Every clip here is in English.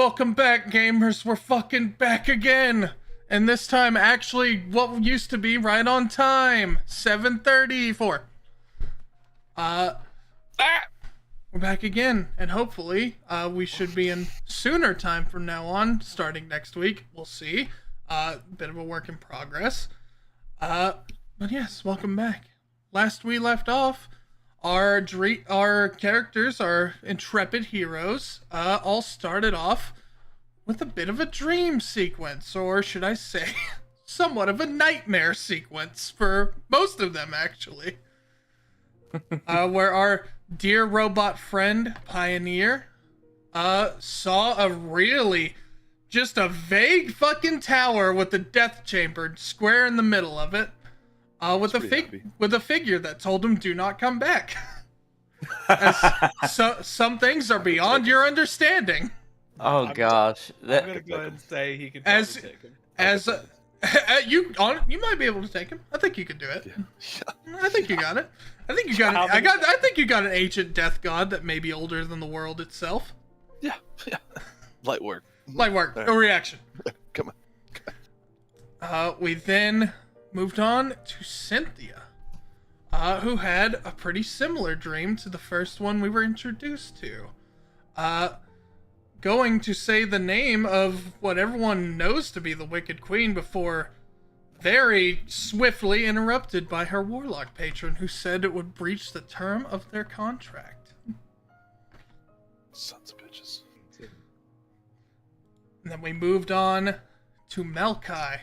Welcome back, gamers. We're fucking back again. And this time, actually, what used to be right on time. 7:34. We're back again. And hopefully, we should be in sooner time from now on, starting next week. We'll see. Bit of a work in progress. But yes, welcome back. Last we left off, our characters, our intrepid heroes, all started off with a bit of a dream sequence, or should I say, somewhat of a nightmare sequence for most of them, actually. Where our dear robot friend, Pioneer, saw just a vague fucking tower with a death chamber square in the middle of it. With a figure that told him, "Do not come back." Some things are beyond your understanding. Oh gosh, I'm gonna go ahead and say he could probably take him. You might be able to take him. I think you could do it. Yeah. I think you got it. I think you got it. I think you got an ancient death god that may be older than the world itself. Yeah. Light work. No reaction. Come on. We then moved on to Cynthia, who had a pretty similar dream to the first one we were introduced to. Going to say the name of what everyone knows to be the Wicked Queen before very swiftly interrupted by her warlock patron, who said it would breach the term of their contract. Sons of bitches. And then we moved on to Melkai,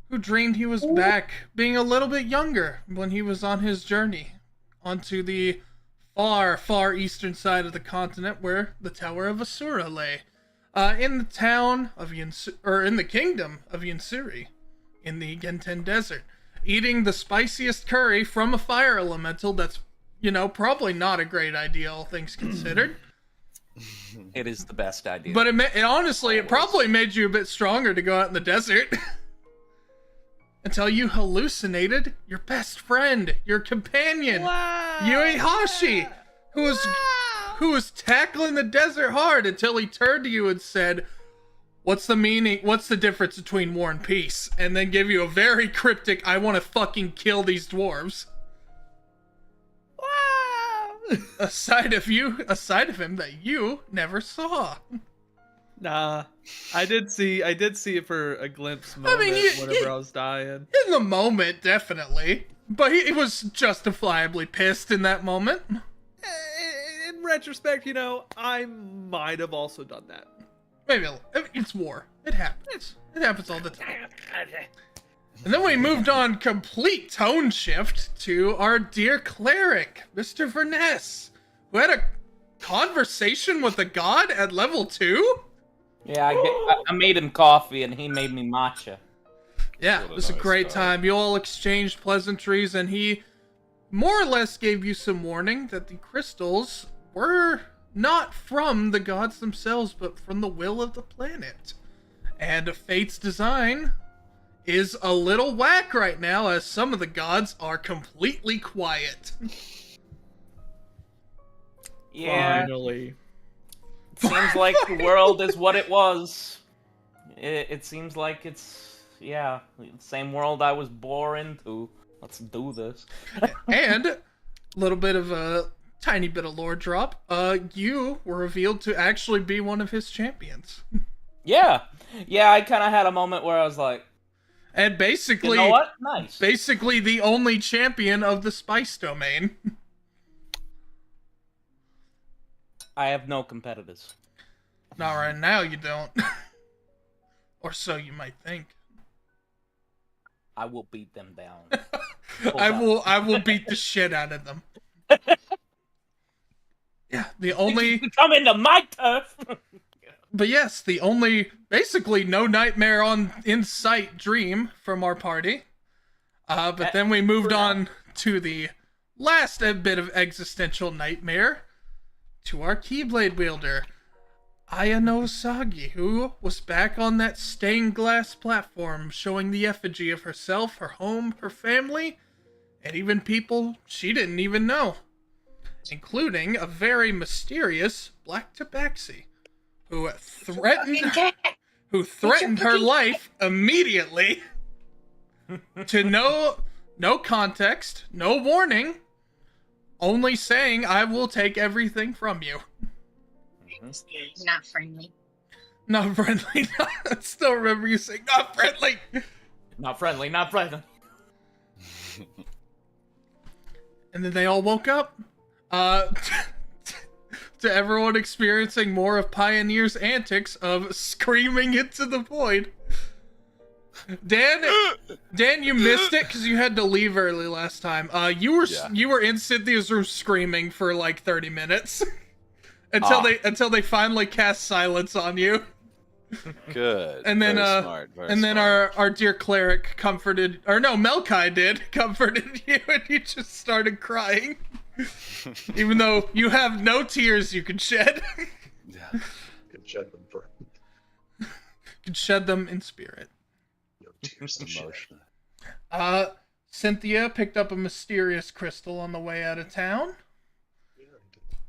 who dreamed he was back, being a little bit younger when he was on his journey onto the far, far eastern side of the continent where the Tower of Asura lay, in the town of in the kingdom of Yansuri, in the Genten Desert, eating the spiciest curry from a fire elemental. That's, probably not a great idea, all things considered. it is the best idea. But it probably made you a bit stronger to go out in the desert. Until you hallucinated your best friend, your companion, Yuihashi, who was tackling the desert hard until he turned to you and said, "What's the difference between war and peace?" And then give you a very cryptic, "I want to fucking kill these dwarves." A side of him that you never saw. Nah, I did see it for a glimpse moment whenever I was dying. In the moment, definitely. But he was justifiably pissed in that moment. In retrospect, I might have also done that. Maybe it's war. It happens. It happens all the time. And then we moved on, complete tone shift, to our dear cleric, Mr. Verness, who had a conversation with a god at level 2? Yeah, I made him coffee and he made me matcha. Yeah, it was a great time. You all exchanged pleasantries, and he more or less gave you some warning that the crystals were not from the gods themselves, but from the will of the planet. And Fate's design is a little whack right now, as some of the gods are completely quiet. Yeah. Finally. Seems like the world is what it was. It seems like it's, the same world I was born into. Let's do this. And a little bit of a tiny bit of lore drop. You were revealed to actually be one of his champions. Yeah, I kind of had a moment where I was like, and basically, you know what? Nice. Basically the only champion of the spice domain. I have no competitors. Not right now, you don't. Or so you might think. I will beat them down. I will beat the shit out of them. Yeah, the only... Come into my turf! But yes, the only, basically no nightmare in sight dream from our party. But then we moved on to the last bit of existential nightmare, to our Keyblade wielder, Aya no Usagi, who was back on that stained glass platform, showing the effigy of herself, her home, her family, and even people she didn't even know, including a very mysterious Black Tabaxi, who Fucking cat. threatened her life immediately to no context, no warning, only saying, I will take everything from you. Not friendly. Not friendly. I still remember you saying, not friendly. Not friendly, not friendly. And then they all woke up. To everyone experiencing more of Pioneer's antics of screaming into the void. Dan, you missed it because you had to leave early last time. You were in Cynthia's room screaming for like 30 minutes until they finally cast silence on you. Good. And then Very smart. Very and then smart. our dear cleric comforted, or no, Melkai comforted you, and you just started crying. Even though you have no tears you can shed. Yeah. Can shed them for You can shed them in spirit. no tears to shed. Emotion. Cynthia picked up a mysterious crystal on the way out of town.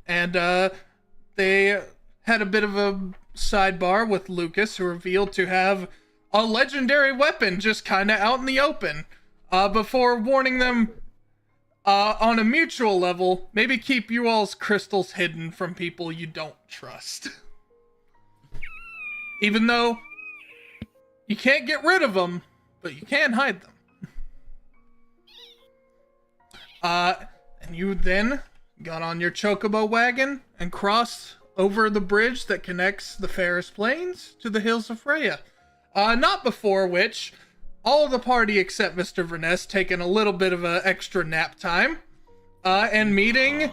And they had a bit of a sidebar with Lucas, who revealed to have a legendary weapon just kind of out in the open. Before warning them, on a mutual level, maybe keep you all's crystals hidden from people you don't trust. Even though you can't get rid of them, but you can hide them. And you then got on your chocobo wagon and crossed over the bridge that connects the Ferris Plains to the hills of Freya. Not before which, all of the party except Mr. Verness taking a little bit of an extra nap time, and meeting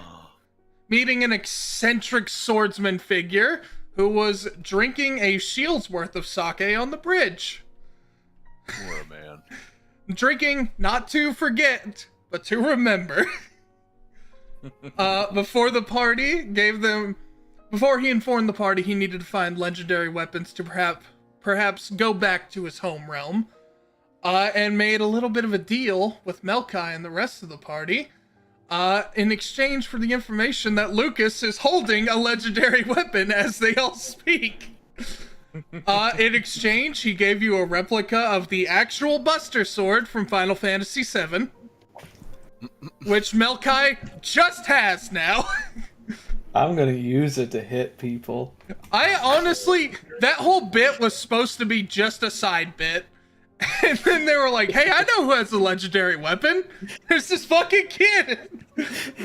an eccentric swordsman figure who was drinking a shield's worth of sake on the bridge. Poor man. Drinking not to forget, but to remember. Before he informed the party he needed to find legendary weapons to perhaps go back to his home realm, and made a little bit of a deal with Melkai and the rest of the party, in exchange for the information that Lucas is holding a legendary weapon as they all speak. In exchange, he gave you a replica of the actual Buster Sword from Final Fantasy VII, which Melkai just has now. I'm gonna use it to hit people. I honestly, that whole bit was supposed to be just a side bit. And then they were like, hey, I know who has a legendary weapon. There's this fucking kid,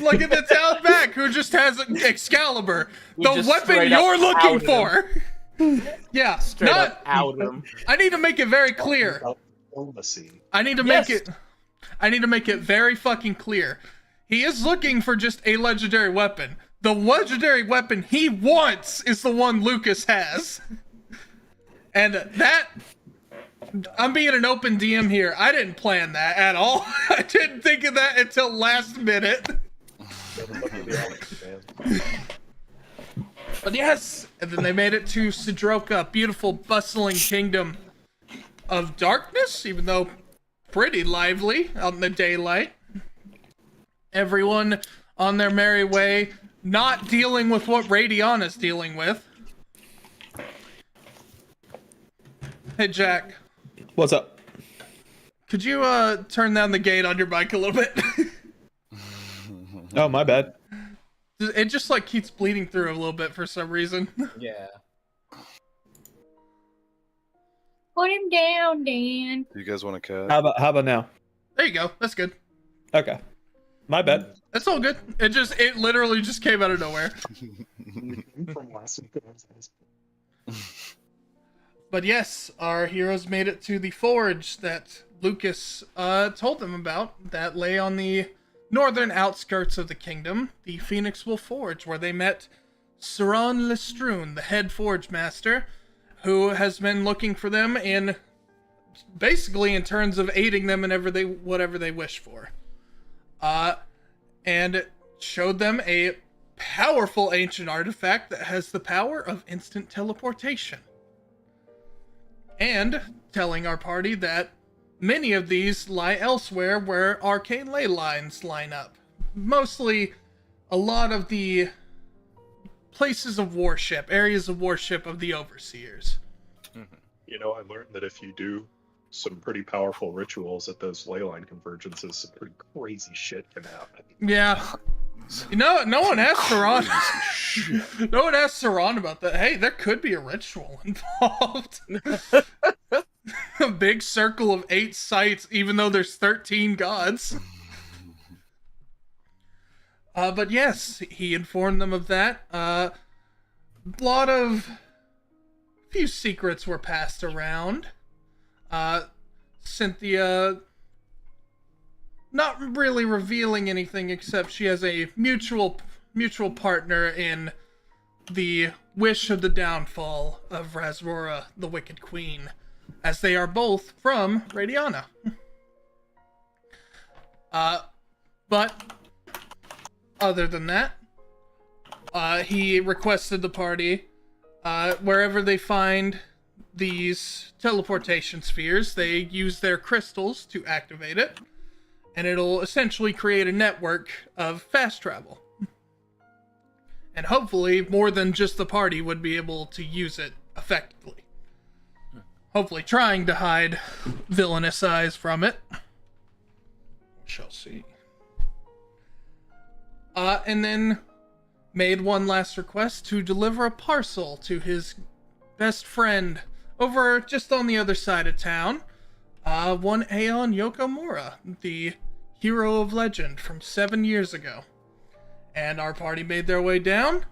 like in the town back, who just has an Excalibur. We The just weapon straight up you're looking outed for. Yeah, Straight up out him. I need to make it very clear. Diplomacy. I need to make it very fucking clear. He is looking for just a legendary weapon. The legendary weapon he wants is the one Lucas has. And that, I'm being an open DM here. I didn't plan that at all. I didn't think of that until last minute. But yes, and then they made it to Cedroca, beautiful, bustling kingdom of darkness, even though pretty lively out in the daylight. Everyone on their merry way, not dealing with what Radiana's dealing with. Hey, Jack. What's up? Could you turn down the gate on your bike a little bit? Oh, my bad. It just like keeps bleeding through a little bit for some reason. Yeah. Put him down, Dan. Do you guys want to cut? How about now? There you go. That's good. Okay. My bad. That's all good. It literally just came out of nowhere. From last week. But yes, our heroes made it to the forge that Lucas told them about, that lay on the northern outskirts of the kingdom, the Phoenix Wolf Forge, where they met Seran Lestrun, the head forge master, who has been looking for them in terms of aiding them in whatever they wish for. And showed them a powerful ancient artifact that has the power of instant teleportation. And telling our party that many of these lie elsewhere where arcane ley lines line up. Mostly, a lot of the places of worship, areas of worship of the overseers. You know, I learned that if you do some pretty powerful rituals at those ley line convergences, some pretty crazy shit can happen. Yeah. You know, no one asked Seran. No one asked Seran about that. Hey, there could be a ritual involved. A big circle of 8 sites, even though there's 13 gods. But yes, he informed them of that. A few secrets were passed around. Cynthia not really revealing anything except she has a mutual partner in the wish of the downfall of Razrora, the Wicked Queen, as they are both from Radiana. But other than that, he requested the party, wherever they find these teleportation spheres, they use their crystals to activate it, and it'll essentially create a network of fast travel. And hopefully more than just the party would be able to use it effectively. Hopefully trying to hide villainous eyes from it. We shall see. And then made one last request to deliver a parcel to his best friend over just on the other side of town. One Aeon Yokomura, the hero of legend from 7 years ago. And our party made their way down.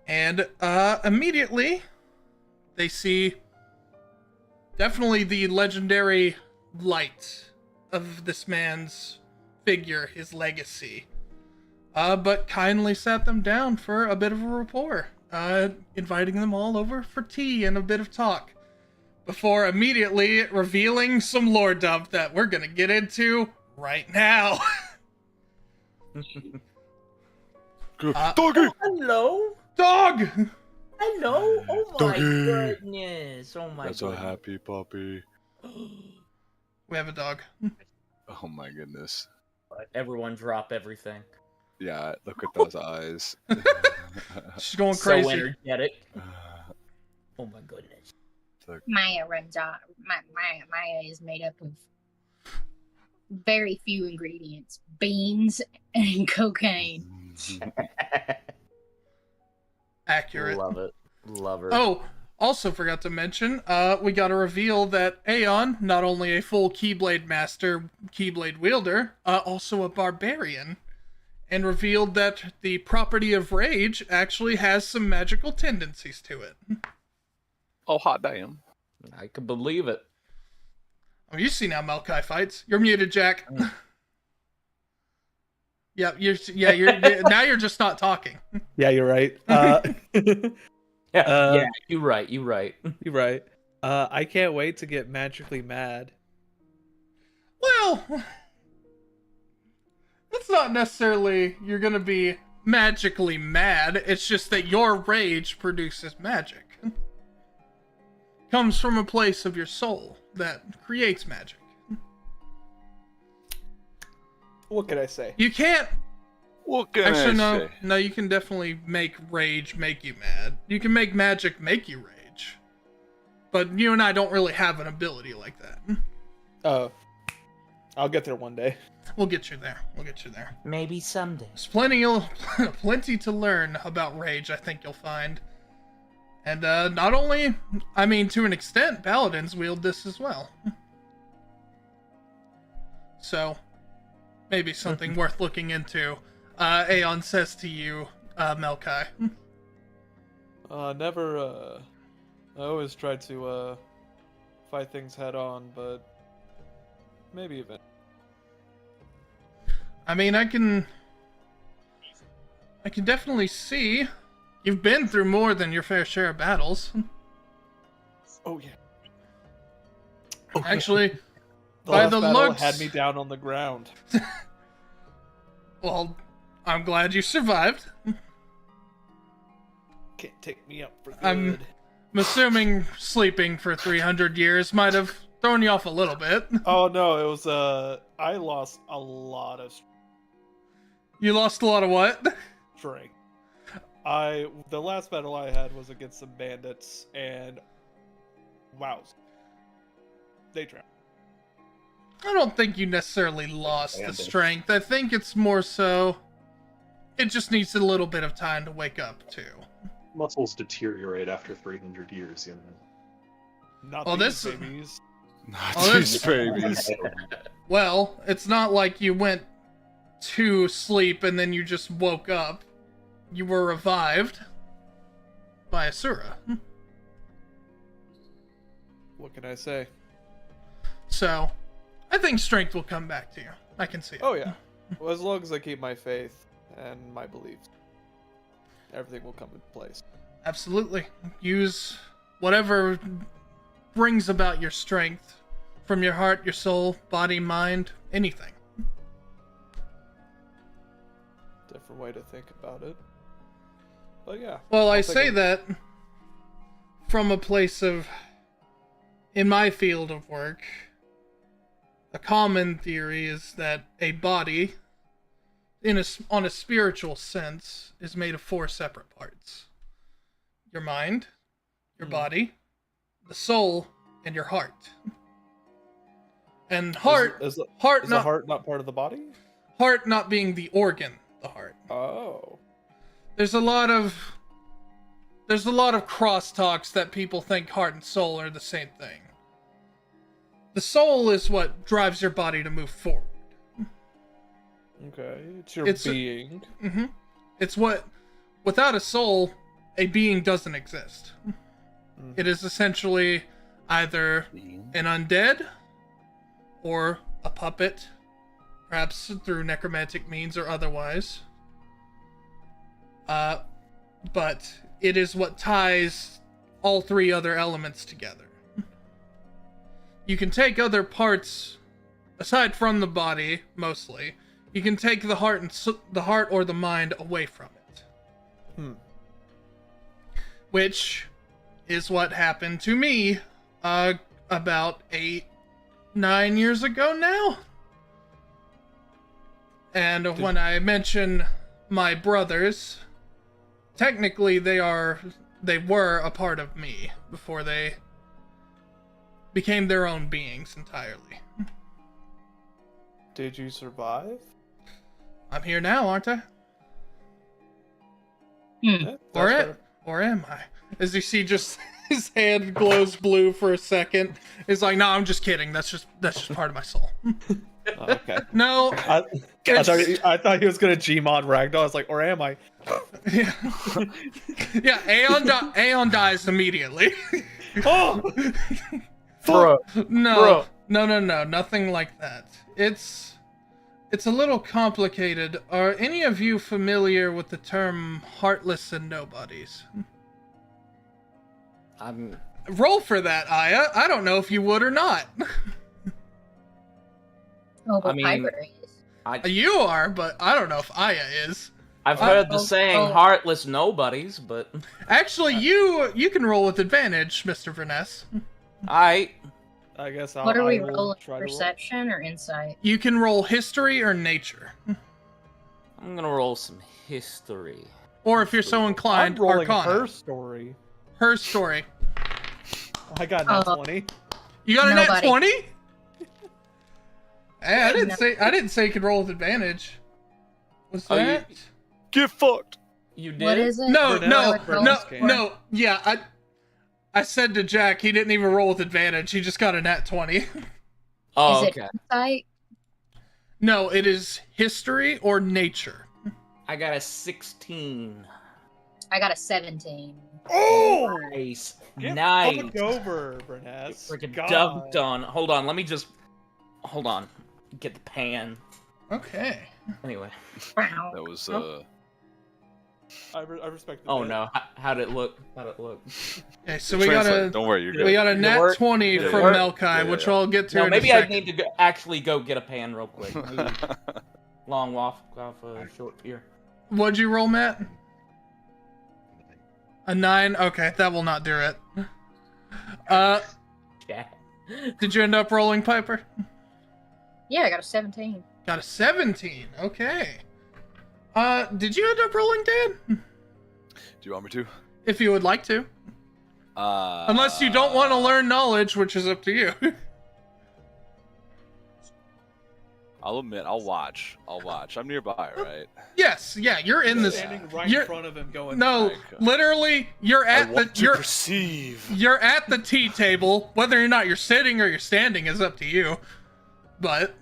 And immediately they see definitely the legendary light of this man's figure, his legacy. But kindly sat them down for a bit of a rapport, inviting them all over for tea and a bit of talk, before immediately revealing some lore dump that we're gonna get into right now. Doggy! Hello? Dog! Hello? Oh my Doggy. goodness. Oh my That's goodness. a happy puppy. We have a dog. Oh my goodness. Everyone drop everything. Yeah, look at those eyes. She's going So crazy. energetic. Oh my goodness. Maya runs off. Maya is made up of very few ingredients: beans and cocaine. Accurate. Love it. Love her. Oh, also forgot to mention, we got to reveal that Aeon, not only a full Keyblade master, Keyblade wielder, also a barbarian, and revealed that the property of rage actually has some magical tendencies to it. Oh, hot damn. I can believe it. Oh, you see now Melkai fights. You're muted, Jack. Yeah, now you're just not talking. Yeah, you're right. Yeah, you're right. You're right. You're right. I can't wait to get magically mad. Well, it's not necessarily you're gonna be magically mad. It's just that your rage produces magic. Comes from a place of your soul that creates magic. What can I say? You can't. What can Actually, I say? no. You can definitely make rage make you mad. You can make magic make you rage. But you and I don't really have an ability like that. Oh, I'll get there one day. We'll get you there. Maybe someday. There's plenty to learn about rage, I think you'll find. And not only, I mean, to an extent, paladins wield this as well. So, maybe something worth looking into. Aeon says to you, Melkai. Never, I always try to, fight things head on, but maybe even. I mean, I can definitely see you've been through more than your fair share of battles. Oh, yeah. Actually, The by last the battle looks, had me down on the ground. well, I'm glad you survived. Can't take me up for good. I'm assuming sleeping for 300 years might have thrown you off a little bit. Oh, no, it was, I lost a lot of You lost a lot of what? strength. The last battle I had was against some bandits, and wow, they drowned. I don't think you necessarily lost the Bandits. strength. I think it's more so it just needs a little bit of time to wake up to. Muscles deteriorate after 300 years, you know. Not Oh, these this- babies. Not Oh, these that's- babies. Well, it's not like you went to sleep and then you just woke up. You were revived by Asura. What can I say? So, I think strength will come back to you. I can see it. Oh yeah. Well, as long as I keep my faith and my beliefs, everything will come into place. Absolutely. Use whatever brings about your strength from your heart, your soul, body, mind, anything. Different way to think about it. But yeah. Well, I I'll take say a- that from a place of, in my field of work, a common theory is that a body, on a spiritual sense, is made of 4 separate parts: your mind, your body, the soul, and your heart. And heart, Is the heart not heart not part of the body? heart not being the organ, the heart. Oh. There's a lot of crosstalks that people think heart and soul are the same thing. The soul is what drives your body to move forward. Okay. It's your It's a- being. Mm-hmm. It's what, without a soul, a being doesn't exist. It is essentially either an undead or a puppet, perhaps through necromantic means or otherwise. But it is what ties all 3 other elements together. You can take other parts, aside from the body, mostly. You can take the heart and the heart or the mind away from it. Which is what happened to me about 8-9 years ago now. And when I mention my brothers, technically they were a part of me before they became their own beings entirely. Did you survive? I'm here now, aren't I? Yeah, Or that's it? Or am I? As you see, just his hand glows blue for a second. It's like, no, I'm just kidding. That's just part of my soul. fair. Oh, okay. No, I thought he was gonna Gmod Ragdoll. I was like, or am I? yeah, yeah. Aeon dies immediately. Oh! Bro, No, no, nothing like that. It's a little complicated. Are any of you familiar with the term heartless and nobodies? I'm Roll for that, Aya. I don't know if you would or not. Oh, but I mean- Piper is. You are, but I don't know if Aya is. I've heard the oh, saying oh. "heartless nobodies," but Actually, you can roll with advantage, Mr. Verness. I I guess I'll. What are we I will rolling? try to roll. Perception or insight? You can roll history or nature. I'm gonna roll some history. Or if you're so I'm inclined, rolling Arcana. her story. Her story. I got nat Oh. 20. You got a net Nobody. 20? Hey, I didn't say you could roll with advantage. What's Oh, you- that? Get fucked. You did? What is it? No, Burnett- no, Burnett's no, game. no. Yeah, I said to Jack he didn't even roll with advantage. He just got a nat 20. Oh, Is okay. it insight? No, it is history or nature. I got a 16. I got a 17. Oh! Nice. Get Nice. fucked over, Burnett. Freaking God. dunked on. Hold on, let me just. Hold on. Get the pan. Okay. Anyway. Wow. That was I respect the Oh bit. no. How'd it look? How'd it look? Okay, so we got a Don't worry, you're good. we got a Did it nat work? 20 Did it from work? Melkai, Yeah, which yeah. I'll get to No, in maybe a I second. need to actually go get a pan real quick. Maybe long walk off a short pier. What'd you roll, Matt? A 9? Okay, that will not do it. Yeah. Did you end up rolling, Piper? Yeah, I got a 17. Got a 17. Okay. Did you end up rolling, Dan? Do you want me to? If you would like to. Unless you don't want to learn knowledge, which is up to you. I'll admit, I'll watch. I'm nearby, right? Yes, yeah, you're in this. Standing right you're- in front of him, going. No, Okay. literally, you're I at want the to perceive. you're at the tea table. Whether or not you're sitting or you're standing is up to you. But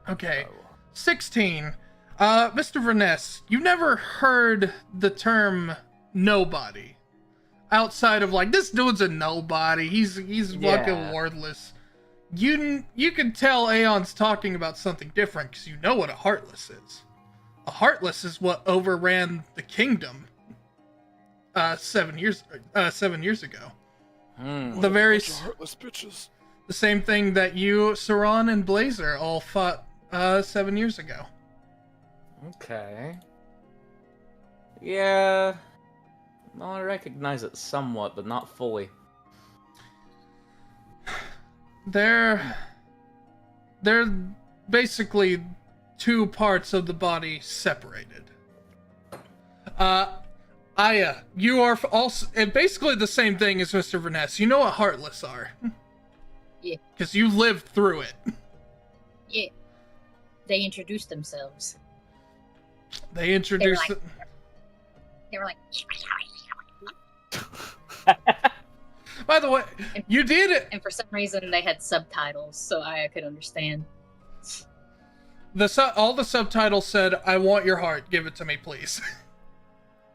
okay, 16. Mr. Verness, you've never heard the term nobody outside of like this dude's a nobody. He's fucking worthless. You can tell Aeon's talking about something different because you know what a heartless is. A heartless is what overran the kingdom 7 years ago. The very heartless bitches. the same thing that you, Seran, and Blazer all fought 7 years ago. Okay. Yeah. No, I recognize it somewhat, but not fully. They're basically two parts of the body separated. Aya, you are also basically the same thing as Mr. Verness. You know what heartless are. Yeah. Because you lived through it. Yeah. They introduced themselves. They introduced like- They were like, By the way, you did it. and for some reason they had subtitles, so I could understand. All the subtitles said, "I want your heart. Give it to me, please."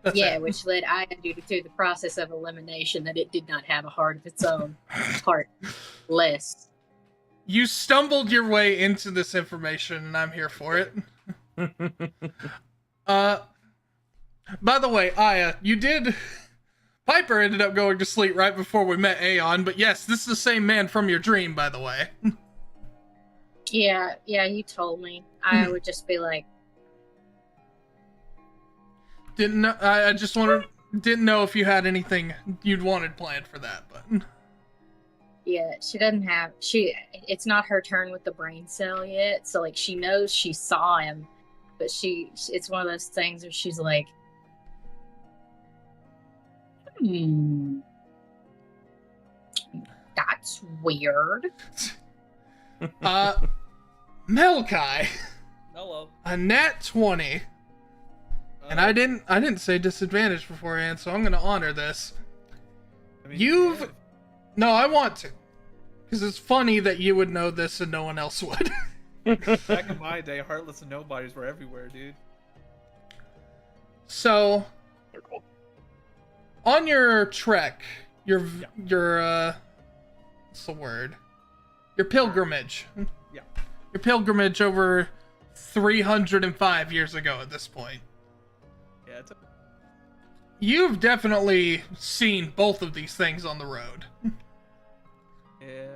That's Yeah, it. which led Aya through the process of elimination that it did not have a heart of its own. Heartless. You stumbled your way into this information, and I'm here for it. By the way, Aya, you did. Piper ended up going to sleep right before we met Aeon, but yes, this is the same man from your dream, by the way. Yeah, you told me. I would just be like, Didn't know, didn't know if you had anything you'd wanted planned for that, but yeah, she doesn't have, it's not her turn with the brain cell yet, so like she knows she saw him, but it's one of those things where she's like, that's weird. Melkai, Hello. a nat 20. And I didn't say disadvantage beforehand, so I'm gonna honor this. I mean, You've No, I want to. Because it's funny that you would know this and no one else would. back in my day, heartless and nobodies were everywhere, dude. So, They're cool. on your trek, your what's the word? Your pilgrimage. Yeah. Your pilgrimage over 305 years ago at this point. Yeah, it's You've definitely seen both of these things on the road. yeah.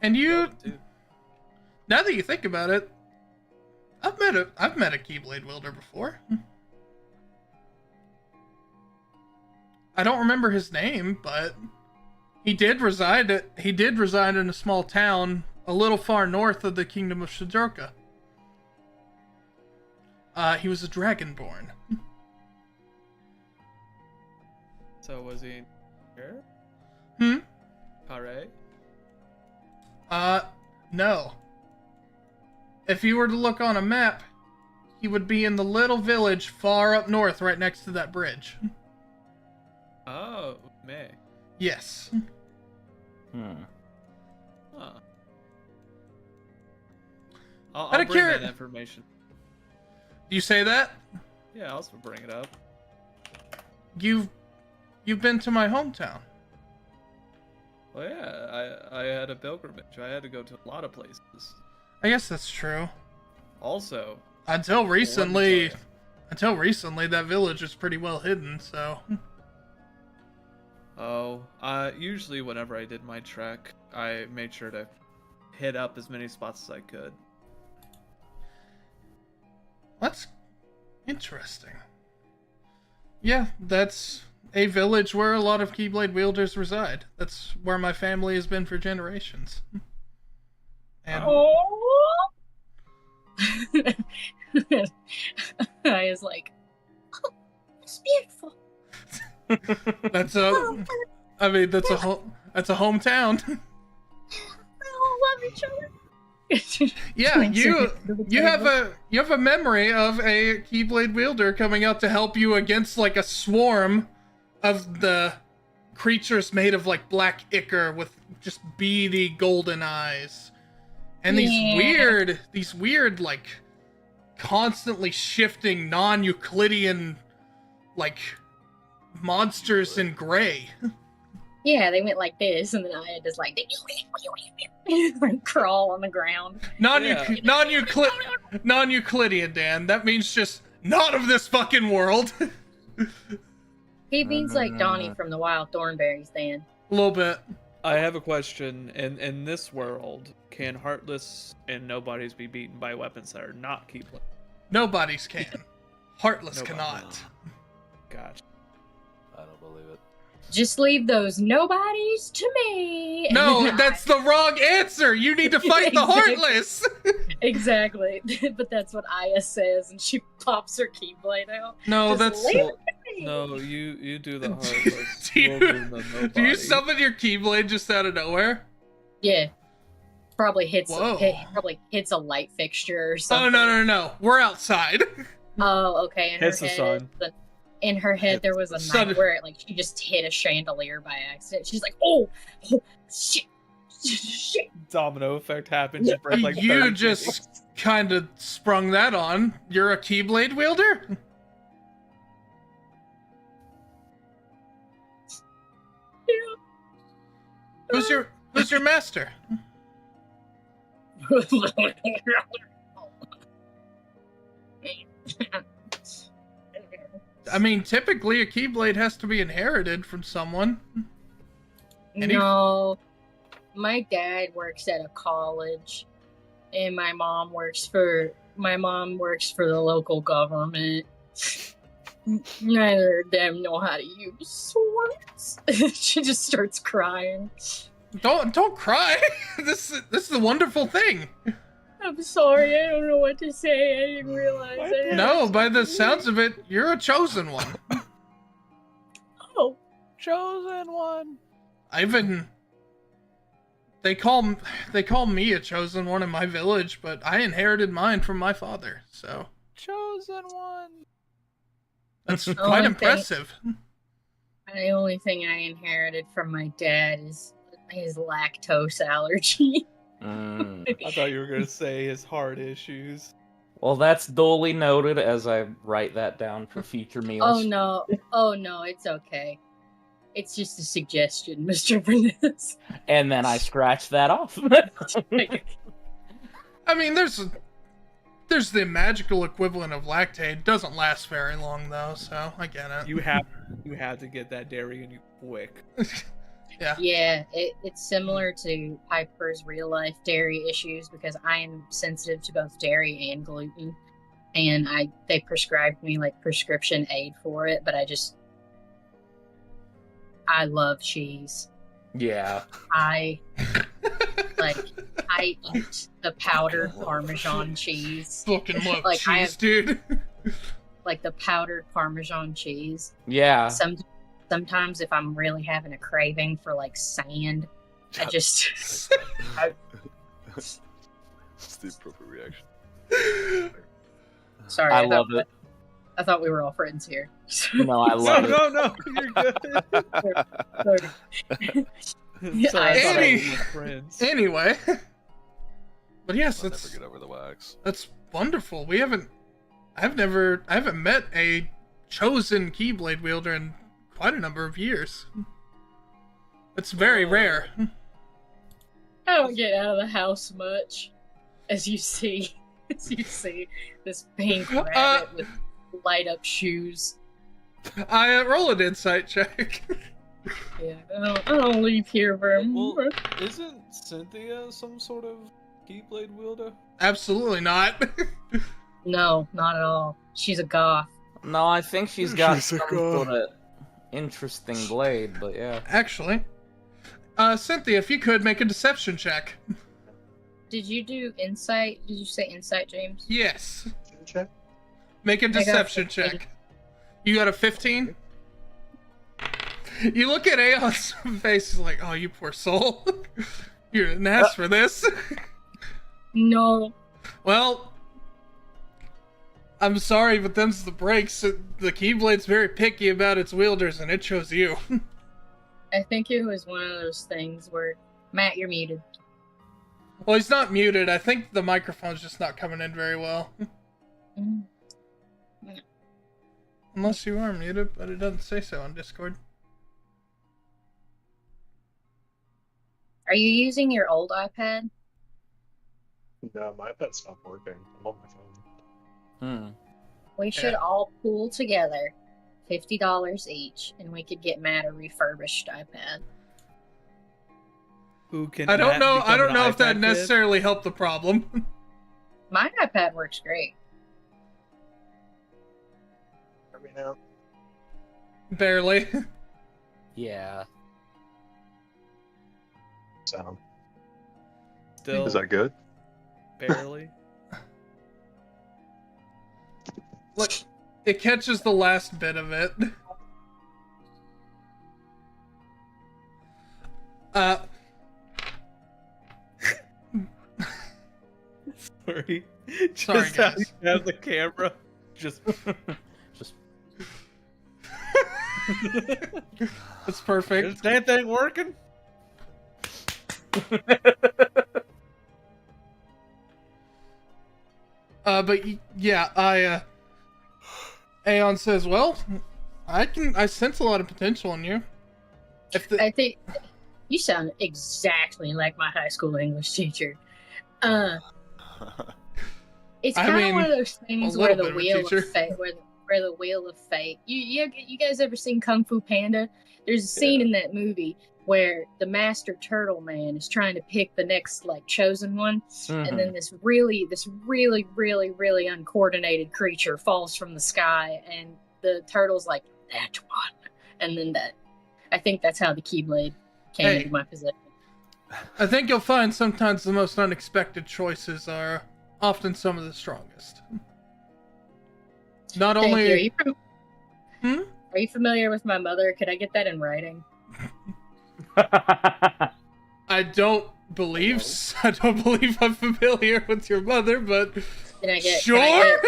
And you, Dude. now that you think about it, I've met a Keyblade wielder before. I don't remember his name, but he did reside in a small town a little far north of the kingdom of Cedroca. He was a dragonborn. So was he here? Pare? No. If you were to look on a map, he would be in the little village far up north right next to that bridge. Oh, May. Yes. Hmm. Huh. Out I'll of bring that curi- information. Do you say that? Yeah, I'll also bring it up. You've been to my hometown. Well, yeah, I had a pilgrimage. I had to go to a lot of places. I guess that's true. Also, Until recently, time. that village was pretty well hidden, so. Usually whenever I did my trek, I made sure to hit up as many spots as I could. That's interesting. Yeah, that's a village where a lot of Keyblade wielders reside. That's where my family has been for generations. And I was like, It's beautiful. That's a. I mean, that's a hometown. We all love each other. Yeah, you have a memory of a Keyblade wielder coming out to help you against like a swarm of the creatures made of like black ichor with just beady golden eyes, and these weird like constantly shifting non-Euclidean like monsters in gray. Yeah, they went like this, and then I had just like crawl on the ground. Non-Euclidean, Dan. That means just not of this fucking world. He means like Donnie from the Wild Thornberries, Dan. A little bit. I have a question. In this world, can Heartless and Nobodies be beaten by weapons that are not Keyblade? Nobody's can. Heartless Nobody. cannot. Gotcha. I don't believe it. Just leave those nobodies to me. No, that's the wrong answer. You need to fight the Heartless. Exactly. But that's what Aya says, and she pops her Keyblade out. No, Just that's. leave it to me. No, you do the Heartless. Do you- We'll do the Do you Nobody. summon your Keyblade just out of nowhere? Yeah. Probably hits Whoa. probably hits a light fixture or Oh, something. no. We're outside. Oh, okay. Hits the sun. In her head, there was a Sun. night where like she just hit a chandelier by accident. She's like, "Oh, shit, shit." Domino effect happens. You break like You 30 just things. kind of sprung that on. You're a Keyblade wielder? Who's your master? I mean, typically a Keyblade has to be inherited from someone. Any- No, my dad works at a college, and my mom works for the local government. Neither of them know how to use swords. She just starts crying. Don't cry. This is a wonderful thing. I'm sorry, I don't know what to say. I didn't realize it. No, by the sounds of it, you're a chosen one. Oh, Chosen one. Ivan. They call me a chosen one in my village, but I inherited mine from my father. So Chosen one. that's Oh, quite okay. impressive. the only thing I inherited from my dad is his lactose allergy. I thought you were gonna say his heart issues. Well, that's duly noted as I write that down for future meals. Oh no, it's okay. It's just a suggestion, Mr. Bernice. And then I scratch that off. I mean, there's the magical equivalent of lactate. Doesn't last very long though, so I get it. You have to get that dairy in you quick. Yeah. Yeah, it's similar to Piper's real life dairy issues because I am sensitive to both dairy and gluten, and they prescribed me like prescription aid for it, but I love cheese. Yeah. I eat the powdered Parmesan cheese, Fucking love Like, I cheese, have- dude. like the powdered Parmesan cheese. Yeah. Sometimes if I'm really having a craving for like sand, I just It's the appropriate reaction. sorry. I love it. I thought we were all friends here. No, I love it. No, you're good. Sorry, I thought Any- we were friends. Anyway. But yes, I'll never that's get over the wax. wonderful. I haven't met a chosen Keyblade wielder in quite a number of years. It's very rare. I don't get out of the house much, as you see. This pink rabbit with light up shoes. I roll an insight check. Yeah, I don't leave here very Well, much. isn't Cynthia some sort of Keyblade wielder? Absolutely not. No, not at all. She's a goth. No, I think she's got She's a some girl. sort of interesting blade, but yeah. Actually. Cynthia, if you could make a deception check. Did you do insight? Did you say insight, James? Yes. Check. Make a got deception 15. check. You got a 15? You look at Aeon's face, he's like, oh, you poor soul. You didn't ask for this. No. Well, I'm sorry, but them's the breaks. The Keyblade's very picky about its wielders, and it chose you. I think it was one of those things where, Matt, you're muted. Well, he's not muted. I think the microphone's just not coming in very well. Mm. Unless you are muted, but it doesn't say so on Discord. Are you using your old iPad? No, my iPad stopped working. I'm on my phone. We should all pool together, $50 each, and we could get Matt a refurbished iPad. Who can I don't Matt know. become I don't an know if that iPad kid? necessarily helped the problem. My iPad works great. Hear me now? Barely. Yeah. Sound. Still Is that good? barely. Look, it catches the last bit of it. Sorry. Sorry, Just how guys. you have the camera. Just Just It's perfect. is that thing working? Yeah, Aeon says, well, I sense a lot of potential in you. If the, I think you sound exactly like my high school English teacher. It's I kind of mean, one of those things a where little the bit of a wheel teacher. of fate, where the wheel of fate. You guys ever seen Kung Fu Panda? There's a scene in that movie where the master turtle man is trying to pick the next like chosen one, and then this really uncoordinated creature falls from the sky, and the turtle's like, that one, and then that. I think that's how the Keyblade came Hey. into my possession. I think you'll find sometimes the most unexpected choices are often some of the strongest. Not Thank you. only... Are you familiar with my mother? Could I get that in writing? I don't believe I'm familiar with your mother, but Can I get? sure.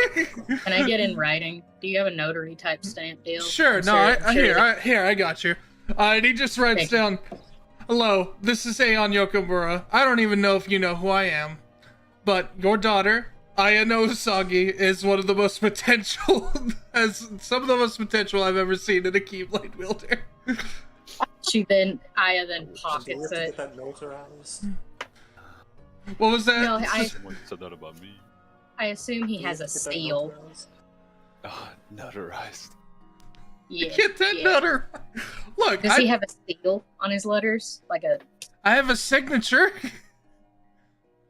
Can I get in writing? Do you have a notary type stamp deal? Sure. I'm No, I got you. And he just writes Thank you. down, "Hello, this is Aeon Yokomura. I don't even know if you know who I am, but your daughter, Aya no Usagi, is one of the most potential, as some of the most potential I've ever seen in a Keyblade wielder." Aya then Do we pockets have to it. get that notarized? What was that? No, Someone said that about me. I assume he Do we has have a to get that seal. notarized? Oh, notarized. Yeah. Get that yeah. nutter. Look, Does he have a seal on his letters? Like a I have a signature.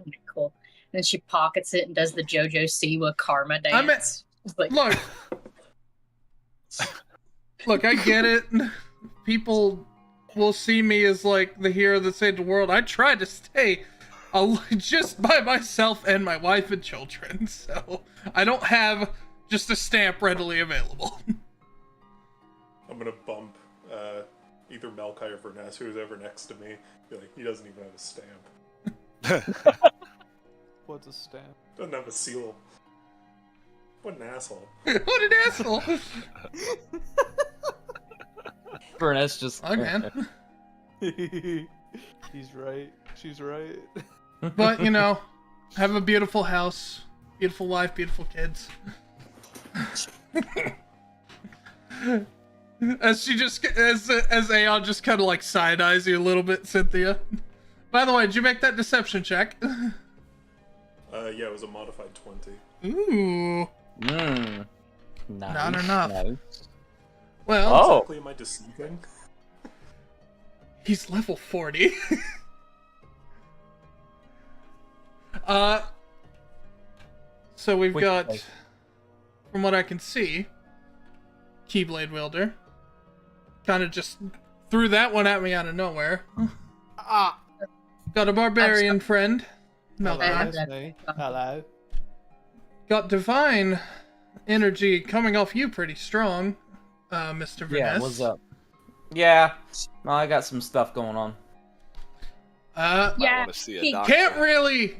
okay, cool. And then she pockets it and does the JoJo Siwa karma I'm dance. It's like, Look, I get it. People will see me as like the hero that saved the world. I try to stay just by myself and my wife and children, so I don't have just a stamp readily available. I'm gonna bump either Melkai or Verness, who's ever next to me. Be like, he doesn't even have a stamp. What's a stamp? Doesn't have a seal. What an asshole. What an asshole! Furnace just. Oh, man. He's right. She's right. But you know, have a beautiful house, beautiful wife, beautiful kids. As Aeon just kind of like side eyes you a little bit, Cynthia. By the way, did you make that deception check? Yeah, it was a modified 20. Ooh. Nice. Not enough. Nice. Well, Oh. Exactly am I deceiving? he's level 40. So we've Which got, way? from what I can see, Keyblade wielder. Kind of just threw that one at me out of nowhere. Got a barbarian friend. Hello, Melkai. that's me. Hello. Got divine energy coming off you pretty strong. Mr. Verness. Yeah, what's up? Yeah, no, I got some stuff going on. I Yeah, want to see a he doctor. Can't really.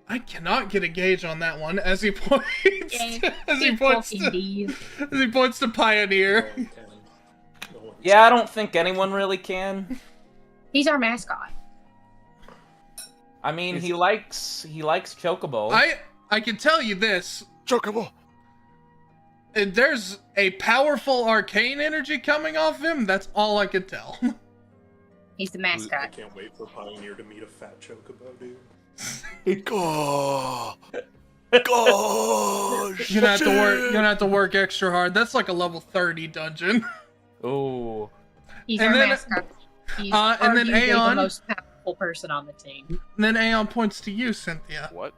I cannot get a gauge on that one as he points. Yeah, as he big points fucking to, D's. as he points to Pioneer. No one can. No one Yeah, I don't think anyone really can. He's our mascot. I mean, he likes Chocobo. I can tell you this. Chocobo. There's a powerful arcane energy coming off him. That's all I could tell. He's the I mascot. can't wait for Pioneer to meet a fat chocobo, dude. Go. Gosh. You're gonna have to work extra hard. That's like a level 30 dungeon. Ooh. He's And our then- mascot. He's and then arguably Aeon. the most powerful person on the team. And then Aeon points to you, Cynthia. What?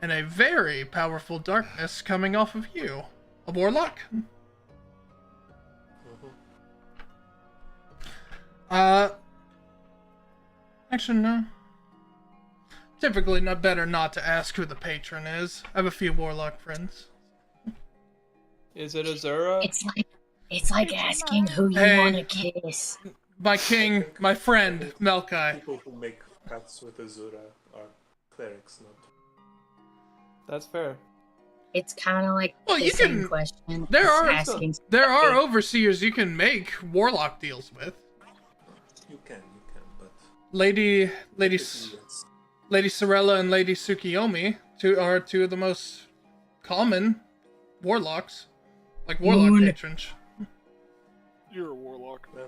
And a very powerful darkness coming off of you. A warlock? Actually, no. Typically, not better not to ask who the patron is. I have a few warlock friends. Is it Azura? It's like asking who you Hey. want to kiss. My king, my friend, Melkai. People who make paths with Azura are clerics, not. That's fair. It's kind of like Well, the you same can- question. there as are- asking There are somebody. overseers you can make warlock deals with. You can, but. Lady Yes. Sorella and Lady Tsukiyomi are two of the most common warlocks. Like warlock Moon. patrons. You're a warlock. Yeah.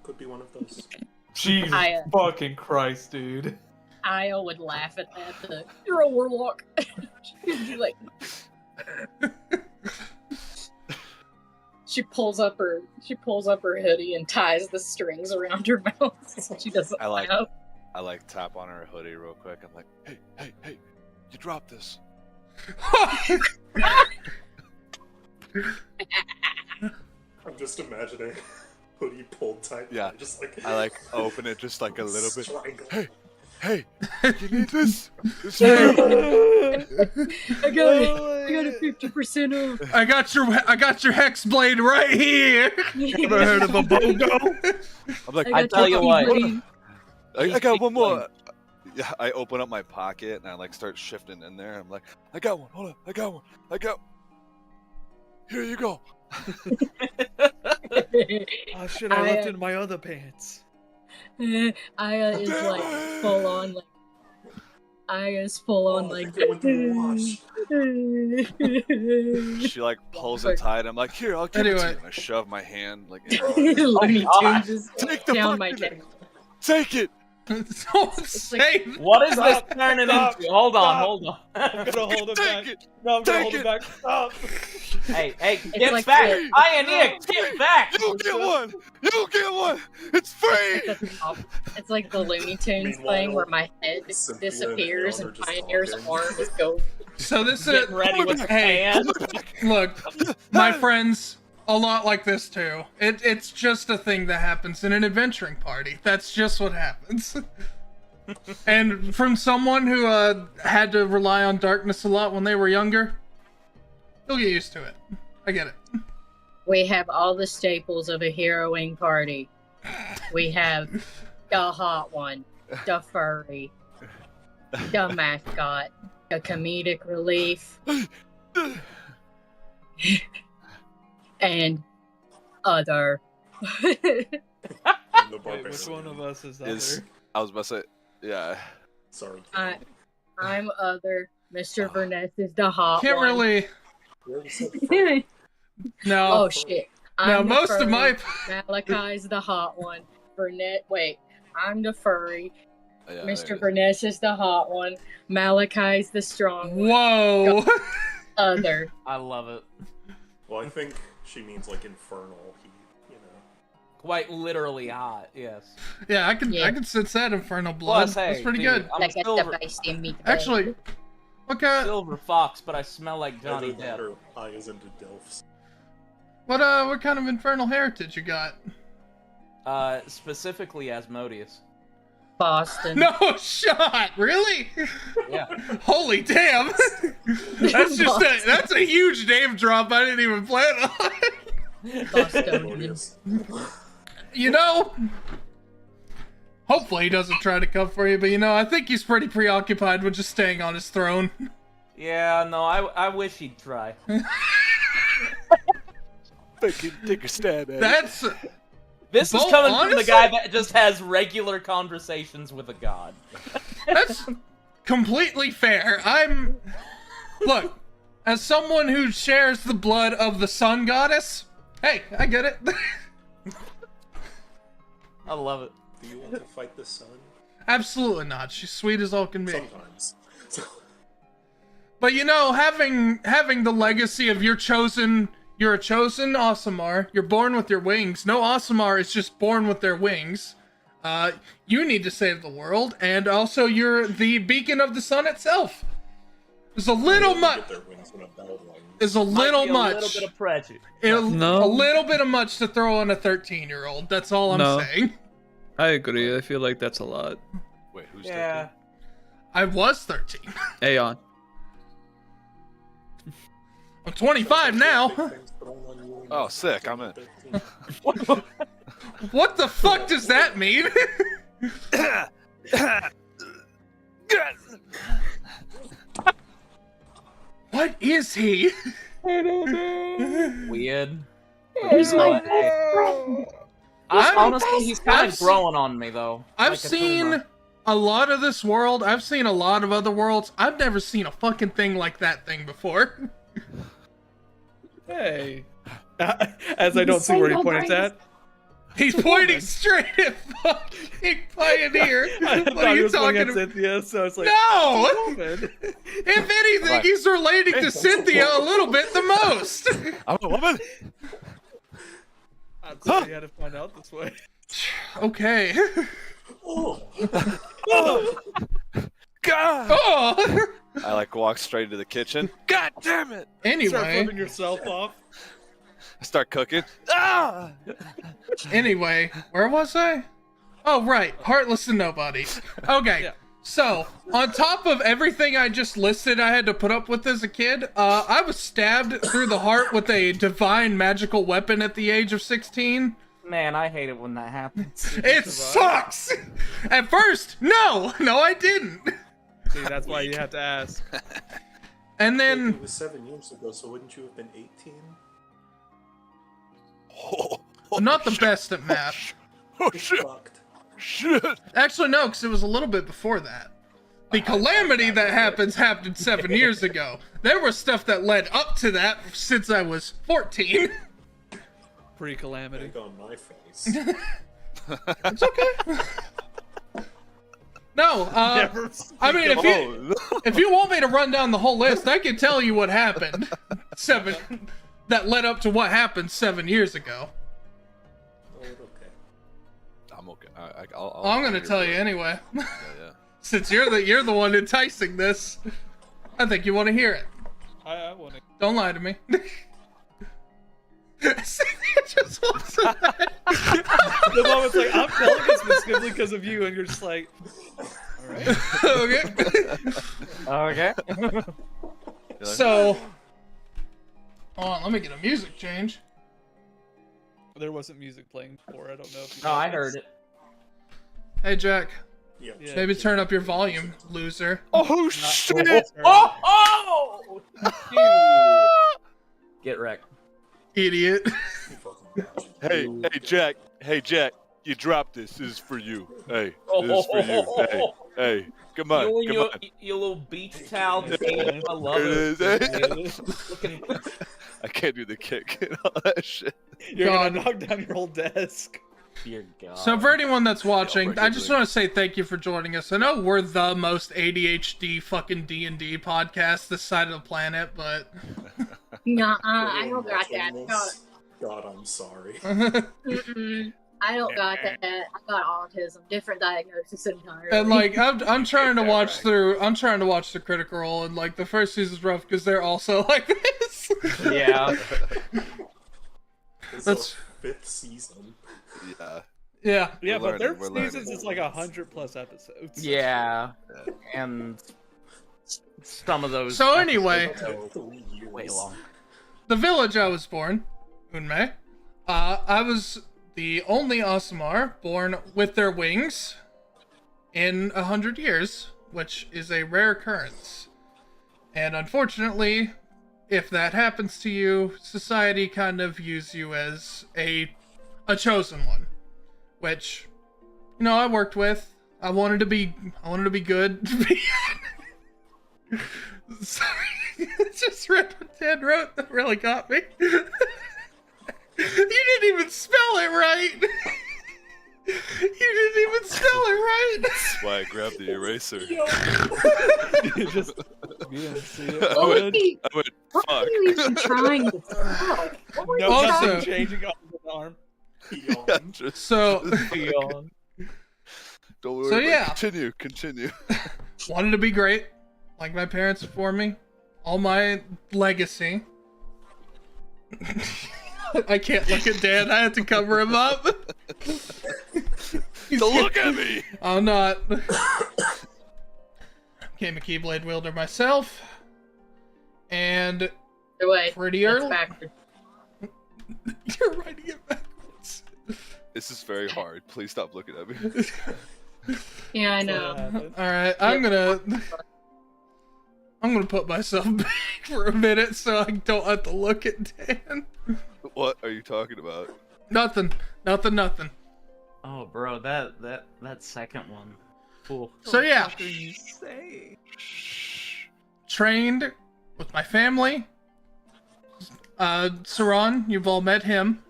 Could be one of those. Jesus I, fucking Christ, dude. Io would laugh at that. You're a warlock. She'd be like, she pulls up her hoodie and ties the strings around her mouth so she doesn't I like- laugh. I like tap on her hoodie real quick. I'm like, hey, you dropped this. I'm just imagining hoodie pulled tight. Yeah. Just like. I like open it just like a little bit. strangle. Hey, you need this? This I got it 50% off. I got your hex blade right here. Ever heard of a BOGO? I'm like, I tell you what. I got one more. Yeah, I open up my pocket and I like start shifting in there. I'm like, I got one. Hold on, I got. Here you go. Oh shit, I left it in my other pants. Aya is like full on like. Aya's full on Oh, I like. think they went through the wash. She like pulls it tight. I'm like, here, I'll give it to Anyway. you. And I shove my hand like, in Looney God. Tunes is Take the down my fucking- neck. take it. Don't say What is Stop, this turning stop, into? Hold on, stop. hold on. I'm gonna hold it back. Take it. No, I'm gonna Take hold it. it back. Stop. Hey, get like back! the- Pioneer, get back! You get one. You get one. It's free. It's like the Looney Tunes Meanwhile, thing where my head Cynthia disappears and and Aeon are just Pioneer's talking. arm is going. so. This is Getting ready with the Hey. pan. look, my friends. A lot like this too. It's just a thing that happens in an adventuring party. That's just what happens. And from someone who had to rely on darkness a lot when they were younger, you'll get used to it. I get it. We have all the staples of a heroing party. We have the hot one, the furry, the mascot, the comedic relief, and other. And the Wait, barbarian. which one of us is Is- other? I was about to say, yeah. Sorry. I'm other. Mr. Verness is the hot Can't one. really. We already said the No. Oh shit. No, I'm the most of furry. my. Malachi's the hot one. Wait. I'm the furry. Yeah, Mr. there it Verness is the hot one. Malachi's the strong one. Whoa. Other. I love it. Well, I think she means like infernal heat, you know. Quite literally hot, yes. Yeah, I Yeah. can sense that infernal blood. Plus, hey, That's pretty dude, good. I'm Like a a silver, device in me. Actually, okay. silver fox, but I smell like Johnny Either that Depp. or Aya's into Delphs. What kind of infernal heritage you got? Specifically Asmodeus. Boston. No shot, really? Yeah. Holy damn! That's a huge name drop. I didn't even plan on. Bostonians. You know, hopefully he doesn't try to come for you, but I think he's pretty preoccupied with just staying on his throne. Yeah, no, I wish he'd try. Fucking take a stab at it. That's This is Well, coming from honestly- the guy that just has regular conversations with a god. That's completely fair. Look, as someone who shares the blood of the sun goddess, hey, I get it. I love it. Do you want to fight the sun? Absolutely not. She's sweet as all can be. Sometimes. But having the legacy of you're a chosen Aasimar. You're born with your wings. No Aasimar is just born with their wings. You need to save the world, and also you're the beacon of the sun itself. There's a little much. Is a little much. A little bit of prejudice. No. A little bit of much to throw on a 13-year-old. That's all I'm No. saying. I agree. I feel like that's a lot. Wait, who's Yeah. I was 13. Aeon. I'm 25 now. Oh, sick! I'm in. What the fuck does that mean? What is he? Weird. He's my Honestly, he's kind I've of growing on me, though. I've Like a seen tumor. a lot of this world. I've seen a lot of other worlds. I've never seen a fucking thing like that thing before. Hey. As I don't see where he points at. He's pointing straight at fucking Pioneer. I What thought are he you was pointing talking at about? Cynthia, so it's like, No! woman. If anything, he's relating to Cynthia a little bit the most. I'm a woman. I'm sorry you had to find out this way. Okay. God. Oh. I like walk straight into the kitchen. God damn it! Start Anyway, flipping yourself off. I start cooking. Ah! where was I? Oh, right. Heartless and nobody. Okay. Yeah. So, on top of everything I just listed I had to put up with as a kid, I was stabbed through the heart with a divine magical weapon at the age of 16. Man, I hate it when that happens. It sucks! At first, no, I didn't. See, that's why you have to ask. And It then, was 7 years ago, so wouldn't you have been 18? Oh, not the best at math. Oh shit! Fucked. Shit! Actually, no, because it was a little bit before that. The calamity that happened 7 years ago. There was stuff that led up to that since I was 14. Pre-calamity. Egg on my face. It's okay. No, Never I mean, Oh, no. if you want me to run down the whole list, I can tell you what happened. That led up to what happened 7 years ago. Oh, okay. I'm okay. I'll I'm gonna hear tell it. you anyway. Yeah. Since you're the one enticing this, I think you want to hear it. I want to. Don't lie to me. Cynthia just wants to The moment's like, I'm telling it specifically because of you, and you're just like, alright. Okay. Okay. So, hold on, let me get a music change. There wasn't music playing before, I don't know if you No, I noticed. heard it. Hey, Jack. Yeah. Yeah. Maybe turn up your volume, loser. Oh shit! Oh! Oh! Get wrecked. Idiot. You fucking Hey, Jack. You dropped this. This is for you. Hey, this is for you. Hey, come on, You and come on. your little beach towel game. I love There it. it is. Looking, I can't do the kick and all that shit. You're God. gonna knock down your whole desk. dear God. So for anyone that's watching, break I just everything. want to say thank you for joining us. I know we're the most ADHD fucking D&D podcast this side of the planet, but Nuh-uh, I don't got that. God, I'm sorry. Mm-mm, I don't got that. I got autism. Different diagnosis entirely. and like I'm trying to watch through. I'm trying to watch the Critical Role, and like the first season's rough because they're also like this. Yeah. It's That's- the 5th season. Yeah. Yeah. Yeah, We're but their learning, we're seasons learning. is like 100+ episodes. Yeah. And some of those. So anyway, episodes Took go 3 years. way long. the village I was born, Unmei, I was the only Aasimar born with their wings in 100 years, which is a rare occurrence. And unfortunately, if that happens to you, society kind of views you as a chosen one, which, I worked with. I wanted to be good. Sorry, just read what Dan wrote. That really got me. You didn't even spell it right. You didn't even spell it right. That's why I grabbed the eraser. You didn't see it. I went, What fuck. were you even trying to spell? What were you No, Also- nothing changing on his arm. Yeah, just, So, Eon. don't worry. So, about it. yeah. Continue. wanted to be great, like my parents before me. All my legacy. I can't look at Dan. I had to cover him up. Don't look at me. I'm not. Became a Keyblade wielder myself. And Wait, pretty that's early. backwards. You're writing it backwards. This is very hard. Please stop looking at me. Yeah, I What know. happened? Alright, I'm gonna put myself back for a minute so I don't have to look at Dan. What are you talking about? Nothing. Oh, bro, that second one. Cool. So yeah, What did you say? trained with my family. Seran, you've all met him.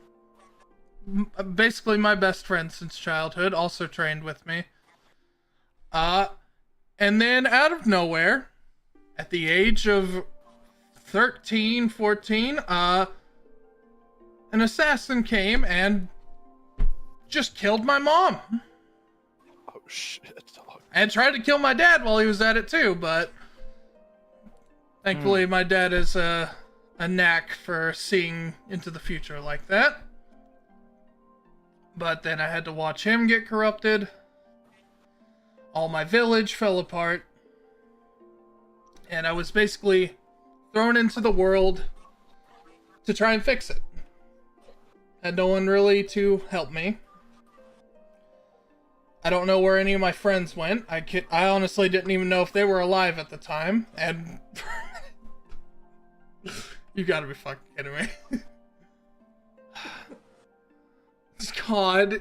Basically my best friend since childhood, also trained with me. And then out of nowhere, at the age of 13, 14, an assassin came and just killed my mom. Oh shit. And tried to kill my dad while he was at it too, but thankfully my dad is a knack for seeing into the future like that. But then I had to watch him get corrupted. All my village fell apart. And I was basically thrown into the world to try and fix it. Had no one really to help me. I don't know where any of my friends went. I honestly didn't even know if they were alive at the time. And you gotta be fucking kidding me. God,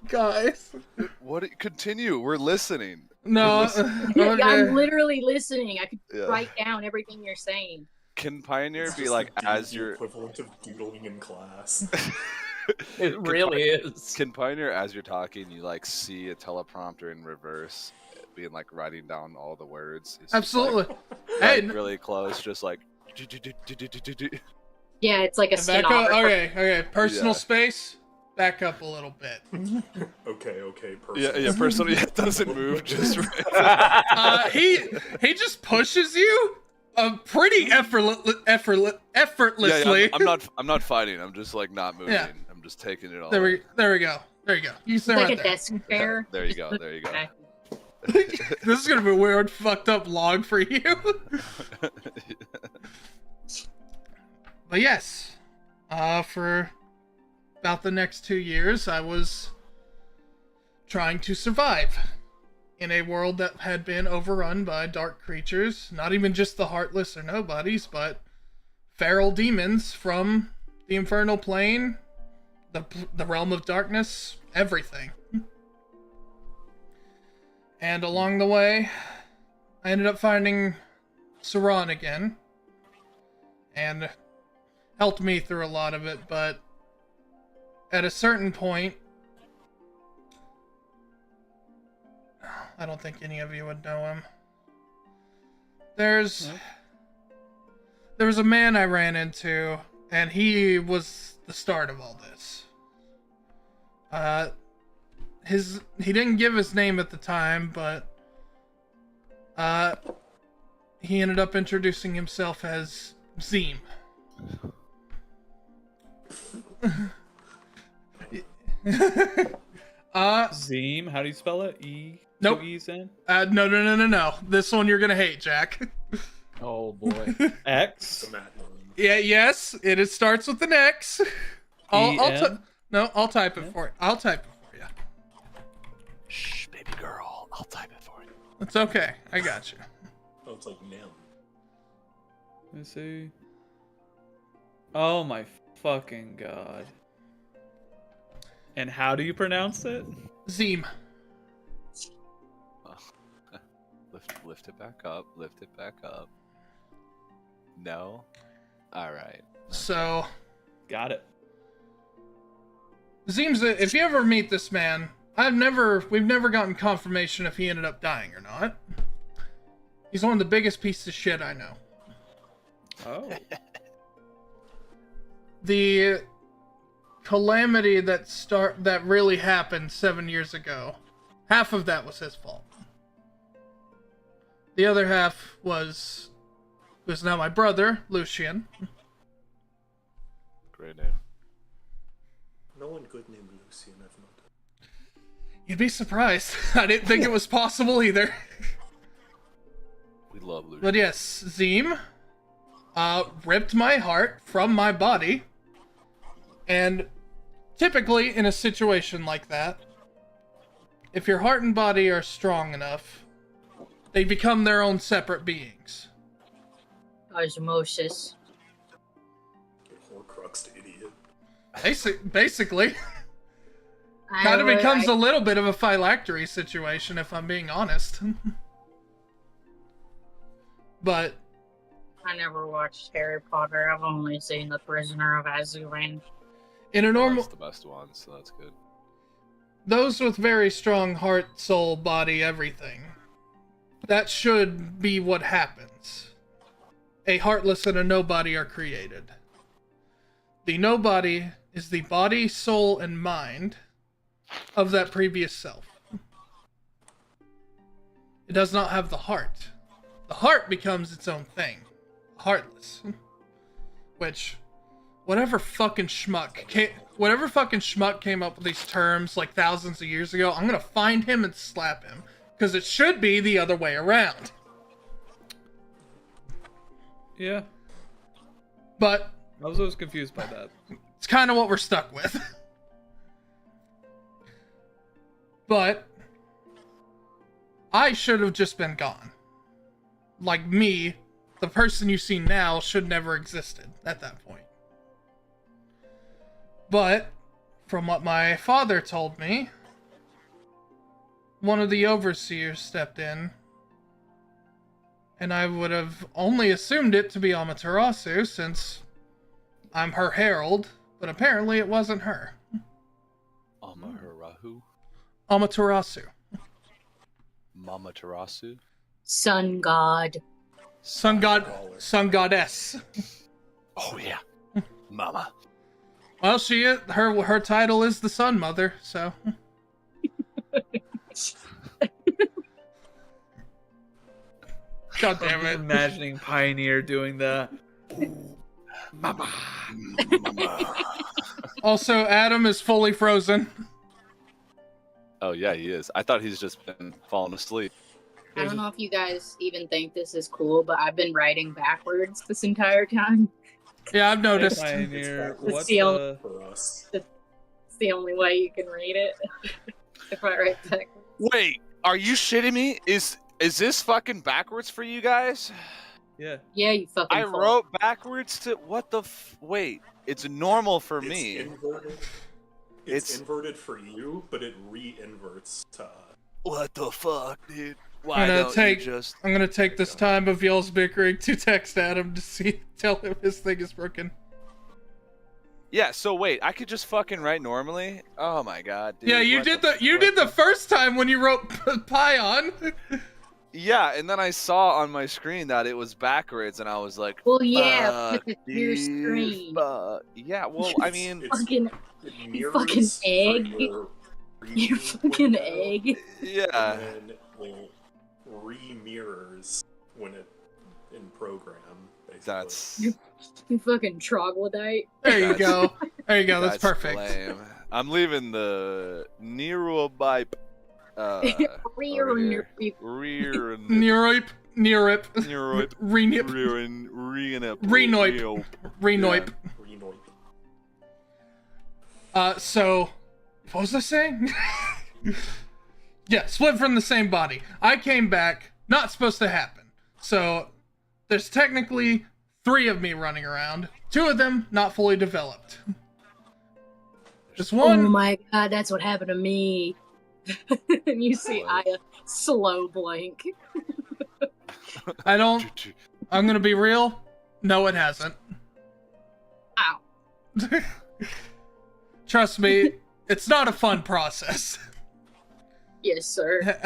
guys. What? Continue. We're listening. No. Yeah, I'm Okay. literally listening. I could Yeah. write down everything you're saying. Can Pioneer It's be just like the as D&D you're? equivalent of doodling in class. It really is. Can Pioneer, as you're talking, you like see a teleprompter in reverse, being like writing down all the words? It's just, Absolutely. Like, Hey, like, really close, just like. Yeah, it's like a back up. stenographer. Okay. Personal Yeah. space. Back up a little bit. Okay, perfect. Yeah. Personally, it doesn't move. Just right. He just pushes you, pretty effortlessly. Yeah, I'm not fighting. I'm just like not moving. Yeah. I'm just taking it all. There we go. You It's sit like right a there. desk chair. There you Just go. put There you go. back. This is gonna be a weird, fucked up log for you. But yes, for about the next 2 years, I was trying to survive in a world that had been overrun by dark creatures. Not even just the heartless or nobodies, but feral demons from the infernal plane, the realm of darkness, everything. And along the way, I ended up finding Seran again, and helped me through a lot of it, but at a certain point, I don't think any of you would know him. There was a man I ran into, and he was the start of all this. He didn't give his name at the time, but he ended up introducing himself as Zeem. Zeem, how do you spell it? E? Nope. Two E's in? No. This one you're gonna hate, Jack. Oh boy. X? It's a Matt name. Yeah, yes, starts with an X. I'll type it for you. I'll type it for you. Shh, baby girl. I'll type it for you. It's okay. I got you. Oh, it's like Nim. Let me see. Oh my fucking god. And how do you pronounce it? Zeem. Lift it back up. Lift it back up. No. All right. So, Got it. Zeem's. If you ever meet this man, we've never gotten confirmation if he ended up dying or not. He's one of the biggest pieces of shit I know. Oh. The calamity that really happened 7 years ago, half of that was his fault. The other half was who's now my brother, Lucian. Great name. No one good named Lucian I've met. You'd be surprised. I didn't think it was possible either. We love Lucian. But yes, Zeem ripped my heart from my body. And typically in a situation like that, if your heart and body are strong enough, they become their own separate beings. Osmosis. You Horcruxed idiot. Basically. Kind of becomes a little bit of a phylactery situation, if I'm being honest. But I never watched Harry Potter. I've only seen The Prisoner of Azkaban. in a normal... That's the best one, so that's good. Those with very strong heart, soul, body, everything. That should be what happens. A heartless and a nobody are created. The nobody is the body, soul, and mind of that previous self. It does not have the heart. The heart becomes its own thing. Heartless. Which, whatever fucking schmuck came up with these terms like thousands of years ago, I'm gonna find him and slap him. Because it should be the other way around. Yeah. But I was always confused by that. it's kind of what we're stuck with. But I should have just been gone. Like me, the person you see now should never existed at that point. But from what my father told me, one of the overseers stepped in, and I would have only assumed it to be Amaterasu since I'm her herald, but apparently it wasn't her. Amaharahu? Amaterasu. Mama Tarasu? Sun God. Sun goddess. Oh yeah. Mama. Well, her title is the Sun Mother, so. God damn I'm it. imagining Pioneer doing the Mama. Also, Adam is fully frozen. Oh yeah, he is. I thought he's just been falling asleep. I don't know if you guys even think this is cool, but I've been writing backwards this entire time. Yeah, I've noticed. Pioneer. It's What's the the? For us. It's the only way you can read it. If I write backwards. Wait, are you shitting me? Is this fucking backwards for you guys? Yeah. Yeah, you fucking I fool. wrote backwards to what the wait, it's normal for It's me. inverted. It's inverted for you, but it re-inverts to us. What the fuck, dude? Why I'm gonna don't take- you just I'm gonna take this time of y'all's bickering to text Adam to tell him his thing is broken. Yeah, so wait, I could just fucking write normally? Oh my god, dude. Yeah, you did the first time when you wrote Pion. Yeah, and then I saw on my screen that it was backwards and I was like, Well, yeah, fuck, because it's your dude, screen. fuck. Yeah, well, I mean, It's- Fucking, It You mirrors fucking for egg. your you fucking window, egg. yeah. And then it re-mirrors when it in program. Basically. That's You fucking troglodyte. There you That's- go. There you go. That's perfect. Lame. I'm leaving the Neurobipe Rear over and here. your- Rear Neurip. Neuroip. Renip. Renoip. Renoip. Renoip. Renoip. So, what was I saying? Yeah, split from the same body. I came back, not supposed to happen. So, there's technically 3 of me running around. 2 of them not fully developed. Just one. Oh my god, that's what happened to me. And you see Aya slow blink. I'm gonna be real. No, it hasn't. Ow. Trust me, it's not a fun process. Yes, sir.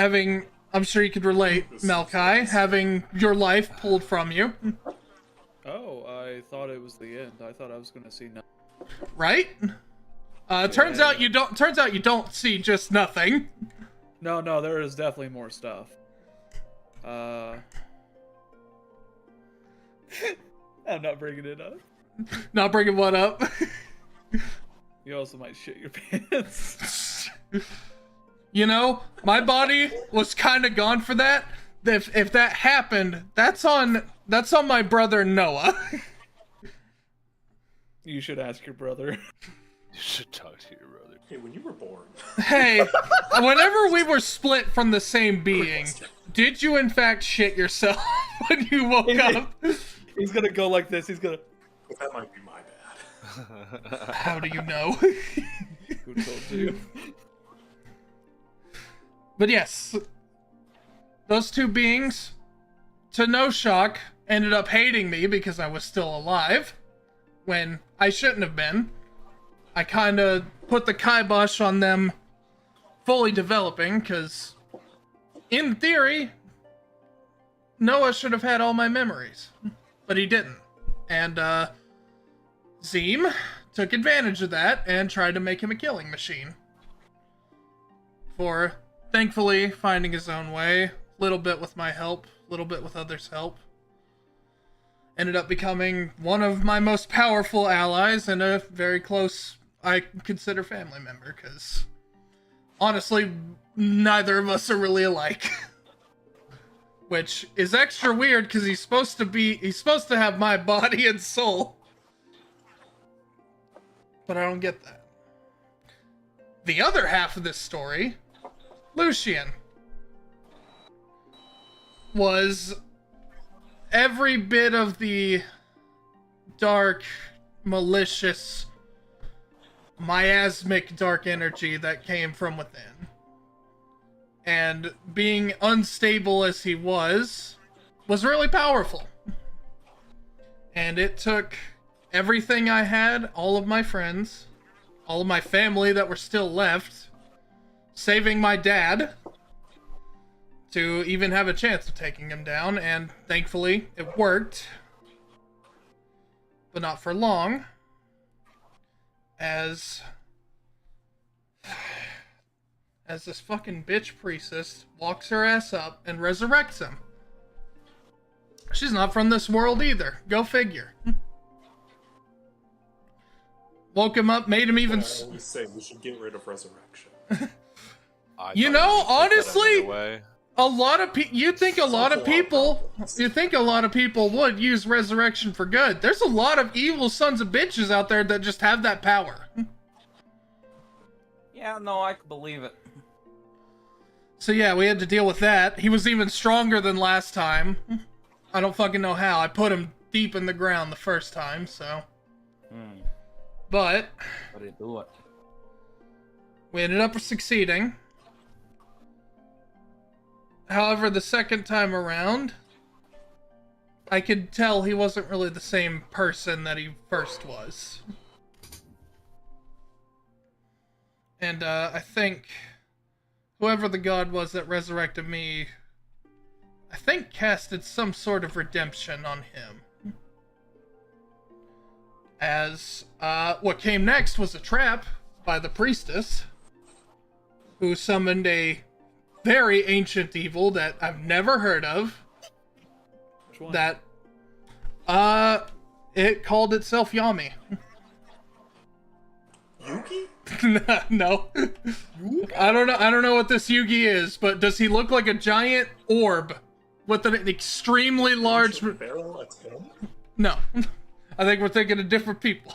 I'm sure you could relate, Melkai, having your life pulled from you. Oh, I thought it was the end. I thought I was gonna see nothing. Right? Turns out you don't see just nothing. No, there is definitely more stuff. I'm not bringing it up. Not bringing what up. You also might shit your pants. You know, my body was kind of gone for that. If that happened, that's on my brother Noah. You should ask your brother. You should talk to your brother. Hey, when you were born, Hey, whenever we were split from the same being, did you in fact shit yourself when you woke up? He's gonna go like this. He's gonna. that might be my bad. How do you know? Who told you? But yes, those 2 beings, to no shock, ended up hating me because I was still alive, when I shouldn't have been. I kind of put the kibosh on them fully developing, because, in theory, Noah should have had all my memories, but he didn't. And, Zeem took advantage of that and tried to make him a killing machine. For, thankfully, finding his own way, a little bit with my help, a little bit with others' help. Ended up becoming one of my most powerful allies and a very close, I consider, family member, because honestly, neither of us are really alike. Which is extra weird because he's supposed to have my body and soul. But I don't get that. The other half of this story, Lucian, was every bit of the dark, malicious, miasmic dark energy that came from within. And being unstable as he was really powerful. And it took everything I had, all of my friends, all of my family that were still left, saving my dad, to even have a chance of taking him down, and thankfully it worked. But not for long, as this fucking bitch priestess walks her ass up and resurrects him. She's not from this world either. Go figure. Woke him up, made him even... I always say we should get rid of resurrection. You know, honestly, a lot of you think a lot of people would use resurrection for good. There's a lot of evil sons of bitches out there that just have that power. Yeah, no, I can believe it. So yeah, we had to deal with that. He was even stronger than last time. I don't fucking know how. I put him deep in the ground the first time, so. But How do you do it? we ended up succeeding. However, the second time around, I could tell he wasn't really the same person that he first was. And I think whoever the god was that resurrected me, I think casted some sort of redemption on him. As what came next was a trap by the priestess, who summoned a very ancient evil that I've never heard of. Which one? That it called itself Yami. Yugi? No. I don't know what this Yugi is, but does he look like a giant orb with an extremely large Barrel at 10? No. I think we're thinking of different people.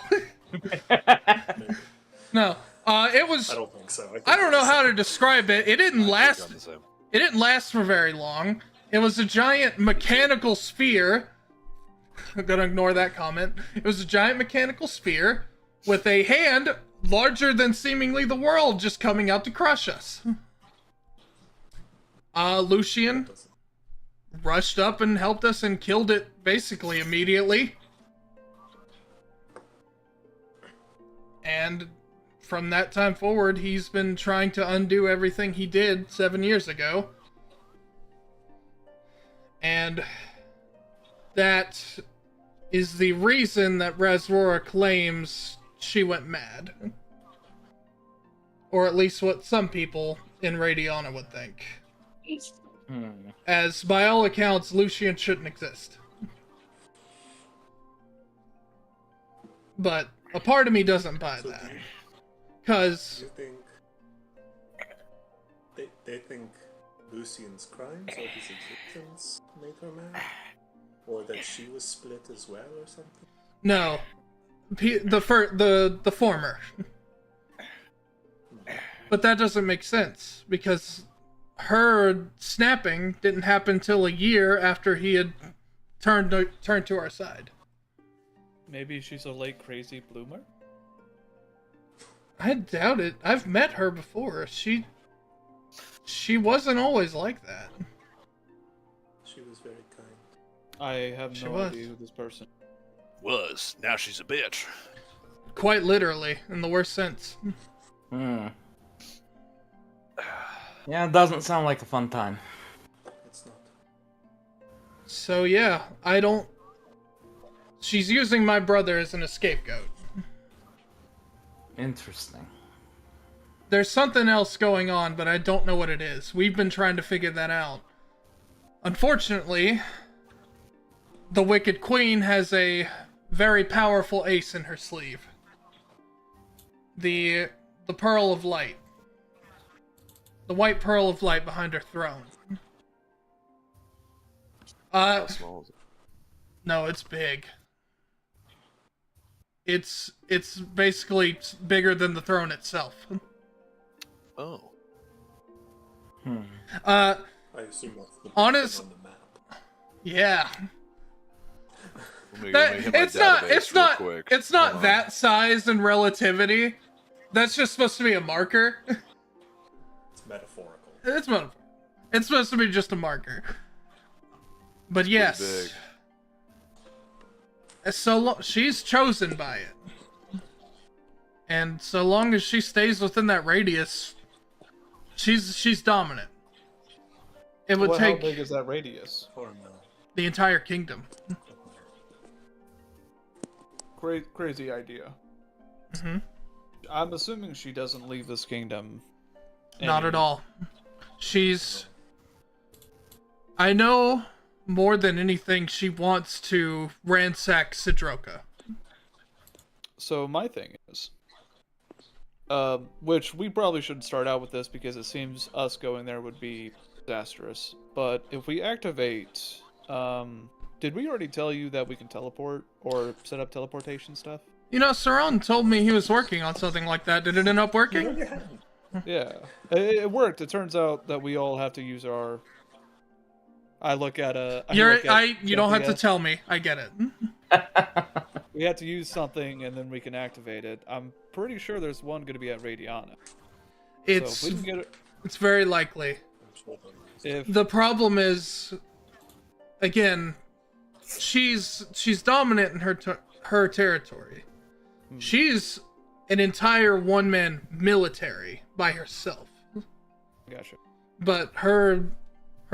No. It was. I don't think so. I don't know how to describe it. It didn't I think last. I'm the same. It didn't last for very long. It was a giant mechanical sphere. I'm gonna ignore that comment. It was a giant mechanical sphere with a hand larger than seemingly the world just coming out to crush us. Lucian rushed up and helped us and killed it basically immediately. And from that time forward, he's been trying to undo everything he did 7 years ago. And that is the reason that Razrora claims she went mad. Or at least what some people in Radiana would think. As by all accounts, Lucian shouldn't exist. But a part of me doesn't buy So that. do Because you think they think Lucian's crimes or his existence made her mad? Or that she was split as well or something? no, the former. But that doesn't make sense because her snapping didn't happen till a year after he had turned to our side. Maybe she's a late crazy bloomer? I doubt it. I've met her before. She wasn't always like that. She was very kind. I have She no was. idea who this person. Was. Now she's a bitch. Quite literally, in the worst sense. Yeah, it doesn't sound like a fun time. It's not. So yeah, I don't... She's using my brother as an scapegoat. Interesting. There's something else going on, but I don't know what it is. We've been trying to figure that out. Unfortunately, the Wicked Queen has a very powerful ace in her sleeve. The Pearl of Light. The white Pearl of Light behind her throne. How small is it? No, it's big. It's basically bigger than the throne itself. Oh. I assume that's the Honest- on the map. Yeah. Let me That, hit my it's not database real quick. it's Hold not on. that size in relativity. That's just supposed to be a marker. It's metaphorical. It's metaphor. It's supposed to be just a marker. But yes. She's chosen by it. And so long as she stays within that radius, she's dominant. It would Well, take how big is that radius? Or no. the entire kingdom. Crazy idea. Hmm. I'm assuming she doesn't leave this kingdom. Not at all. I know more than anything she wants to ransack Cedroca. So my thing is, which we probably shouldn't start out with this because it seems us going there would be disastrous. But if we activate, did we already tell you that we can teleport or set up teleportation stuff? You know, Seran told me he was working on something like that. Did it end up working? Yeah, it worked. It turns out that we all have to use our. I look at a. You don't have to tell me. I get it. We have to use something and then we can activate it. I'm pretty sure there's one going to be at Radiana. It's So if we can get it, it's very likely. if The problem is, again, she's dominant in her territory. She's an entire one-man military by herself. gotcha. But her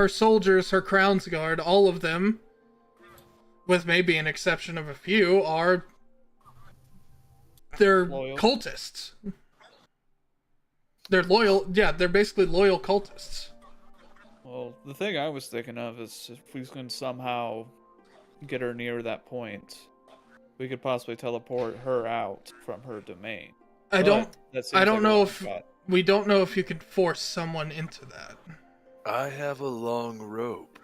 soldiers, her Crown's Guard, all of them, with maybe an exception of a few, they're Loyal. cultists. They're loyal. Yeah, they're basically loyal cultists. Well, the thing I was thinking of is if we can somehow get her near that point, we could possibly teleport her out from her domain. I don't know if But we don't know if you could force someone into that. I have a long rope.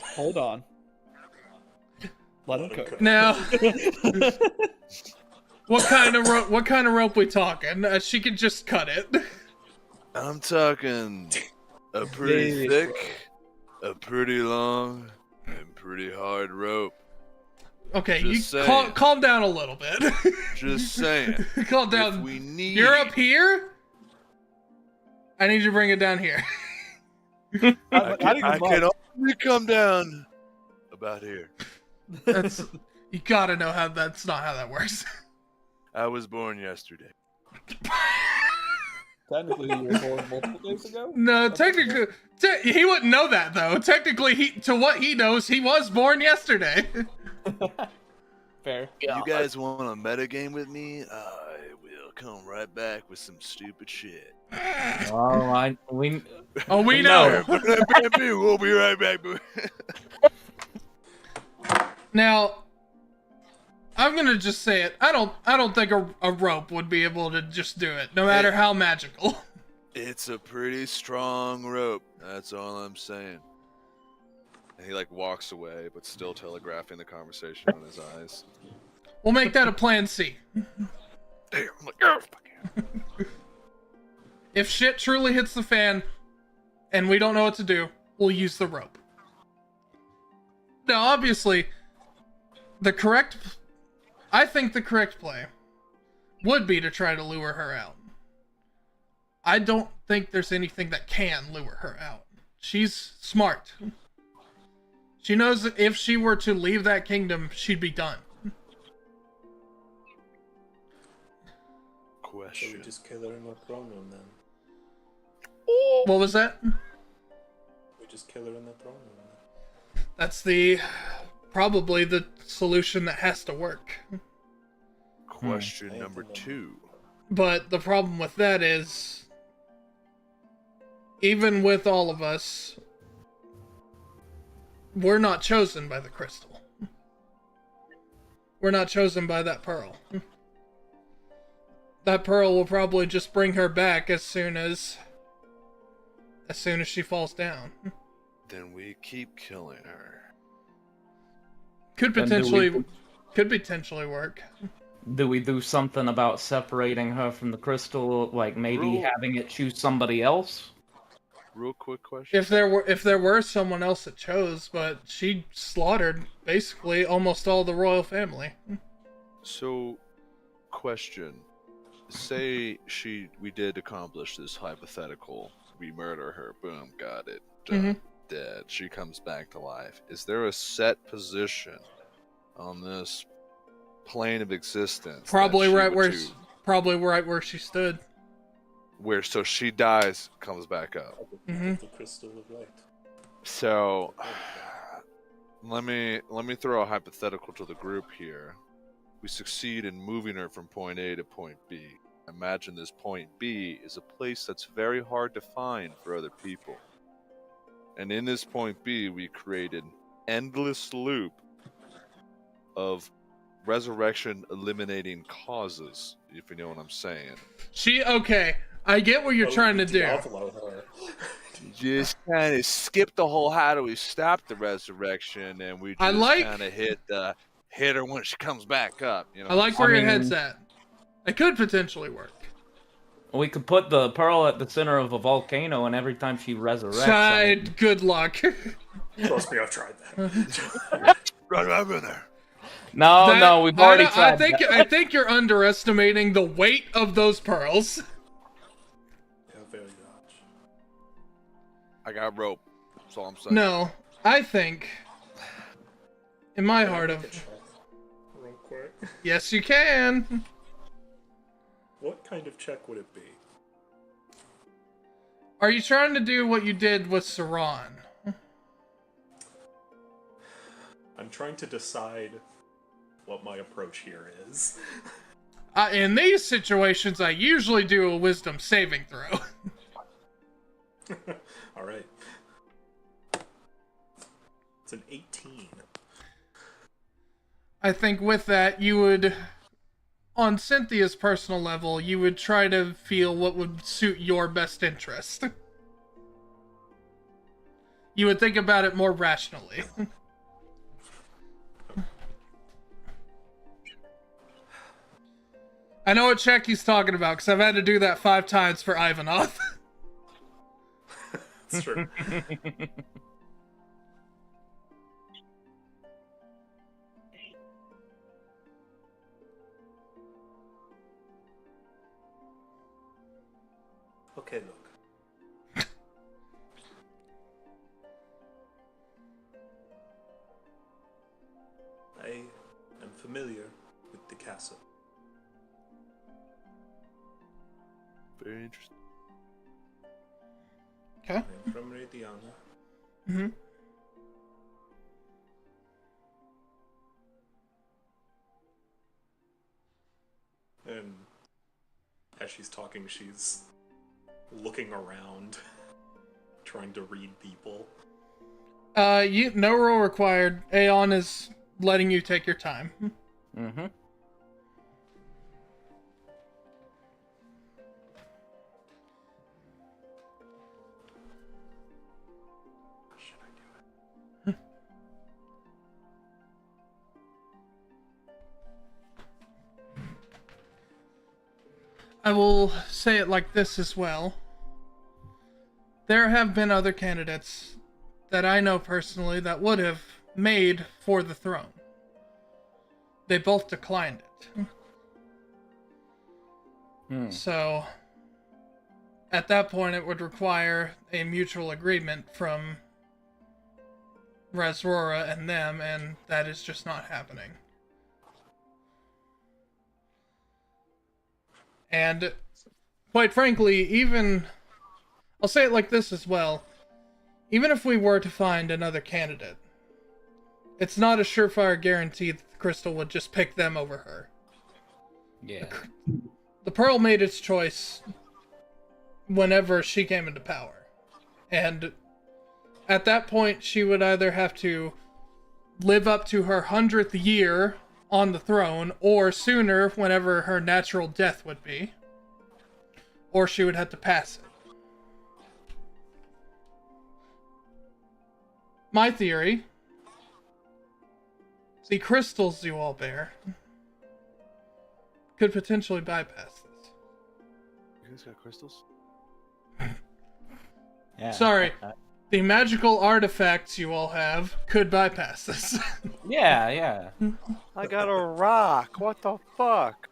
hold on. Let him cook. Now, What kind of rope? What kind of rope we talking? She could just cut it. I'm talking a pretty thick, a pretty long, and pretty hard rope. Okay, Just you saying. calm down a little bit. Just saying. Calm down. If we need. You're up here. I need you to bring it down here. I can only come down about here. That's you gotta know how that's not how that works. I was born yesterday. Technically, you were born multiple days ago. No, technically, he wouldn't know that though. Technically, to what he knows, he was born yesterday. Fair. You guys want a meta game with me? I will come right back with some stupid shit. We know. We'll be right back. Now, I'm gonna just say it. I don't think a rope would be able to just do it, no matter how magical. It's a pretty strong rope. That's all I'm saying. And he like walks away, but still telegraphing the conversation on his eyes. We'll make that a plan C. Damn, I'm like, oh, fuck yeah. If shit truly hits the fan, and we don't know what to do, we'll use the rope. Now, obviously, I think the correct play would be to try to lure her out. I don't think there's anything that can lure her out. She's smart. She knows that if she were to leave that kingdom, she'd be done. So Question. we just kill her in the throne room then. What was that? We just kill her in the throne room then. That's probably the solution that has to work. Question number 2. But the problem with that is, even with all of us, we're not chosen by the crystal. We're not chosen by that pearl. That pearl will probably just bring her back as soon as she falls down. Then we keep killing her. Could potentially work. Do we do something about separating her from the crystal? Like maybe having it choose somebody else? Real quick question. If there were someone else that chose, but she slaughtered basically almost all the royal family. So, question. Say we did accomplish this hypothetical. We murder her. Boom, got it. Done. Dead. She comes back to life. Is there a set position on this plane of existence? Probably right where she stood. Where so she dies, comes back up. The crystal of light. So let me throw a hypothetical to the group here. We succeed in moving her from point A to point B. Imagine this point B is a place that's very hard to find for other people. And in this point B, we create an endless loop of resurrection eliminating causes, if you know what I'm saying. Okay, I get what you're trying to do. Just kind of skip the whole how do we stop the resurrection, and we just kind of hit her when she comes back up. You know, I like where your head's at. It could potentially work. We could put the pearl at the center of a volcano, and every time she resurrects... Good luck. Trust me, I've tried that. Right over there. No, we've already tried I think you're underestimating the weight of those pearls. Yeah, very much. I got rope. That's all I'm saying. No, I think in my heart of Real quick. yes, you can. What kind of check would it be? Are you trying to do what you did with Seran? I'm trying to decide what my approach here is. In these situations, I usually do a wisdom saving throw. All right. It's an 18. I think with that, you would, on Cynthia's personal level, you would try to feel what would suit your best interest. You would think about it more rationally. I know what check he's talking about, because I've had to do that 5 times for Ivanoth. It's true. Okay, look. I am familiar with the castle. Very interesting. Okay. I am from Radiana. Mm-hmm. And as she's talking, she's looking around, trying to read people. No roll required. Aeon is letting you take your time. Mm-hmm. How should I do it? I will say it like this as well. There have been other candidates that I know personally that would have made for the throne. They both declined it. So, at that point, it would require a mutual agreement from Resrora and them, and that is just not happening. And, quite frankly, I'll say it like this as well. Even if we were to find another candidate, it's not a surefire guarantee that the Crystal would just pick them over her. Yeah. The Pearl made its choice whenever she came into power. And at that point, she would either have to live up to her 100th year on the throne, or sooner, whenever her natural death would be. Or she would have to pass it. My theory, the crystals you all bear could potentially bypass this. You guys got crystals? Yeah. Sorry, the magical artifacts you all have could bypass this. Yeah. I got a rock. What the fuck?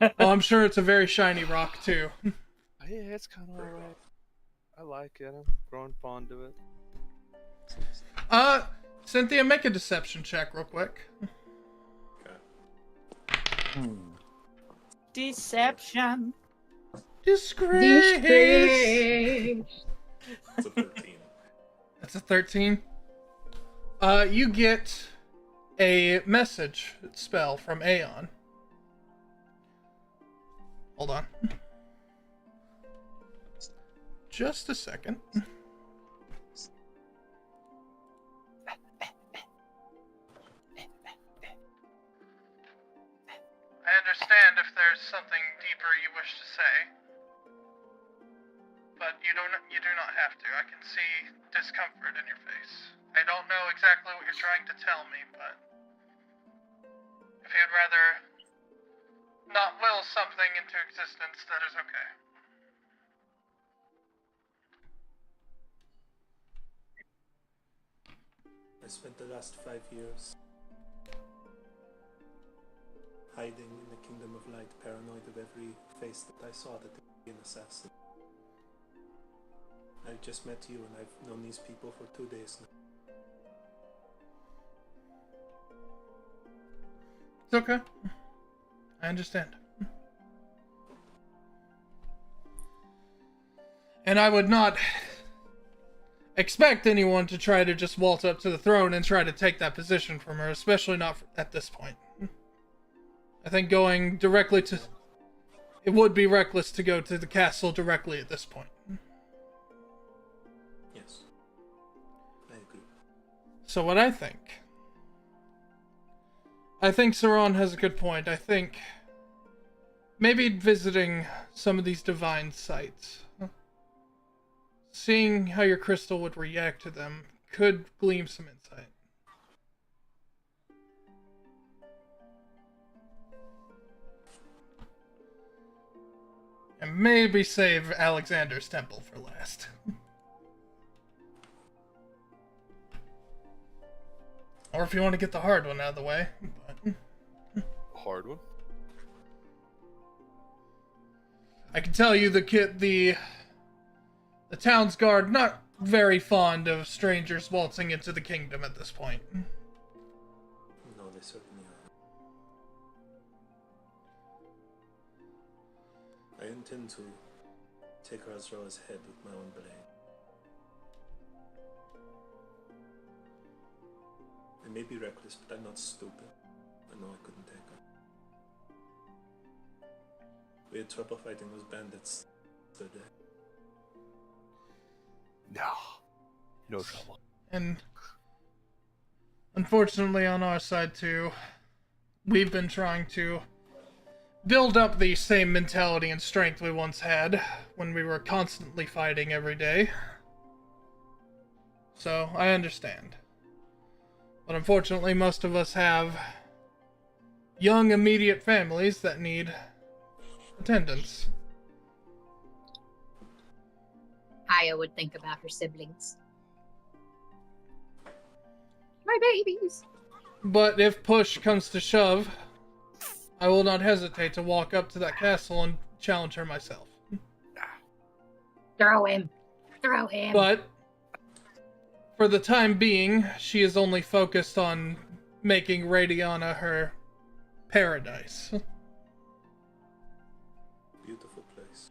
Oh, I'm sure it's a very shiny rock, too. Yeah, it's kind of alright. I like it. I'm growing fond of it. Cynthia, make a deception check real quick. Okay. Deception. Disgrace! It's a 13. That's a 13. You get a message spell from Aeon. Hold on. Just a second. I understand if there's something deeper you wish to say, but you do not have to. I can see discomfort in your face. I don't know exactly what you're trying to tell me, but if you'd rather not will something into existence, that is okay. I spent the last 5 years hiding in the Kingdom of Light, paranoid of every face that I saw that there would be an assassin. I just met you and I've known these people for 2 days now. It's okay. I understand. And I would not expect anyone to try to just waltz up to the throne and try to take that position from her, especially not at this point. I think going directly to... It would be reckless to go to the castle directly at this point. Yes. I agree. So what I think Seran has a good point. I think maybe visiting some of these divine sites, seeing how your crystal would react to them, could glean some insight. And maybe save Alexander's temple for last. Or if you want to get the hard one out of the way. But Hard one. I can tell you the town's guard not very fond of strangers waltzing into the kingdom at this point. No, they certainly are. I intend to take Azrael's head with my own blade. I may be reckless, but I'm not stupid. I know I couldn't take her. We had trouble fighting those bandits the other day. No trouble. And unfortunately on our side too, we've been trying to build up the same mentality and strength we once had when we were constantly fighting every day. So, I understand. But unfortunately, most of us have young, immediate families that need attendance. Aya would think about her siblings. My babies! But if push comes to shove, I will not hesitate to walk up to that castle and challenge her myself. Throw him! Throw him! But for the time being, she is only focused on making Radiana her paradise. Beautiful place.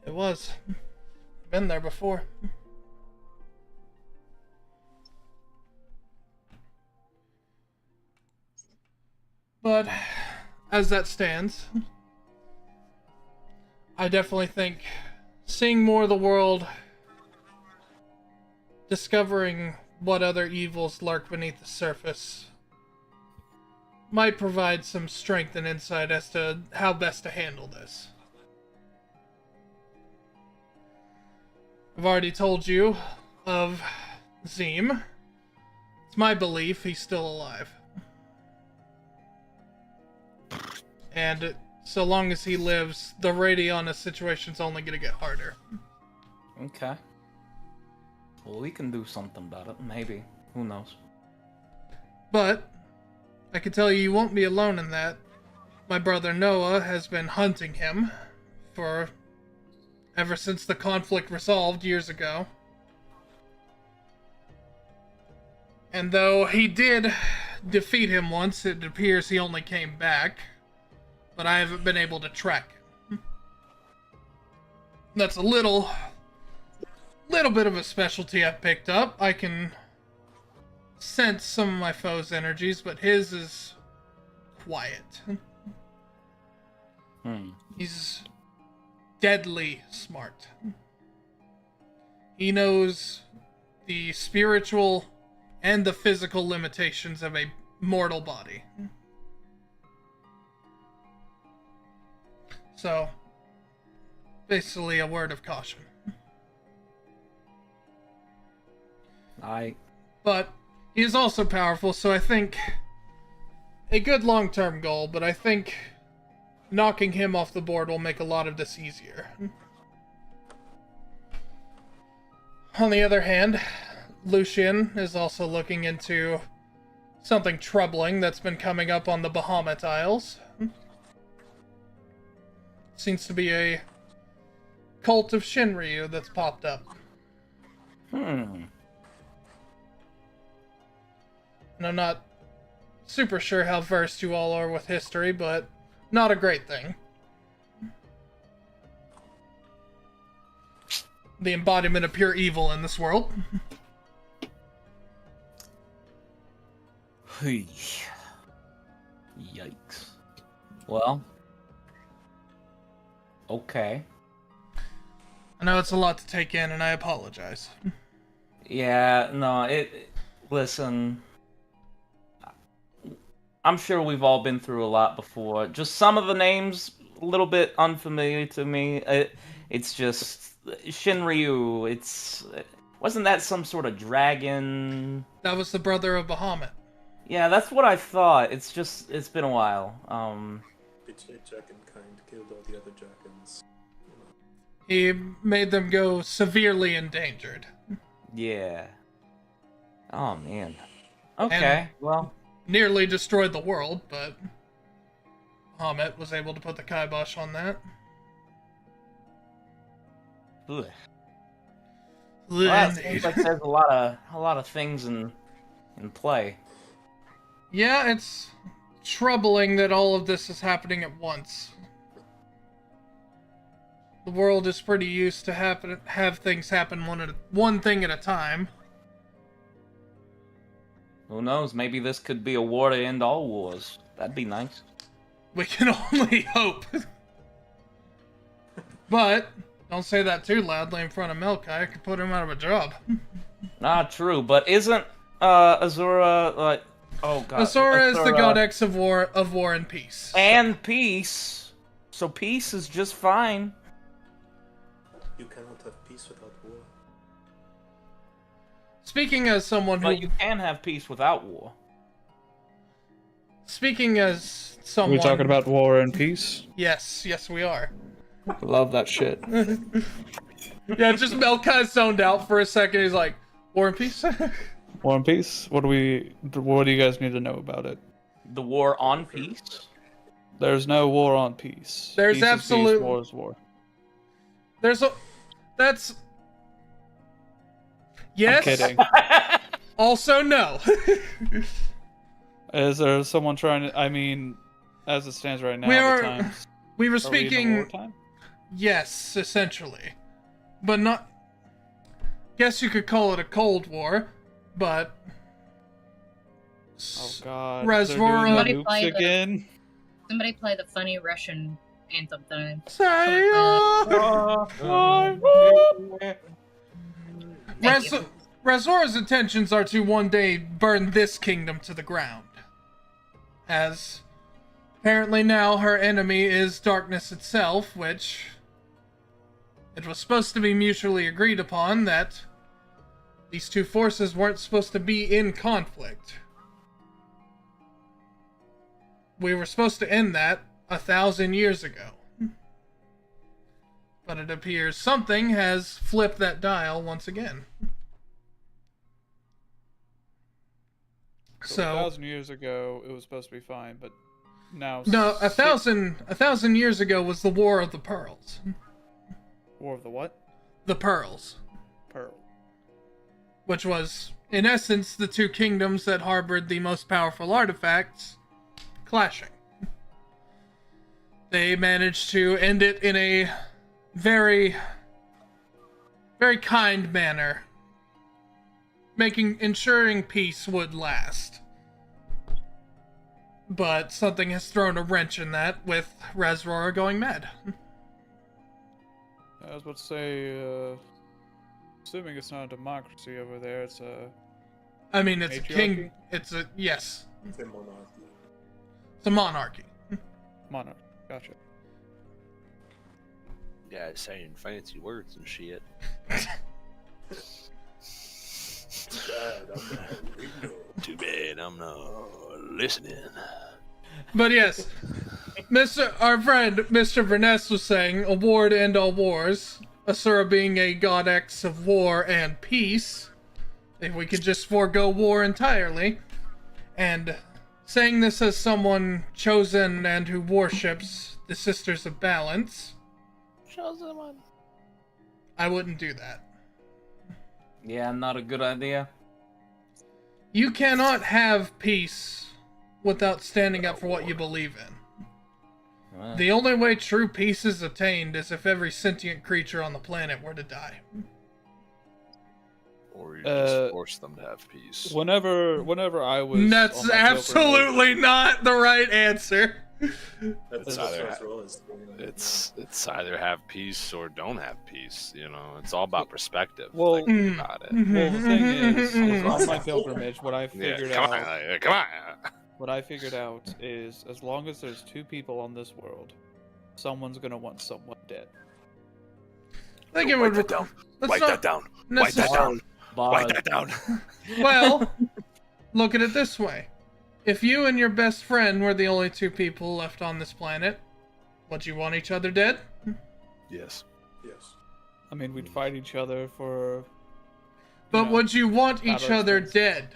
It was. Been there before. But as that stands, I definitely think seeing more of the world, discovering what other evils lurk beneath the surface, might provide some strength and insight as to how best to handle this. I've already told you of Zim. It's my belief he's still alive. And so long as he lives, the Radiana situation's only gonna get harder. Okay. Well, we can do something about it, maybe. Who knows? But I can tell you won't be alone in that. My brother Noah has been hunting him for ever since the conflict resolved years ago. And though he did defeat him once, it appears he only came back. But I haven't been able to track him. That's a little bit of a specialty I've picked up. I can sense some of my foe's energies, but his is quiet. He's deadly smart. He knows the spiritual and the physical limitations of a mortal body. So, basically a word of caution. But he is also powerful, so I think a good long-term goal, but I think knocking him off the board will make a lot of this easier. On the other hand, Lucian is also looking into something troubling that's been coming up on the Bahamut Isles. Seems to be a cult of Shinryu that's popped up. And I'm not super sure how versed you all are with history, but not a great thing. The embodiment of pure evil in this world. Yikes. Well. Okay. I know it's a lot to take in, and I apologize. Yeah, no, listen. I'm sure we've all been through a lot before. Just some of the names, a little bit unfamiliar to me. It's just Shinryu. Wasn't that some sort of dragon? That was the brother of Bahamut. Yeah, that's what I thought. It's been a while. It's a dragon kind killed all the other dragons. He made them go severely endangered. Yeah. Oh man. Okay. Well. Nearly destroyed the world, but Hamet was able to put the kibosh on that. Ugh. Well, it seems like there's a lot of things in play. Yeah, it's troubling that all of this is happening at once. The world is pretty used to have things happen one thing at a time. Who knows? Maybe this could be a war to end all wars. That'd be nice. We can only hope. But don't say that too loudly in front of Melkai. I could put him out of a job. Not true, but isn't Azura like? Oh god. Azura is the goddess of war and peace. And peace. So peace is just fine. You cannot have peace without war. Speaking as someone who... But you can have peace without war. Speaking as someone... We're talking about war and peace? Yes, we are. Love that shit. Yeah, just Melkai zoned out for a second. He's like, war and peace? War and peace? What do you guys need to know about it? The war on peace? There's no war on peace. There's Peace is absolute... peace, war is war. There's a... That's... Yes. I'm kidding. Also, no. Is there someone trying to... I mean, as it stands right now, We were Are we in a speaking... wartime? Yes, essentially. But not... Guess you could call it a Cold War, but... Oh god. Resvora... They're doing the nukes again? Somebody play the funny Russian anthem thing. Razora's intentions are to one day burn this kingdom to the ground. As apparently now her enemy is darkness itself, which it was supposed to be mutually agreed upon that these two forces weren't supposed to be in conflict. We were supposed to end that 1,000 years ago. But it appears something has flipped that dial once again. So 1,000 years ago, it was supposed to be fine, but now... No, 1,000 years ago was the War of the Pearls. War of the what? The Pearls. Pearl. Which was, in essence, the two kingdoms that harbored the most powerful artifacts clashing. They managed to end it in a very, very kind manner, ensuring peace would last. But something has thrown a wrench in that, with Resvora going mad. I was about to say, assuming it's not a democracy over there, it's a... I mean, it's matriarchy? a king. Yes. It's a monarchy. It's a monarchy. Monarch. Gotcha. Yeah, saying fancy words and shit. Too bad I'm not listening. But yes, our friend Mr. Verness was saying, a war to end all wars. Asura being a goddess of war and peace. If we could just forego war entirely. And saying this as someone chosen and who worships the Sisters of Balance. Chosen one. I wouldn't do that. Yeah, not a good idea. You cannot have peace without standing up for what you believe in. The only way true peace is attained is if every sentient creature on the planet were to die. Or you just force them to have peace. Whenever I was... That's absolutely not the right answer. It's either have peace or don't have peace. You know, it's all about perspective. Well, about it. Well, the thing is on my pilgrimage, what I figured come out... on, come on. What I figured out is, as long as there's two people on this world, someone's gonna want someone dead. I think it would... Write that down. Write that down. Write that down. Well, look at it this way. if you and your best friend were the only two people left on this planet, would you want each other dead? Yes. Yes. I mean, we'd fight each other for. But know, would you want have each our other space. dead?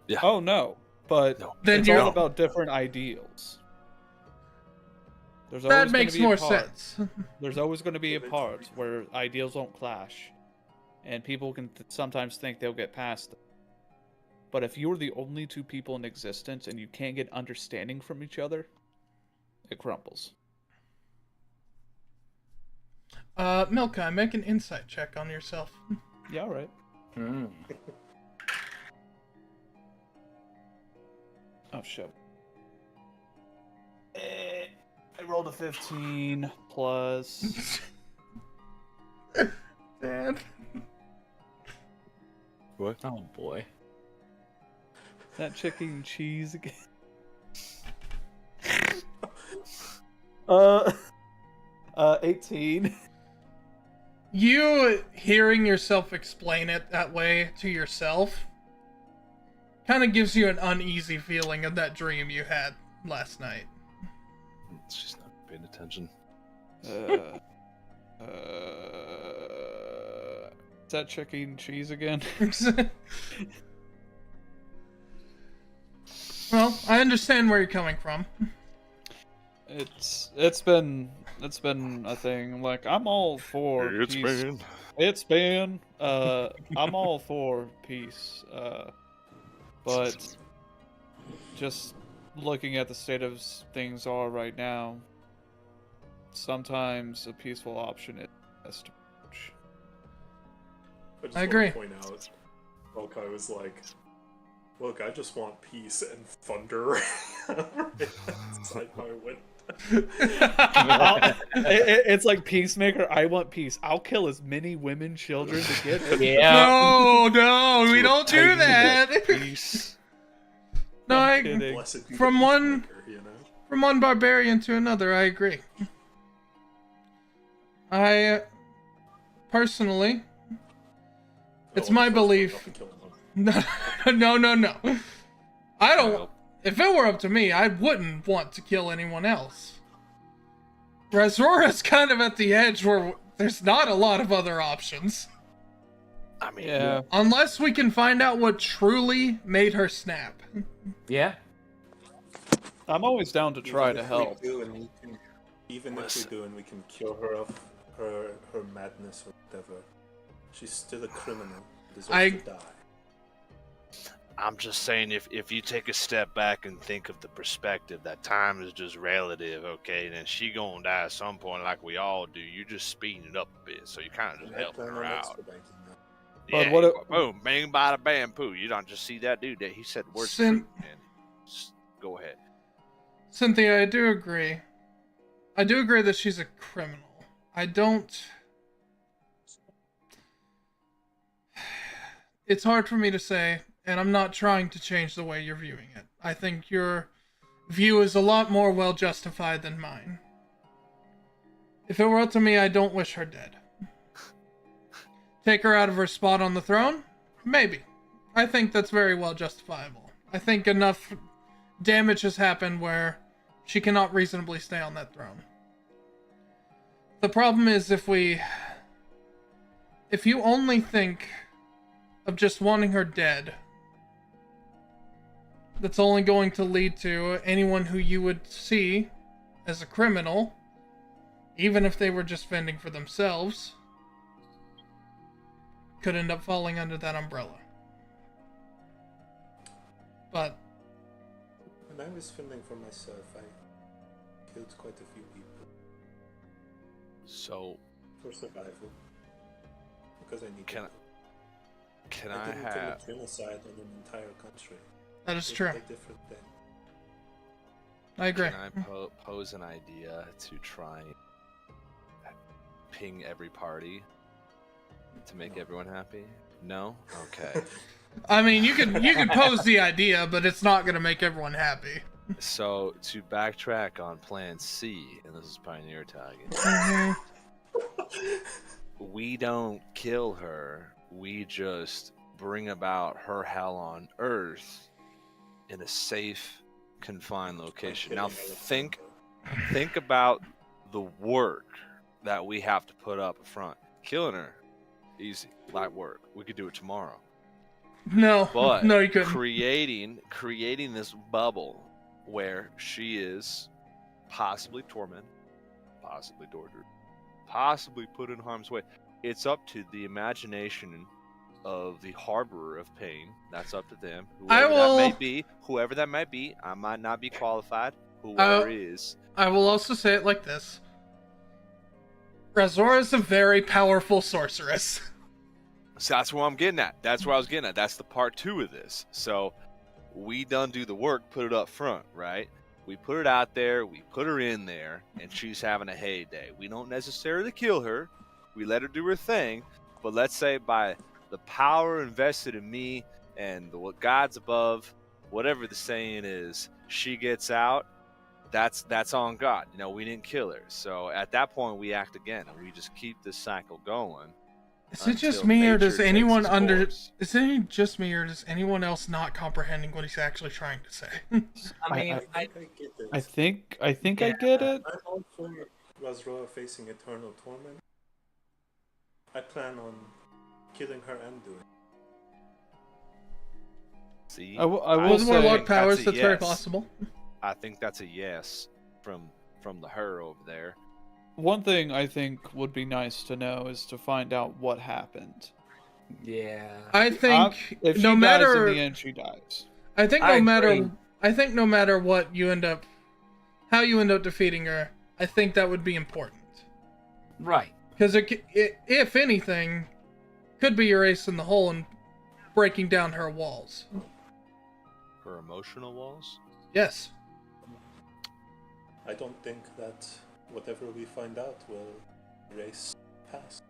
Yeah. Oh no, but No. Then it's you're- all about different ideals. There's That always gonna makes be a more part- sense. There's always going to be a part where ideals don't clash, and people can sometimes think they'll get past them. But if you're the only two people in existence and you can't get understanding from each other, it crumbles. Milka, make an insight check on yourself. Yeah, all right. Oh shit. I rolled a 15 plus. Dad. What? Oh boy. That chicken and cheese again. 18. You hearing yourself explain it that way to yourself kind of gives you an uneasy feeling of that dream you had last night. She's not paying attention. Is that chicken and cheese again? Well, I understand where you're coming from. It's been a thing. Like, I'm all for It's peace. been. It's been. I'm all for peace. But just looking at the state of things are right now, sometimes a peaceful option is best approach. just I want agree. to point out, Mokai was like, look, I just want peace and thunder outside my window. It's like Peacemaker. I want peace. I'll kill as many women, children to get it. Yeah. No, we don't do that. Peace. No, I'm I, kidding. Blessed be the From one- peacemaker, you know? from one barbarian to another, I agree. I, personally, it's Oh, my first belief. up and kill him. No. I don't. If it were up to me, I wouldn't want to kill anyone else. Razora's kind of at the edge where there's not a lot of other options. I mean, Yeah. Unless we can find out what truly made her snap. Yeah. I'm always down to try to Even if help. we do and we can, even if we do and we can cure her of her madness or whatever, she's still a criminal. Deserves to die. I'm just saying, if you take a step back and think of the perspective that time is just relative, okay, then she gonna die at some point like we all do. You're just speeding it up a bit, so you're kind of just helping her out. But Yeah, what you it- go, boom, bang, bada, bam, poo. You don't just see that dude that he said words Sin- truth, man. Just go ahead. Cynthia, I do agree. I do agree that she's a criminal. I don't... It's hard for me to say, and I'm not trying to change the way you're viewing it. I think your view is a lot more well justified than mine. If it were up to me, I don't wish her dead. Take her out of her spot on the throne? Maybe. I think that's very well justifiable. I think enough damage has happened where she cannot reasonably stay on that throne. The problem is if you only think of just wanting her dead, that's only going to lead to anyone who you would see as a criminal, even if they were just fending for themselves, could end up falling under that umbrella. But When I was filming for myself, I killed quite a few people So, for survival. Because I needed Can I- to. can I I didn't have... commit genocide on an entire country. that is It's true. a different thing. I agree. Can I pose an idea to try and ping every party to make No. everyone happy? No? Okay. I mean, you could pose the idea, but it's not going to make everyone happy. So, to backtrack on Plan C, and this is Pioneer Target, Mhm. we don't kill her, we just bring about her hell on Earth in a safe, confined location. Now think about the work that we have to put up front. Killing her, easy, light work. We could do it tomorrow. No, But no, you couldn't. creating this bubble where she is possibly tormented, possibly tortured, possibly put in harm's way. It's up to the imagination of the harborer of pain. That's up to them. Whoever that might be. I might not be qualified. Whoever is. I will also say it like this. Razora is a very powerful sorceress. So that's where I'm getting at. That's where I was getting at. That's the part 2 of this. So we done do the work, put it up front, right? We put it out there, we put her in there, and she's having a heyday. We don't necessarily kill her. We let her do her thing. But let's say by the power invested in me and the gods above, whatever the saying is, she gets out. That's on God. You know, we didn't kill her. So at that point, we act again, and we just keep this cycle going. Is it just me, or does anyone Is it just me, or does anyone else not comprehending what he's actually trying to say? I think I get it. I'm all for Razroa facing eternal torment. I plan on killing her and doing. See, I will With more say luck powers, that's very yes. possible. I think that's a yes from the her over there. one thing I think would be nice to know is to find out what happened. Yeah. I think if she no dies matter in the end, she dies. I think no matter what you end up, how you end up defeating her, I think that would be important. Right. Because if anything, could be your ace in the hole and breaking down her walls. Her emotional walls? Yes. I don't think that whatever we find out will erase past.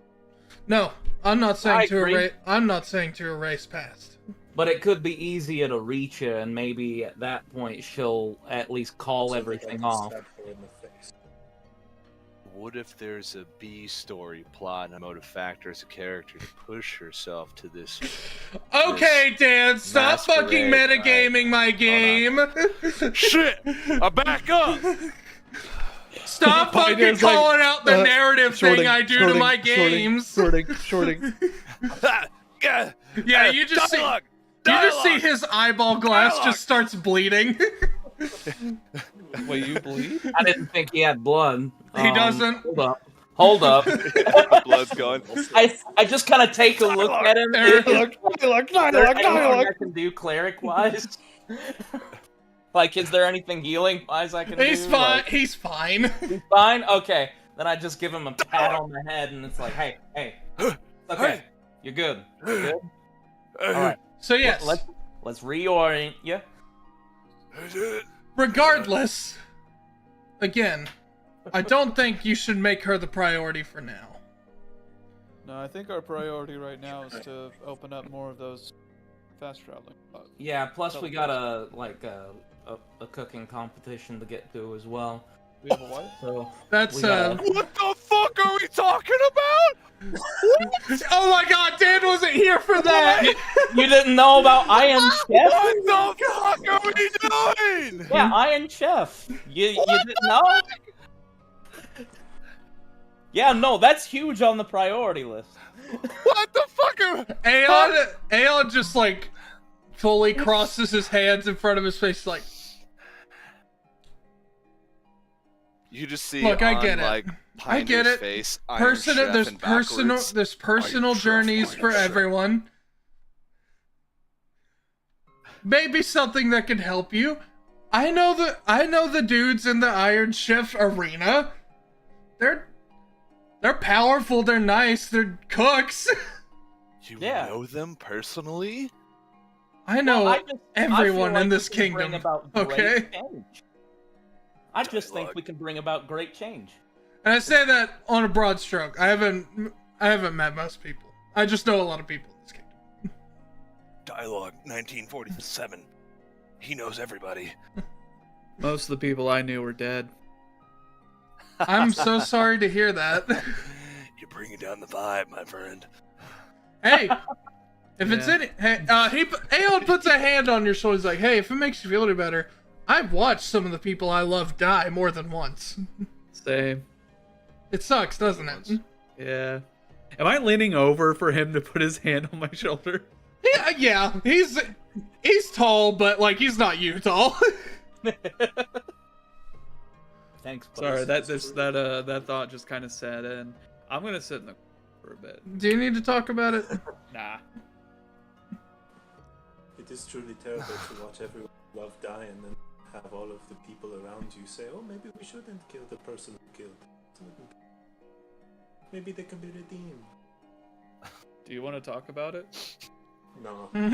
No, I'm not saying to agree. erase. I'm not saying to erase past. But it could be easier to reach her, and maybe at that point she'll at least call everything off. What if there's a B story plot and a motive factor as a character to push herself to this? Okay, Dan, stop fucking masquerade. metagaming my game. Shit! I back up! Stop fucking calling out the narrative thing I do to my games. Sorting. Yeah, you just see his eyeball glass just starts bleeding. Wait, you bleed? I didn't think he had blood. He doesn't. Hold up. The blood's going. I just kind of take a look at him. Look. I can do cleric-wise? Like, is there anything healing-wise I can do? He's fine. He's fine. He's fine? Okay. Then I just give him a pat on the head, and it's like, hey, okay, you're good. You're good? Alright. So yes. Let's reorient you. Regardless, again, I don't think you should make her the priority for now. No, I think our priority right now is to open up more of those fast traveling spots. Yeah, plus we got a cooking competition to get through as well. We have a what? So That's What the fuck are we talking about? Oh my god, Dan wasn't here for that! You didn't know about Iron Chef? What the fuck are we doing? Yeah, Iron Chef. You didn't know? Yeah, no, that's huge on the priority list. What the fuck are Aeon just like fully crosses his hands in front of his face like, you just see look, I on, get it. like, I get Pinder's it. face, Iron Chef There's and backwards. personal Iron Chef, journeys Iron for Chef. everyone. Maybe something that can help you. I know the dudes in the Iron Chef arena. They're powerful, they're nice, they're cooks. You Yeah. know them personally? I know I everyone feel like in this we can bring kingdom. about great Okay? change. I just think we can bring about great change. And I say that on a broad stroke. I haven't met most people. I just know a lot of people in this kingdom. Dialogue 1947. He knows everybody. Most of the people I knew were dead. I'm so sorry to hear that. You're bringing down the vibe, my friend. Hey, If it's any, hey, Aeon puts a hand on your shoulder. He's like, hey, if it makes you feel any better, I've watched some of the people I love die more than once. Same. It sucks, doesn't it? Yeah. Am I leaning over for him to put his hand on my shoulder? Yeah. He's tall, but like he's not you tall. Thanks. Sorry, that thought just kind of set in. I'm gonna sit in the for a bit. Do you need to talk about it? Nah. It is truly terrible to watch everyone you love die and then have all of the people around you say, oh, maybe we shouldn't kill the person who killed. Maybe they can be redeemed. Do you want to talk about it? No. They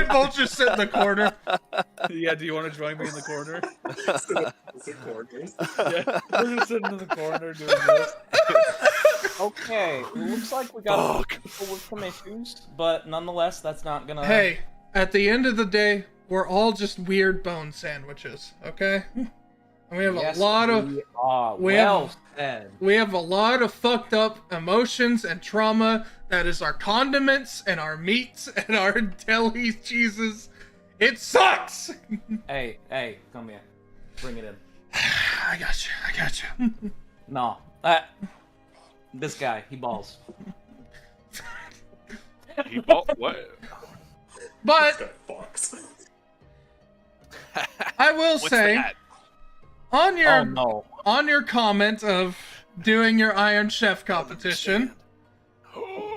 both just sit in the corner. Yeah, do you want to join me in the corner? Yeah. Yeah, we're just sitting in the corner doing this. Okay, looks like we got people with some issues, but nonetheless, that's not gonna. Hey, at the end of the day, we're all just weird bone sandwiches, okay? And we have Yes, a lot of we have a lot of fucked up emotions and trauma that is our condiments and our meats and our deli cheeses. It sucks. Hey, come here. Bring it in. I got you. No. This guy, he balls. He bought what? But I will What's say that? on your Oh no. on your comment of doing your Iron Chef competition,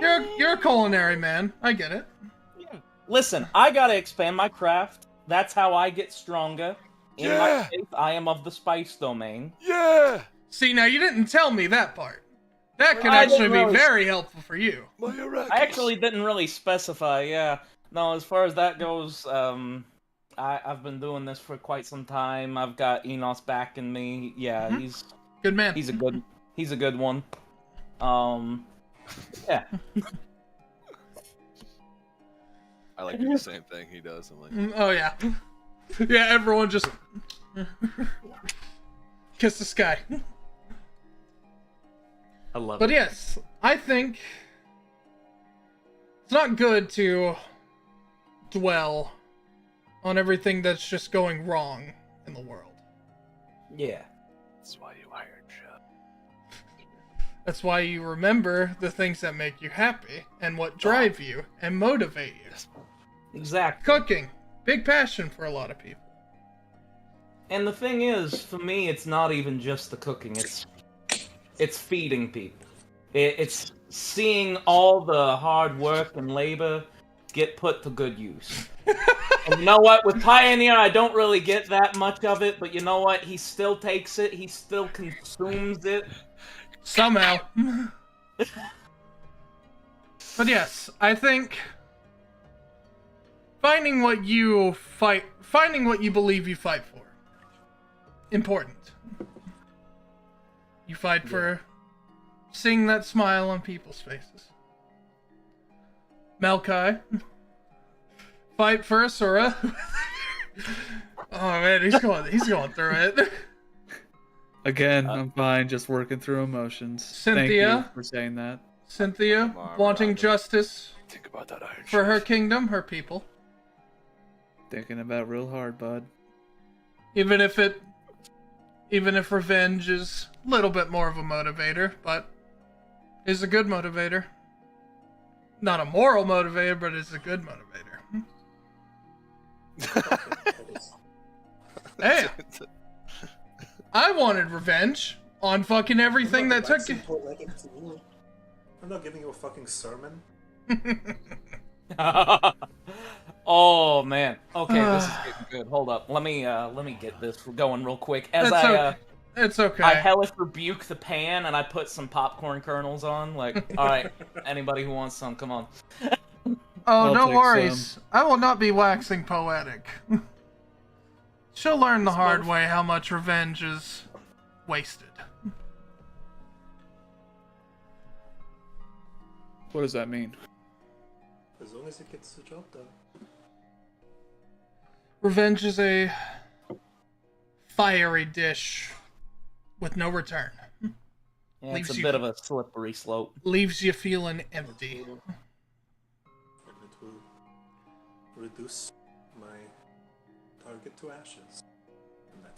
you're a culinary man. I get it. Listen, I gotta expand my craft. That's how I get stronger. In my faith, I am of the spice domain. Yeah! See, now you didn't tell me that part. That could I actually didn't be really- very helpful for you. I actually didn't really specify, yeah. No, as far as that goes, I've been doing this for quite some time. I've got Enos backing me. Yeah, he's Good man. he's a good one. Yeah. I like doing the same thing he does. I'm like, Oh yeah. Yeah, everyone just kiss the sky. I love But it. yes, I think it's not good to dwell on everything that's just going wrong in the world. Yeah. That's why you Iron Chef. That's why you remember the things that make you happy and what drive you and motivate you. Exactly. Cooking, big passion for a lot of people. And the thing is, for me, it's not even just the cooking. It's feeding people. It's seeing all the hard work and labor get put to good use. And you know what? With Pioneer, I don't really get that much of it, but you know what? He still takes it. He still consumes it. Somehow. But yes, I think finding what you believe you fight for. Important. You fight for seeing that smile on people's faces. Malkai. Fight for Asura. Oh man, he's going through it. Again, I'm fine, just working through emotions. Cynthia? Thank you for saying that. Cynthia, wanting justice Think about that Iron for Chef. her kingdom, her people. Thinking about real hard, bud. Even if revenge is a little bit more of a motivator, but is a good motivator. Not a moral motivator, but is a good motivator. Hey, I wanted revenge on fucking everything that took you. I'm not giving you a fucking sermon. Oh man. Okay, this is getting good. Hold up. Let me get this going real quick. As It's okay. I hellish rebuke the pan and I put some popcorn kernels on. Like, all right, anybody who wants some, come on. Oh, I'll no take worries. some. I will not be waxing poetic. She'll learn the hard way how much revenge is wasted. What does that mean? As long as it gets the job done. Revenge is a fiery dish with no return. Yeah, it's Leaves a you- bit of a slippery slope. Leaves you feeling empty. And it will reduce my target to ashes. And that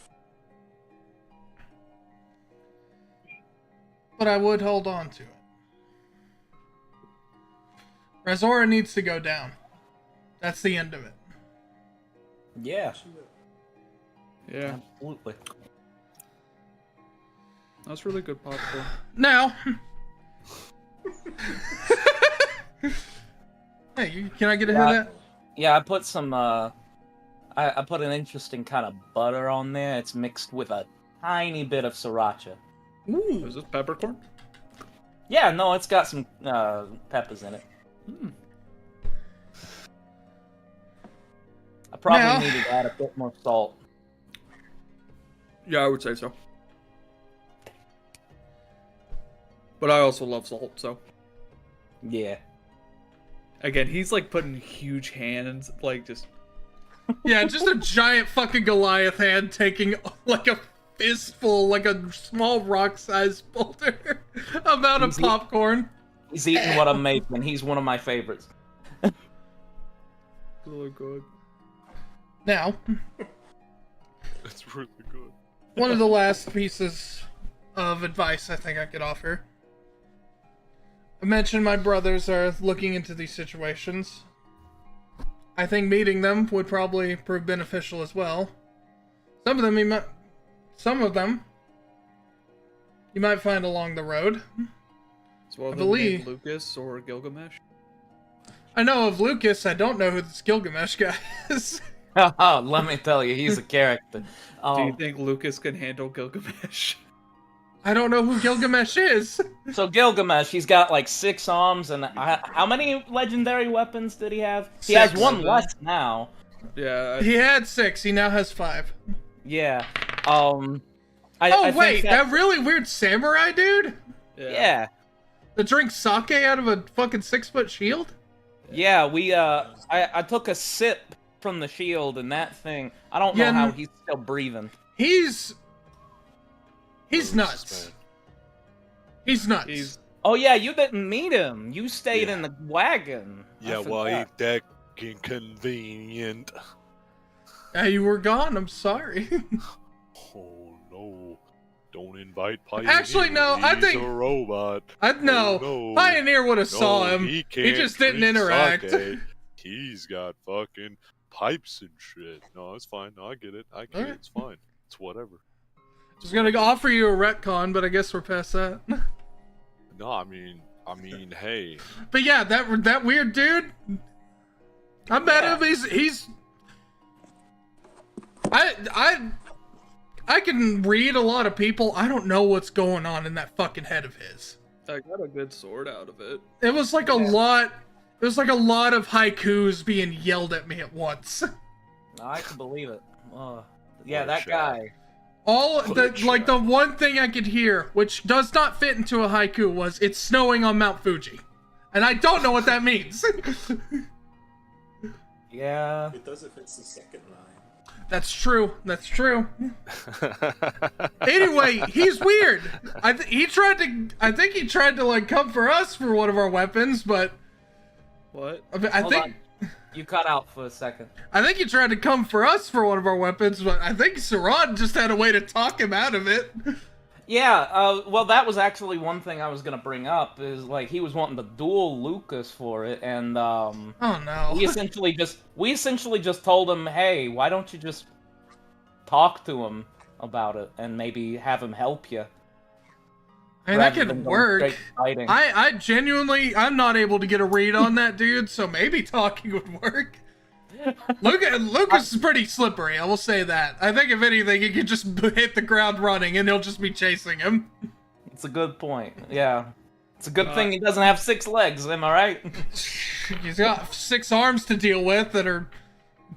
But I would hold on to it. Razora needs to go down. That's the end of it. Yeah, she will. Yeah, absolutely. that's really good popcorn. Now. Hey, can I get a hit of that? Yeah, I put some, I put an interesting kind of butter on there. It's mixed with a tiny bit of sriracha. Ooh. Is this peppercorn? Yeah, no, it's got some peppers in it. I probably Now- needed to add a bit more salt. Yeah, I would say so. But I also love salt, so. Yeah. Again, he's like putting huge hands, like just. Yeah, just a giant fucking Goliath hand taking like a fistful, like a small rock-sized boulder amount of Easy. popcorn. He's eating what I'm making. He's one of my favorites. Really good. Now, It's really good. one of the last pieces of advice I think I could offer. I mentioned my brothers are looking into these situations. I think meeting them would probably prove beneficial as well. Some of them you might find along the road. So whether believe- Lucas or Gilgamesh. I know of Lucas, I don't know who this Gilgamesh guy is. Let me tell you, he's a character. Do you think Lucas can handle Gilgamesh? I don't know who Gilgamesh is. So Gilgamesh, he's got like 6 arms, and how many legendary weapons did he have? He has 6. 1 less now. Yeah. He had 6, he now has 5. Yeah. Oh I wait, think that really weird samurai dude? Yeah. That drinks sake out of a fucking 6-foot shield? Yeah, I took a sip from the shield, and that thing, I don't know Yeah, how he's still breathing. He's Who's nuts. this man? He's nuts. He's Oh yeah, you didn't meet him. You stayed in the wagon. I Yeah, well, forgot. ain't that inconvenient? Yeah, you were gone, I'm sorry. Oh no! Don't invite Pioneer. Actually, no, I He's think- a robot. No, no. Pioneer would have No, saw him. He, can't just didn't drink interact. sake. He's got fucking pipes and shit. No, it's fine. No, I get it. I get Alright. it. It's fine. It's whatever. I was gonna offer you a retcon, but I guess we're past that. No, I mean, hey. But yeah, that weird dude. I met him. He's. I can read a lot of people. I don't know what's going on in that fucking head of his. I got a good sword out of it. It was like a lot. It was like a lot of haikus being yelled at me at once. I can believe it. Yeah, What a that shot. guy. All What the a like the shot. one thing I could hear, which does not fit into a haiku, was "It's snowing on Mount Fuji," and I don't know what that means. Yeah. It does if it's the second line. That's true. That's true. Anyway, he's weird. I think he tried to like come for us for one of our weapons, but What? I Hold think on. You cut out for a second. he tried to come for us for one of our weapons, but I think Seran just had a way to talk him out of it. Yeah, well, that was actually one thing I was gonna bring up, is like he was wanting to duel Lucas for it, and Oh no. we essentially just told him, hey, why don't you just talk to him about it and maybe have him help you? I mean, that rather could than going work. straight fighting. I genuinely, I'm not able to get a read on that dude, so maybe talking would work. Lucas is pretty slippery, I will say that. I think if anything, he could just hit the ground running and he'll just be chasing him. It's a good point. Yeah, it's a good thing he doesn't have 6 legs. Am I right? He's got 6 arms to deal with that are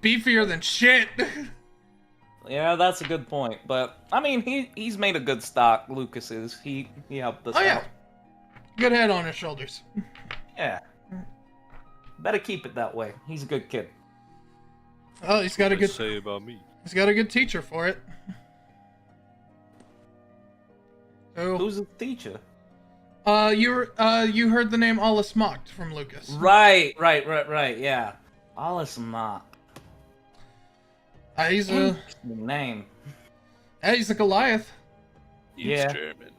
beefier than shit. Yeah, that's a good point. But I mean, he's made a good stock. Lucas is. He helped us Oh yeah, out. good head on his shoulders. Yeah. Better keep it that way. He's a good kid. Oh, he's got a What good. to say about me? He's got a good teacher for it. So Who's his teacher? You heard the name Alice Mocked from Lucas. Right, yeah. Alice Mock. He's a name. He's a Goliath. He's Yeah. German.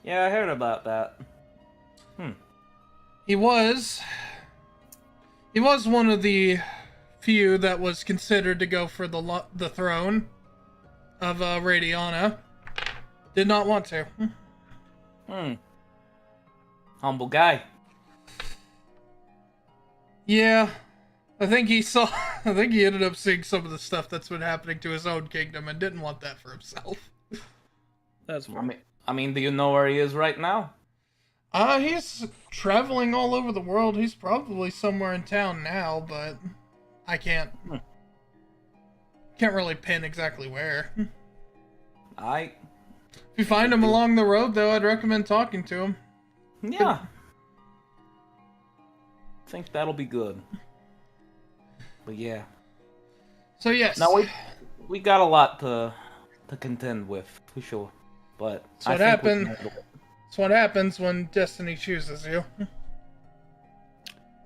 Yeah, I heard about that. He was one of the few that was considered to go for the throne of Radiana. Did not want to. Humble guy. Yeah. I think he ended up seeing some of the stuff that's been happening to his own kingdom and didn't want that for himself. That's fine. I mean, do you know where he is right now? He's traveling all over the world. He's probably somewhere in town now, but I can't really pin exactly where. If you find him along the road, though, I'd recommend talking to him. Yeah. I think that'll be good. But yeah. So yes. Now we got a lot to contend with, for sure. But That's what happens when destiny chooses you.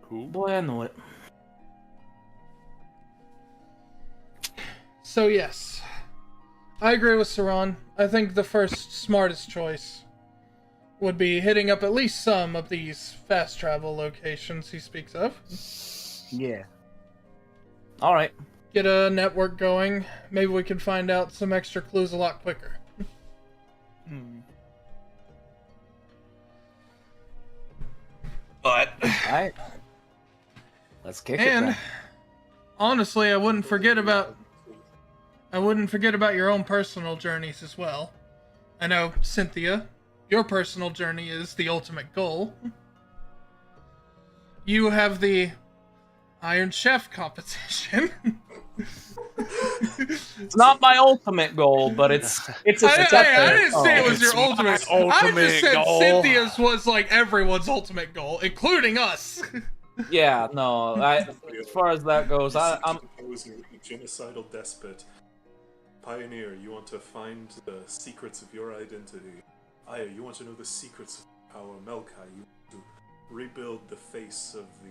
Cool. Boy, I know it. So yes, I agree with Seran. I think the first smartest choice would be hitting up at least some of these fast travel locations he speaks of. Yeah. All right. Get a network going. Maybe we can find out some extra clues a lot quicker. But Alright. Let's kick it and then. honestly, I wouldn't forget about your own personal journeys as well. I know, Cynthia, your personal journey is the ultimate goal. You have the Iron Chef competition. It's not my ultimate goal, but it's a step I there. didn't say it was your ultimate. I just said goal. Cynthia's was like everyone's ultimate goal, including us. Yeah, no. As far as that goes, I'm. Opposing a genocidal despot. Pioneer, you want to find the secrets of your identity. Aya, you want to know the secrets of power. Melkai, you want to rebuild the face of the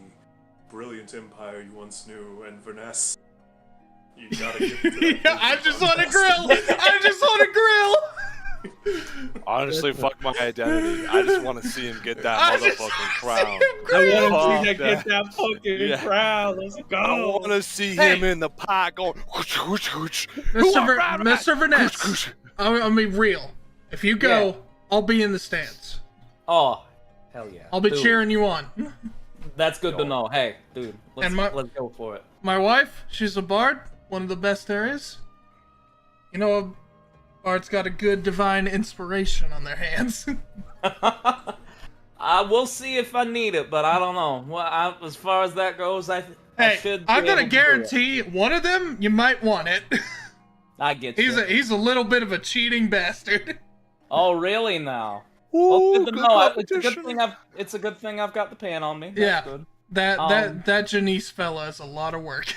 brilliant empire you once knew. And Verness, you gotta get to that Yeah, I just want to grill. I just want to grill. Honestly, fuck my identity. I just want to see him get that motherfucking crown. I want Fuck to get that fucking crown. Let's go. I want to see him in the pot going. Mr. Verness, I'll be real. If you go, I'll be in the stands. Oh, hell yeah. I'll be Dude, cheering you on. That's good to know. Hey, dude, let's go for it. My wife, she's a bard, one of the best there is. You know, a bard's got a good divine inspiration on their hands. We'll see if I need it, but I don't know. Well, as far as that goes, I should. I'm gonna able to do guarantee one of them you might want it. I get you. He's a little bit of a cheating bastard. Oh, really now? Ooh, Well, good to good know. competition. It's a good thing I've got the pan on me. That's Yeah. good. That Janice fella is a lot of work.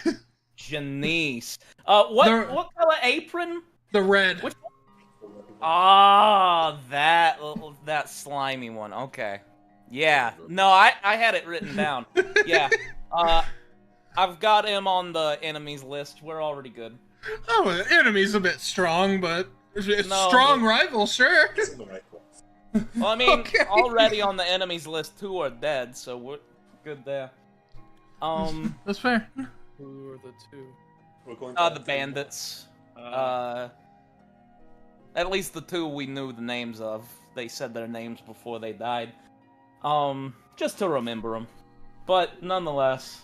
Janice. What color apron? The red. Which one? Ah, that slimy one. Okay. Yeah. No, I had it written down. Yeah. I've got him on the enemies list. We're already good. Oh, the enemy's a bit strong, but it's No, strong but- rival, sure. It's in the right place. Well, I mean, Okay. already on the enemies list, 2 are dead, so we're good there. That's fair. Who are the two? We're going The bandits. Uh, At least the 2 we knew the names of. They said their names before they died. Just to remember them. But nonetheless,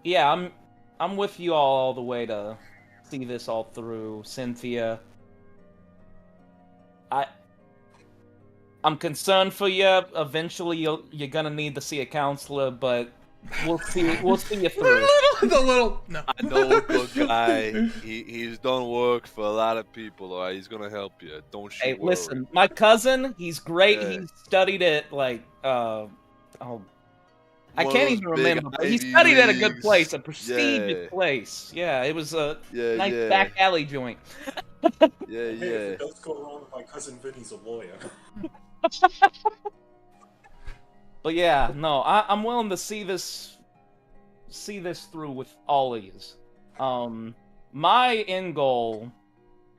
yeah, I'm with you all the way to see this all through. Cynthia, I'm concerned for you. Eventually, you're gonna need to see a counselor, but we'll see you through. No. I know a good guy. He's done work for a lot of people. All right, he's gonna help you. Don't you Hey, worry. listen, my cousin, he's great. Yeah. He studied at I One can't of those even big remember. But he Ivy studied at a good Leagues. place, a prestigious Yeah. place. Yeah, it was a Yeah, nice yeah. back alley joint. Yeah, Hey, if yeah. it does go wrong, my cousin Vinny's a lawyer. But yeah, no, I'm willing to see this through with all of yous. My end goal,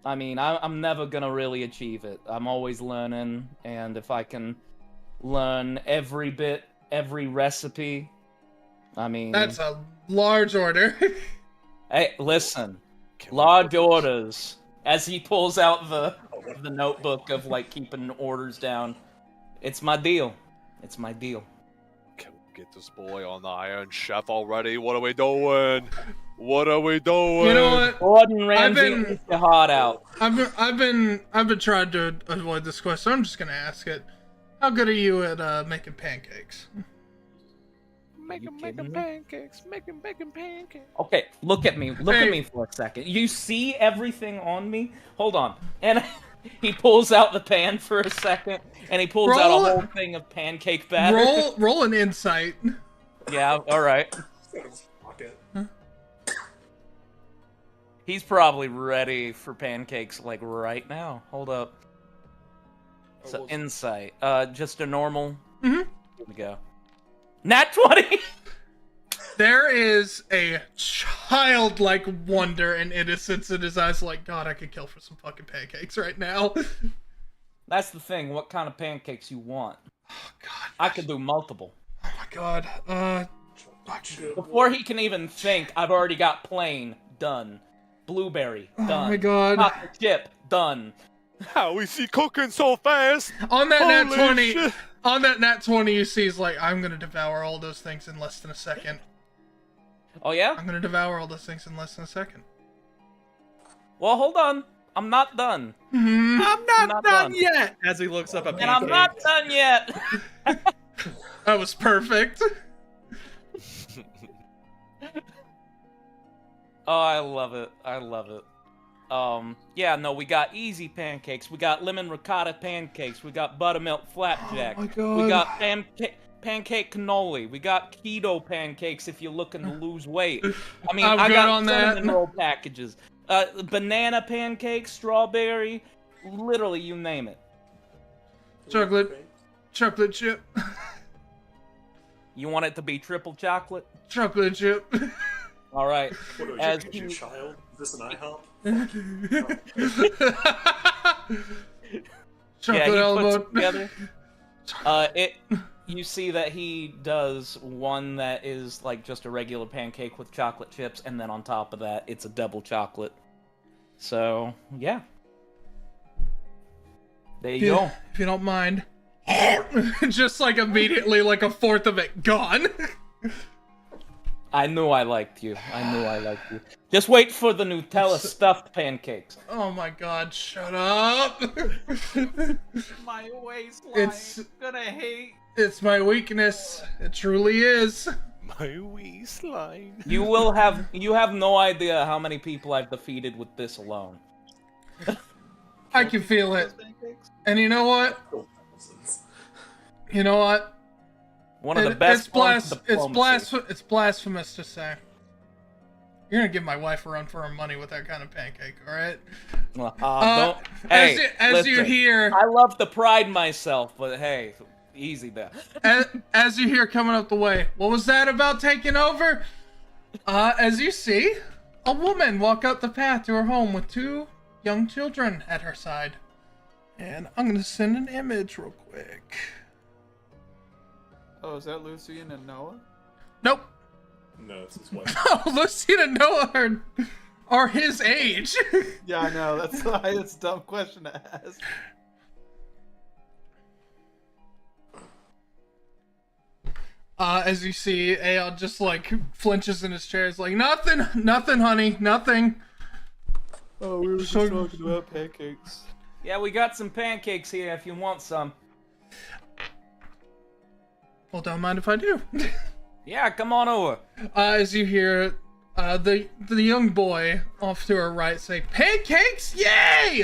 I mean, I'm never gonna really achieve it. I'm always learning, and if I can learn every bit, every recipe, I mean... That's a large order. Hey, listen. Large orders. As he pulls out the notebook of, like, keeping orders down. It's my deal. It's my deal. Can we get this boy on the Iron Chef already? What are we doing? What are we doing? You know what? Gordon Ramsay, get your heart out. I've been trying to avoid this question. I'm just gonna ask it. How good are you at making pancakes? Making pancakes. Making pancakes. Okay, look at me. Look at me for a second. You see everything on me? Hold on. And he pulls out the pan for a second, and he pulls out a whole thing of pancake batter. Roll an insight. Yeah, alright. He's probably ready for pancakes, like, right now. Hold up. So, insight. Just a normal... Mm-hmm. Here we go. Nat 20! There is a childlike wonder and innocence in his eyes, like, God, I could kill for some fucking pancakes right now. That's the thing, what kind of pancakes you want. Oh, God. I could do multiple. Oh, my God. Before he can even think, I've already got plain, done. Blueberry, done. Oh, my God. Chocolate chip, done. How is he cooking so fast? On that Holy nat 20, shit. on that nat 20, you see he's like, I'm gonna devour all those things in less than a second. Oh, yeah? I'm gonna devour all those things in less than a second. Well, hold on. I'm not done. Mm-hmm. I'm not done yet! As he looks up at And I'm not done yet! That was perfect. Oh, I love it. I love it. Yeah, no, we got easy pancakes. We got lemon ricotta pancakes. We got buttermilk flapjack. Oh my God. We got pancake cannoli. We got keto pancakes if you're looking to lose weight. I mean, I'm I good got on cinnamon that. roll packages. Banana pancakes, strawberry, literally you name it. Chocolate chip. You want it to be triple chocolate? Chocolate chip. All right. What are As you, child? Is this an IHOP? Chocolate yeah, he elbow. puts it together. You see that he does one that is like just a regular pancake with chocolate chips, and then on top of that, it's a double chocolate. So, yeah. There you go. If you don't mind. Just like immediately, like a fourth of it gone. I knew I liked you. I knew I liked you. Just wait for the Nutella stuffed pancakes. Oh my God, shut up. My waistline. It's gonna hate. It's my weakness. It truly is. My waistline. You have no idea how many people I've defeated with this alone. I can feel it. And you know what? You know what? One of the best it's blasphemous to say. You're gonna give my wife a run for her money with that kind of pancake, alright? Don't. Hey, as you listen, hear, I love to pride myself, but hey, easy there. as you hear coming up the way, what was that about taking over? As you see, a woman walk up the path to her home with 2 young children at her side. And I'm gonna send an image real quick. Oh, is that Lucian and Noah? Nope. No, it's his wife. Oh, Lucian and Noah are his age. Yeah, I know. That's why it's a dumb question to ask. As you see, Aeon just like flinches in his chair. It's like, nothing, honey, nothing. Oh, we were just talking about pancakes. Yeah, we got some pancakes here if you want some. Well, don't mind if I do. Yeah, come on over. As you hear the young boy off to her right say, "Pancakes, yay!"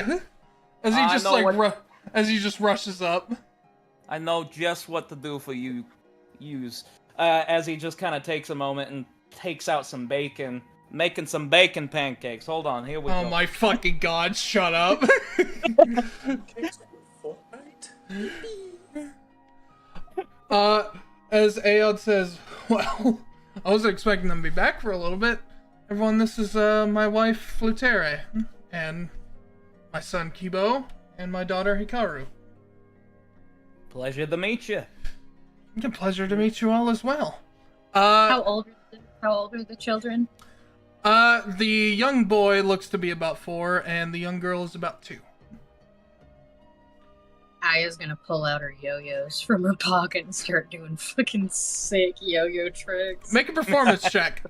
As he just as he just rushes up. I know just what to do for you. As he just kind of takes a moment and takes out some bacon, making some bacon pancakes. Hold on, here we go. Oh my fucking God! Shut up. as Aeon says, well, I wasn't expecting them to be back for a little bit. Everyone, this is my wife, Flutere, and my son, Kibo, and my daughter, Hikaru. Pleasure to meet you. It's a pleasure to meet you all as well. How old are the children? The young boy looks to be about 4, and the young girl is about 2. Aya's gonna pull out her yo-yos from her pocket and start doing fucking sick yo-yo tricks. Make a performance check.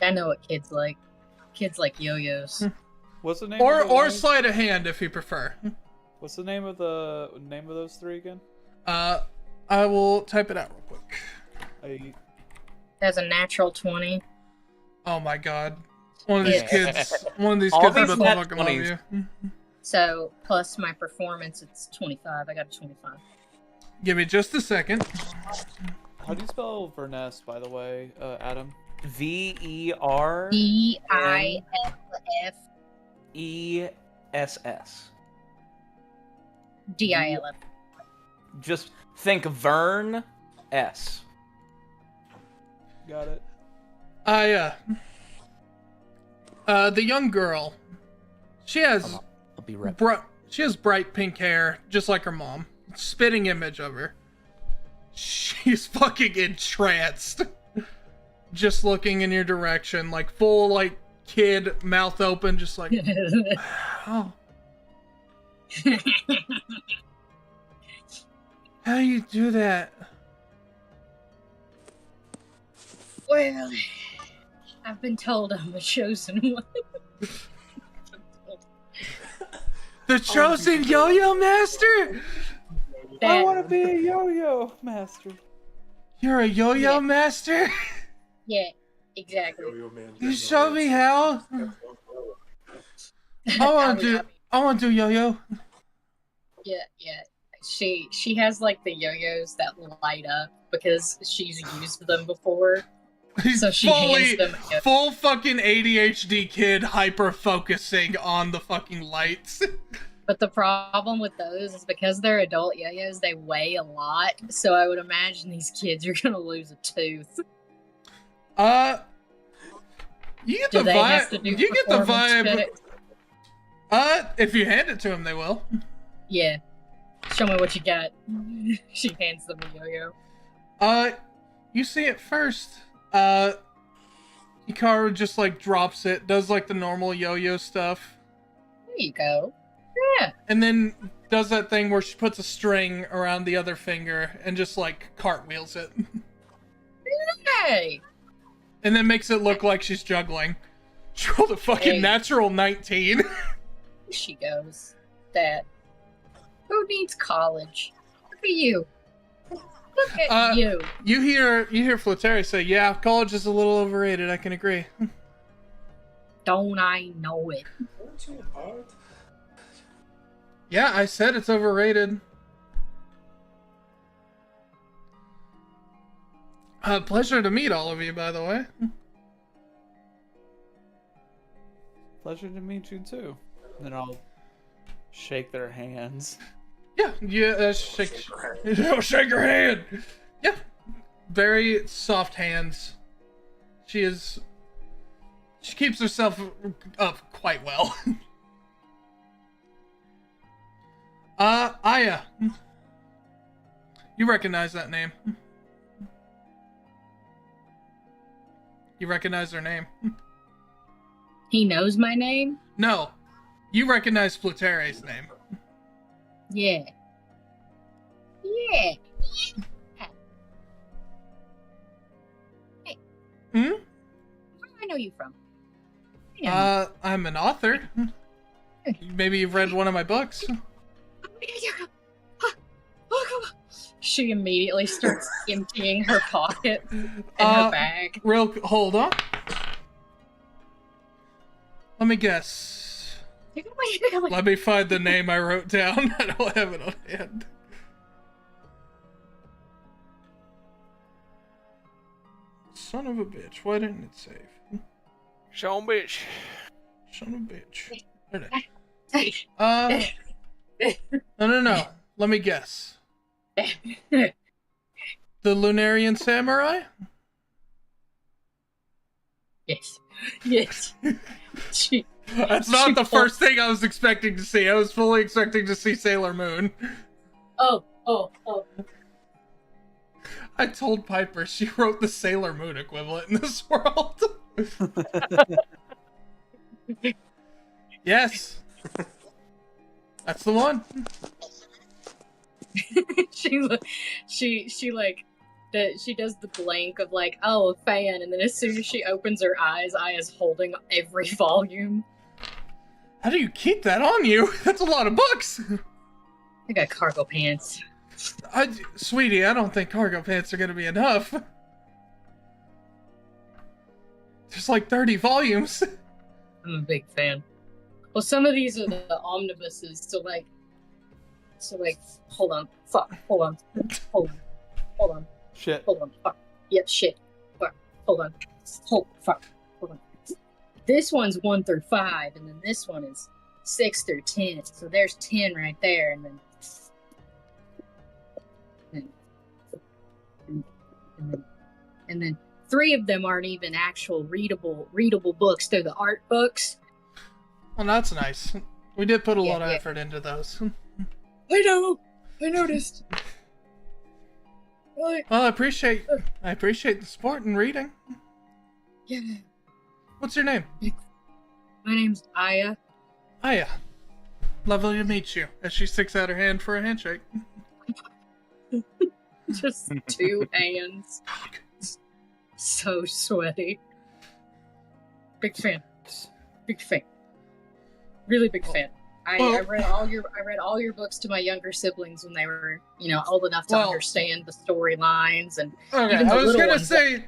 I know what kids like. Kids like yo-yos. What's the name? Or sleight of hand if you prefer. What's the name of those 3 again? I will type it out real quick. Has a natural 20. Oh my god. One of these kids is about to fucking love you. So, plus my performance, it's 25. I got a 25. Give me just a second. How do you spell Verness, by the way, Adam? V-E-R... D-I-L-F... E-S-S. D-I-L-F. Just think Vern S. Got it. Yeah. The young girl. She has I'll be right. She has bright pink hair, just like her mom. Spitting image of her. She's fucking entranced. Just looking in your direction, like full, like, kid, mouth open, just like, oh. How do you do that? Well, I've been told I'm the chosen one. The chosen yo-yo master? I want to be a yo-yo master. You're a yo-yo master? Yeah, exactly. You show me how? I want to do yo-yo. Yeah. She has like the yo-yos that light up because she's used them before. So she hands them. Full fucking ADHD kid hyper focusing on the fucking lights. But the problem with those is because they're adult yo-yos, they weigh a lot. So I would imagine these kids are gonna lose a tooth. You get the vibe. You get the vibe. If you hand it to them, they will. Yeah. Show me what you got. She hands them a yo-yo. You see it first. Hikaru just like drops it, does like the normal yo-yo stuff. There you go. Yeah. And then does that thing where she puts a string around the other finger and just like cartwheels it. Hey. And then makes it look like she's juggling. She rolled a fucking natural 19. Here she goes. That. Who needs college? Look at you. Look at you. You hear Flutere say, "Yeah, college is a little overrated. I can agree." Don't I know it? Yeah, I said it's overrated. Pleasure to meet all of you, by the way. Pleasure to meet you too. And then I'll shake their hands. Yeah, shake your hand. Yeah, very soft hands. She keeps herself up quite well. Aya, you recognize that name? You recognize her name? He knows my name? No, you recognize Flutere's name. Yeah. Yeah. Hey. Hmm? Where do I know you from? I'm an author. Maybe you've read one of my books. She immediately starts emptying her pocket and her bag. Hold on. Let me guess. Let me find the name I wrote down. I don't have it on hand. Son of a bitch. Why didn't it save? Son of a bitch. Son of a bitch. There it is. No. let me guess. The Lunarian Samurai? Yes. Yes. That's not the first thing I was expecting to see. I was fully expecting to see Sailor Moon. Oh. I told Piper she wrote the Sailor Moon equivalent in this world. Yes. That's the one. she like she does the blank of like, oh, a fan, and then as soon as she opens her eyes, Aya's holding every volume. How do you keep that on you? That's a lot of books. I got cargo pants. Sweetie, I don't think cargo pants are gonna be enough. There's like 30 volumes. I'm a big fan. Well, some of these are the omnibuses, so like, hold on, fuck, hold on, Shit. hold on, fuck, yep, shit, fuck, hold on, fuck, hold on. This one's 1 through 5, and then this one is 6 through 10, so there's 10 right there, and then 3 of them aren't even actual readable books. They're the art books. Well, that's nice. We did put a lot of effort into those. I know. I noticed. Well, I appreciate the support and reading. Yeah. What's your name? My name's Aya. Aya. Lovely to meet you. As she sticks out her hand for a handshake. Just 2 hands. So sweaty. Big fan. Big fan. Really big fan. I read all your books to my younger siblings when they were, old enough to understand the storylines and. Okay, even the I was little gonna ones say,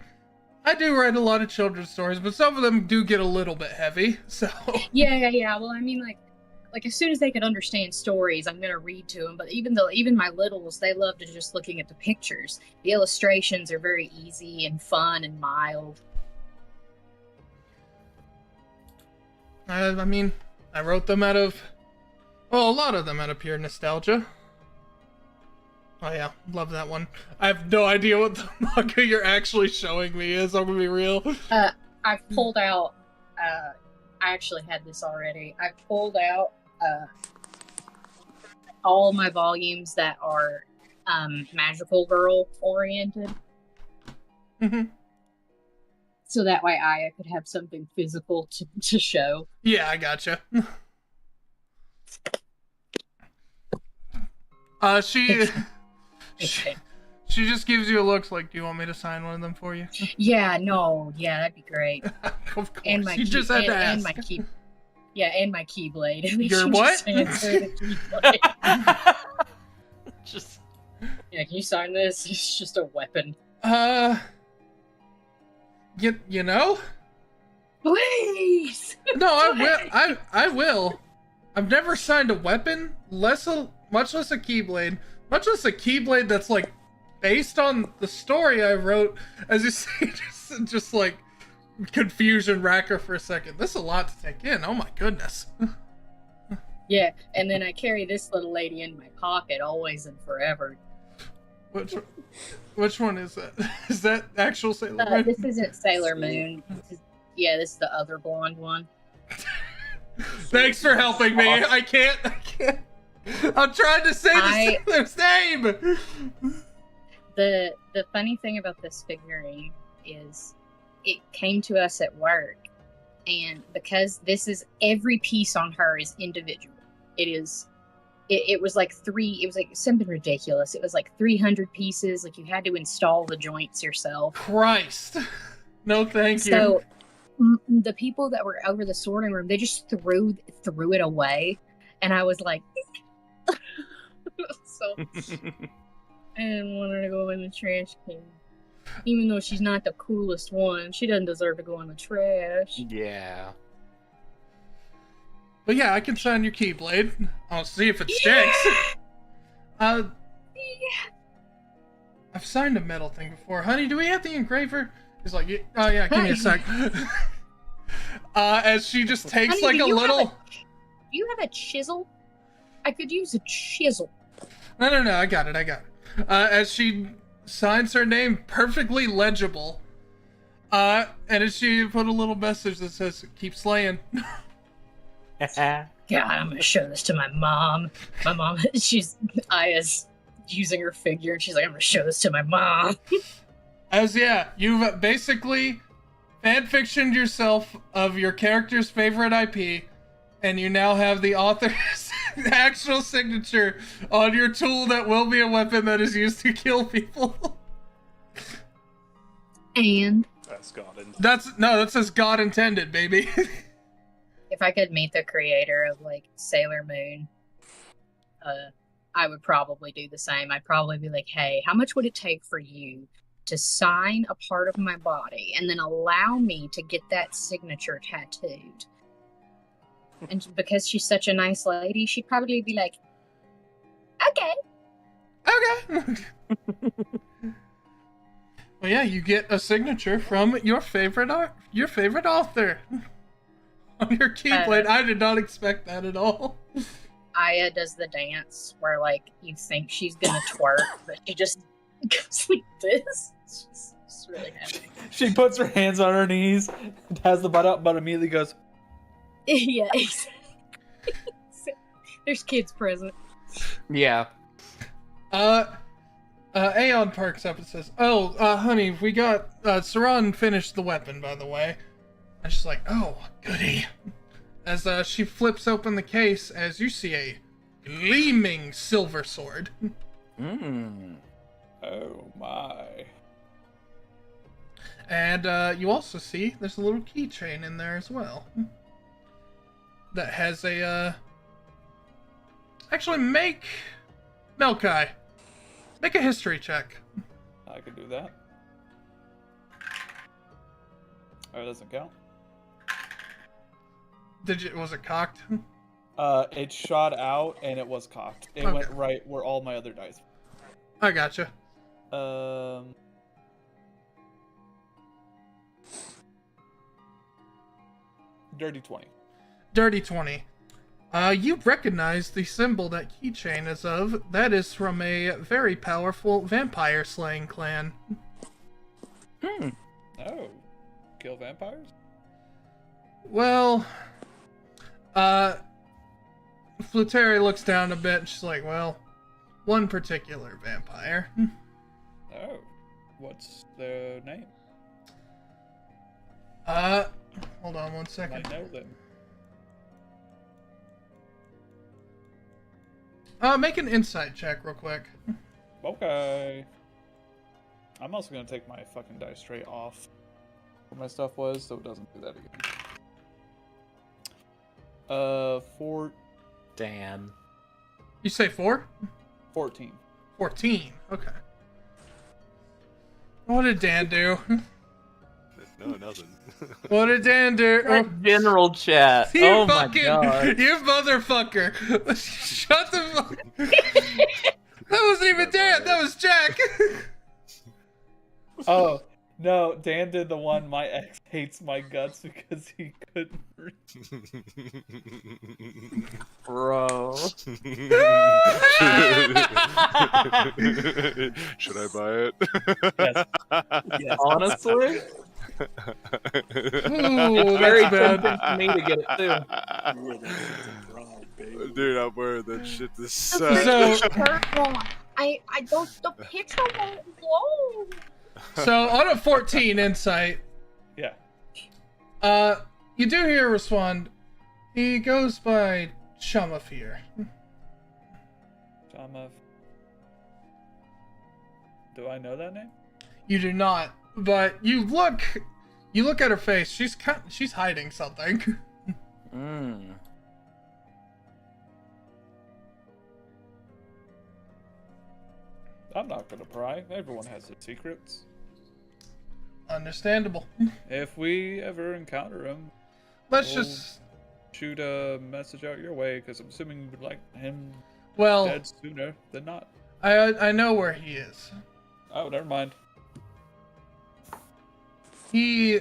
I do write a lot of children's stories, but some of them do get a little bit heavy. So. Yeah. Well, I mean, like as soon as they can understand stories, I'm gonna read to them. But even my littles, they love to just looking at the pictures. The illustrations are very easy and fun and mild. I mean, I wrote them out of, a lot of them out of pure nostalgia. Oh yeah, love that one. I have no idea what the manga you're actually showing me is, I'm gonna be real. I've pulled out, I actually had this already. I pulled out all my volumes that are magical girl oriented. Mm-hmm. So that way Aya could have something physical to show. Yeah, I gotcha. She just gives you a look like, do you want me to sign one of them for you? Yeah, that'd be great. Of course, and my you just had to ask. And my key. Yeah, and my keyblade. Your what? Just. Yeah, can you sign this? It's just a weapon. You know? Please! No, I will. I will. I've never signed a weapon, much less a keyblade. Much less a keyblade that's, like, based on the story I wrote. As you see, just like, confusion racker for a second. This is a lot to take in. Oh my goodness. Yeah, and then I carry this little lady in my pocket always and forever. Which one is that? Is that actual Sailor Moon? This isn't Sailor Moon. This is the other blonde one. Thanks for helping me. I can't. I'm trying to say this name. The funny thing about this figurine is it came to us at work, and because this is every piece on her is individual. It was like something ridiculous. It was like 300 pieces. Like you had to install the joints yourself. Christ. No, thank you. So the people that were over the sorting room, they just threw it away, and I was like, so I didn't want her to go in the trash can. Even though she's not the coolest one, she doesn't deserve to go in the trash. Yeah. But yeah, I can sign your Keyblade. I'll see if it sticks. Yeah. I've signed a metal thing before. Honey, do we have the engraver? He's like, oh yeah, give me a sec. As she just takes, Honey, like, a little... Do you have a chisel? I could use a chisel. No, I got it. As she signs her name perfectly legible. And as she put a little message that says, keep slaying. God, I'm gonna show this to my mom. My mom, Aya's using her figure, and she's like, I'm gonna show this to my mom. You've basically fanfictioned yourself of your character's favorite IP, and you now have the author's actual signature on your tool that will be a weapon that is used to kill people. And That's God intended. That says God intended, baby. if I could meet the creator of like Sailor Moon, I would probably do the same. I'd probably be like, hey, how much would it take for you to sign a part of my body and then allow me to get that signature tattooed? And because she's such a nice lady, she'd probably be like, okay. Well, yeah, you get a signature from your favorite author on your keyblade. I did not expect that at all. Aya does the dance where, like, you think she's gonna twerk, but she just goes like this. She's really happy. She puts her hands on her knees, has the butt up, but immediately goes. Yeah, exactly. There's kids present. Yeah. Aeon perks up and says, honey, we got, Seran finished the weapon, by the way. And she's like, oh, goody. As, she flips open the case, as you see a gleaming silver sword. Oh, my. And, you also see there's a little keychain in there as well. That has a, actually, make Melkai. Make a history check. I could do that. Oh, it doesn't count. Was it cocked? It shot out and it was cocked. It went right where all my other dice. I gotcha. Dirty 20. Dirty 20. You recognize the symbol that keychain is of. That is from a very powerful vampire slaying clan. Oh. Kill vampires? Well, Fluteri looks down a bit and she's like, well, one particular vampire. Oh. What's the name? Hold on one second. I know them. Make an insight check real quick. Okay. I'm also gonna take my fucking dice tray off where my stuff was, so it doesn't do that again. 4. Dan. You say 4? 14. 14. Okay. What did Dan do? No, nothing. What did Dan do? General chat. You Oh fucking, my god. you motherfucker. Shut the fuck. That wasn't even Dan. That was Jack. Oh, no. Dan did the one, my ex hates my guts because he couldn't read. Bro. Should I buy it? Yes. Yes. Honestly? Ooh, Very that's bad. tempting for me to get it too. Dude, I'm wearing that shit this So- I don't. The picture won't go. So on a 14 insight, Yeah. you do hear a respond. He goes by Chamafir. Do I know that name? You do not, but you look at her face. She's hiding something. I'm not gonna pry. Everyone has their secrets. Understandable. If we ever encounter him, Let's Well, just. shoot a message out your way, because I'm assuming you would like him Well, dead sooner than not. I know where he is. Oh, never mind. He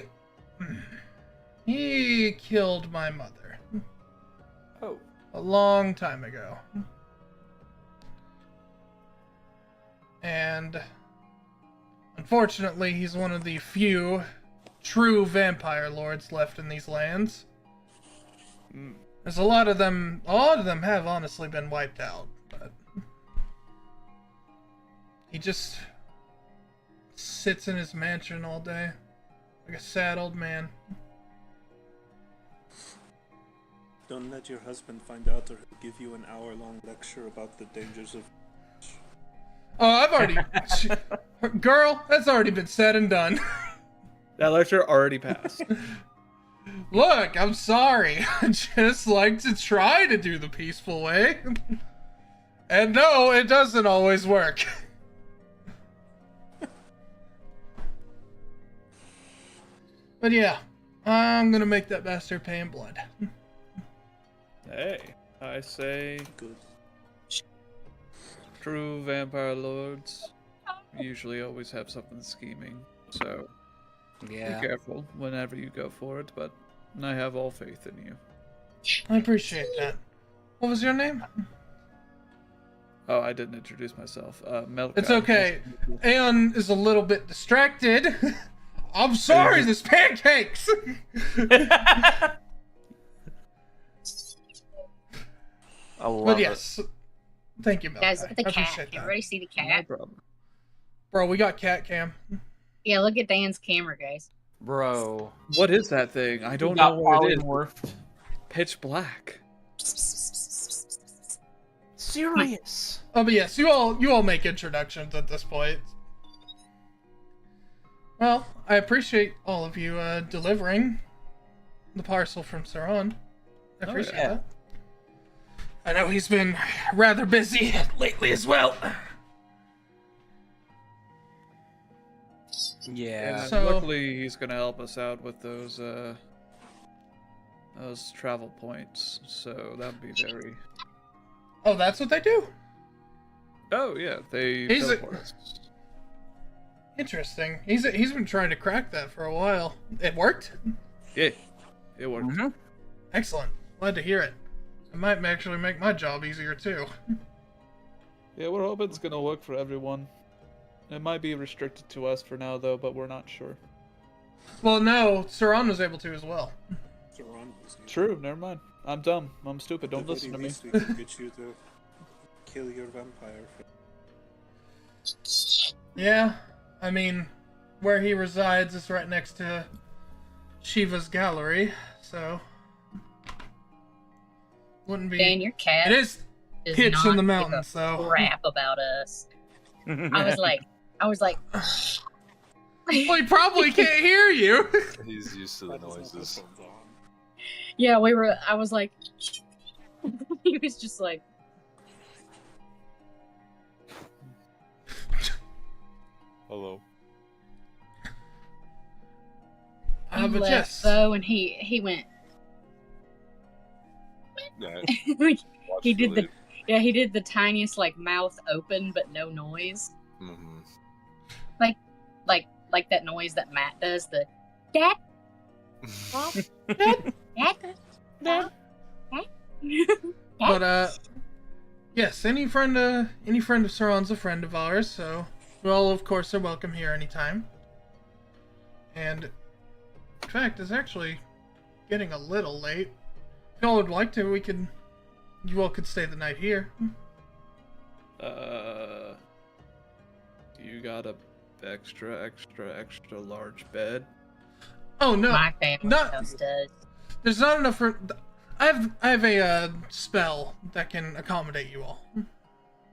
killed my mother Oh. a long time ago. and unfortunately, he's one of the few true vampire lords left in these lands. There's a lot of them have honestly been wiped out, but he just sits in his mansion all day, like a sad old man. Don't let your husband find out, or he'll give you an hour-long lecture about the dangers of... Oh, I've already... Girl, that's already been said and done. That lecture already passed. Look, I'm sorry. I just like to try to do the peaceful way. And no, it doesn't always work. But yeah, I'm gonna make that bastard pay in blood. Hey, I say Good. true vampire lords usually always have something scheming, so Yeah. be careful whenever you go for it, but I have all faith in you. I appreciate that. What was your name? Oh, I didn't introduce myself. Melka. It's okay. Aeon is a little bit distracted. I'm sorry, there's pancakes! I love But yes, thank you, Mel. Guys, I look at the cat. appreciate that. Everybody see the No cat? problem. Bro, we got cat cam. Yeah, look at Dan's camera, guys. it. Bro. What is that thing? I don't got know what it is. polymorphed. Pitch black. Serious. Oh, but yes, you all make introductions at this point. Well, I appreciate all of you delivering the parcel from Seran. I appreciate yeah. that. I know he's been rather busy lately as well. Yeah. And So- luckily, he's gonna help us out with those travel points. So that'd be very. Oh, that's what they do? Oh yeah, they He's a- teleport us. Interesting. He's been trying to crack that for a while. It worked? Yeah, it worked. Mm-hmm. Excellent. Glad to hear it. It might actually make my job easier too. Yeah, we're hoping it's gonna work for everyone. It might be restricted to us for now, though, but we're not sure. Well, no, Seran was able to as well. Seran was here. True, never mind. I'm dumb. I'm stupid. At Don't the listen to very me. least, we can get you to kill your vampire. Yeah, I mean, where he resides is right next to Shiva's gallery, so wouldn't be. Dan, your cat It is does pitch not in the give mountains, a so crap about us. I was like, well, he probably can't hear you. He's used to the That does not have noises. headphones on. yeah, I was like, he was just like, Hello. he But left yes, though, and he went, Yeah, he did the, yeah, he did the tiniest like mouth open but no noise, Mm-hmm. like that noise that Matt does, the dad, dad. but yes, any friend of Seran's a friend of ours, so we all, of course, are welcome here anytime. And in fact, it's actually getting a little late. If y'all would like to, you all could stay the night here. You got a extra large bed? Oh no, My family not- house does. there's not enough for. I have a spell that can accommodate you all.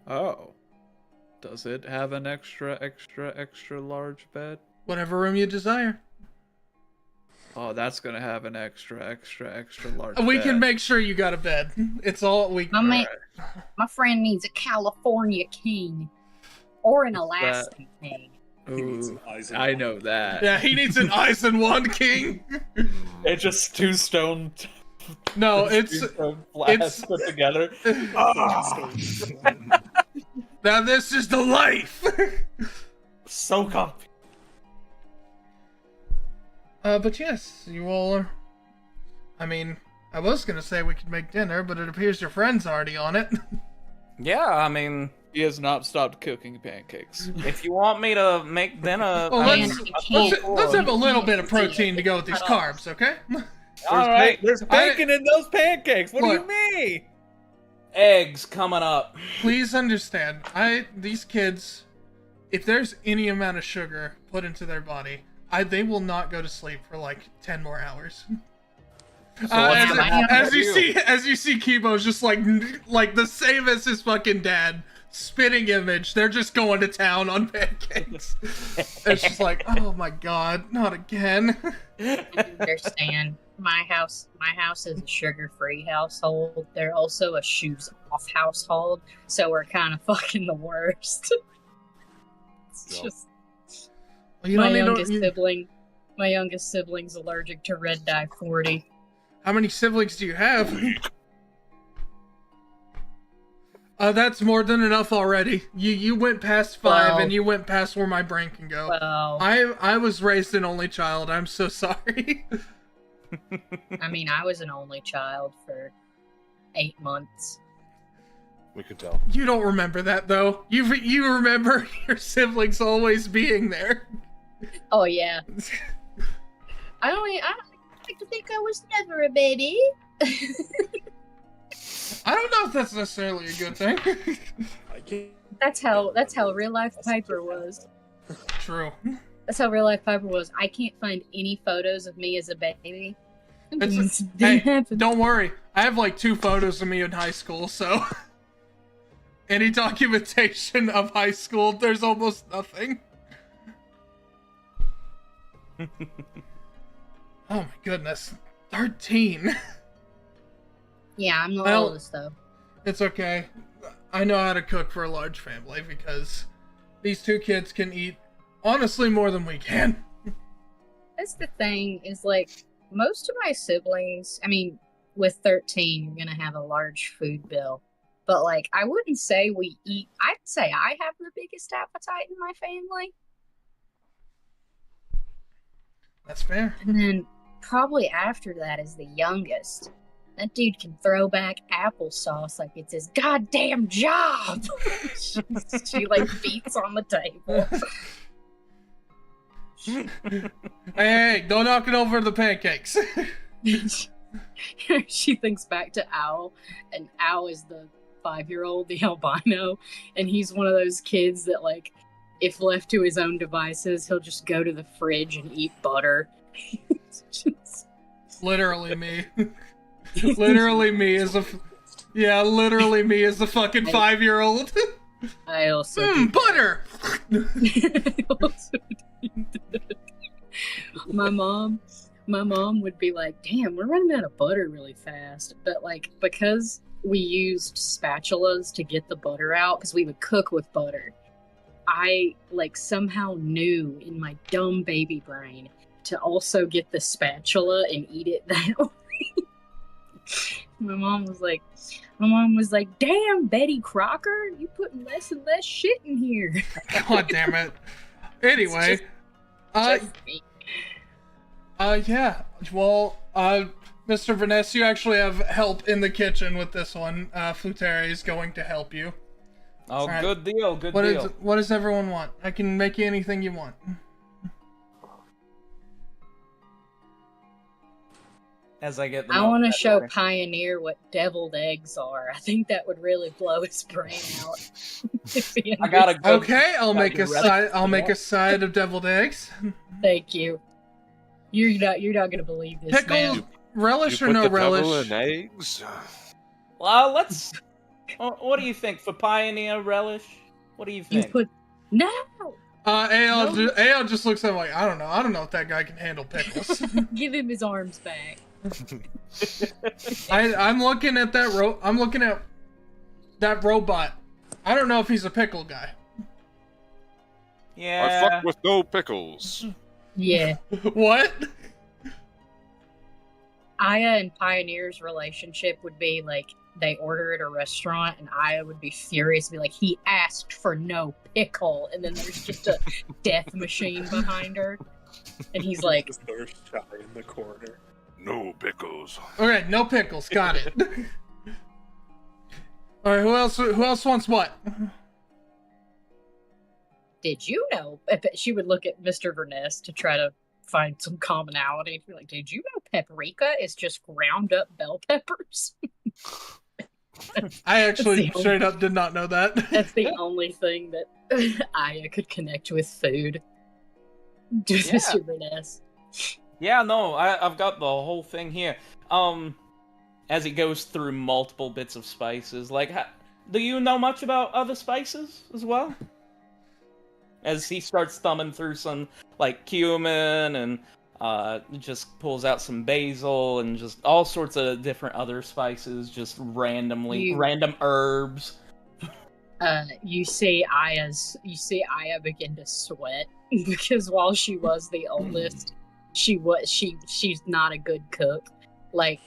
Oh. Does it have an extra large bed? Whatever room you desire. Oh, that's gonna have an extra large We bed. can make sure you got a bed. It's all we. My man, my friend needs a California king, or an Alaskan king. He needs Ooh, an eyes and I one. know that. Yeah, he needs an ice and one king. It's just two stone. No, it's stone it's- put together. now this is the life. So comfy. But yes, you all are. I mean, I was gonna say we could make dinner, but it appears your friend's already on it. Yeah, I mean, He has not stopped cooking pancakes. If you want me to make dinner, Well, I mean, let's have a little bit of protein to go with these carbs, okay? all right. There's bacon in those pancakes. What Look. do you mean? Eggs coming up. Please understand, these kids, if there's any amount of sugar put into their body, they will not go to sleep for like 10 more hours. As you see, Kibo's just like the same as his fucking dad. Spitting image. They're just going to town on pancakes. It's just like, oh my god, not again. I understand. My house is a sugar-free household. They're also a shoes-off household, so we're kind of fucking the worst. It's just my youngest sibling's allergic to red dye 40. How many siblings do you have? That's more than enough already. You went past 5, Well, and you went past where my brain can go. Well, I was raised an only child. I'm so sorry. I mean, I was an only child for 8 months. We could tell. You don't remember that though. You remember your siblings always being there. Oh yeah. I like to think I was never a baby. I don't know if that's necessarily a good thing. I can't. That's how real life Piper was. True. That's how real life Piper was. I can't find any photos of me as a baby. Hey, don't worry. I have like 2 photos of me in high school, so any documentation of high school, there's almost nothing. Oh my goodness. 13. Yeah, I'm the Well, oldest though. It's okay. I know how to cook for a large family because these 2 kids can eat honestly more than we can. That's the thing, is like most of my siblings, I mean, with 13 you're gonna have a large food bill. But like I wouldn't say we eat, I'd say I have the biggest appetite in my family. That's fair. And then probably after that is the youngest. That dude can throw back applesauce like it's his goddamn job. she like beats on the table. Hey, don't knock it over the pancakes. She thinks back to Owl, and Owl is the 5-year-old, the albino, and he's one of those kids that, like, if left to his own devices, he'll just go to the fridge and eat butter. Literally me. Literally me as a fucking 5-year-old. I also butter. My mom would be like, damn, we're running out of butter really fast. But like, because we used spatulas to get the butter out, because we would cook with butter, I like somehow knew in my dumb baby brain to also get the spatula and eat it that way. My mom was like, damn, Betty Crocker, you putting less and less shit in here. God damn it. Anyway, yeah. Well, Mr. Vanessa, you actually have help in the kitchen with this one. Fluteri is going to help you. Oh, right. Good deal, good deal. What does everyone want? I can make you anything you want. As I get the I note want to that show way. Pioneer what deviled eggs are. I think that would really blow his brain out. If he I gotta go. Okay, I'll Gotta make get a ready side. for I'll make that. a side of deviled eggs. Thank you. You're not gonna believe this, Pickles, man. relish You or put no the devil relish? in eggs? Well, let's. What do you think for Pioneer relish? What do you You think? put no. Aeon just looks at him like, I don't know if that guy can handle pickles. Give him his arms back. I'm looking at that I'm looking at that robot. I don't know if he's a pickle guy. Yeah. I fuck with no pickles. Yeah. What? Aya and Pioneer's relationship would be like they order at a restaurant and Aya would be furious, be like, he asked for no pickle, and then there's just a death machine behind her. And he's like, The thirst guy in the corner. No pickles. Okay, no pickles. Got it. All right, who else wants what? did you know? She would look at Mr. Verness to try to find some commonality. Be like, did you know paprika is just ground up bell peppers? I actually straight up did not know that. That's the only thing that Aya could connect with food. Just Yeah. Mr. Verness. Yeah, no, I've got the whole thing here. As it goes through multiple bits of spices, like, do you know much about other spices as well? As he starts thumbing through some, like, cumin and just pulls out some basil and just all sorts of different other spices, just randomly, random herbs. You see Aya begin to sweat because while she was the oldest, she's not a good cook. Like,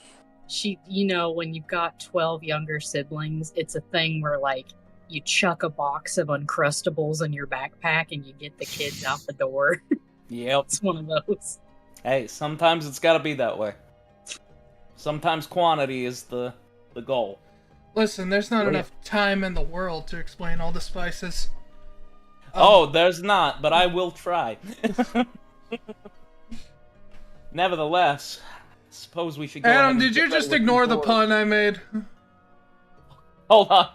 when you've got 12 younger siblings, it's a thing where, like, you chuck a box of Uncrustables in your backpack and you get the kids out the door. Yep. It's one of those. Hey, sometimes it's gotta be that way. Sometimes quantity is the goal. Listen, there's not enough time in the world to explain all the spices. Oh, there's not, but I will try. Nevertheless, suppose we should go Adam, ahead and did you get just ready with ignore the the board. pun I made? Hold on.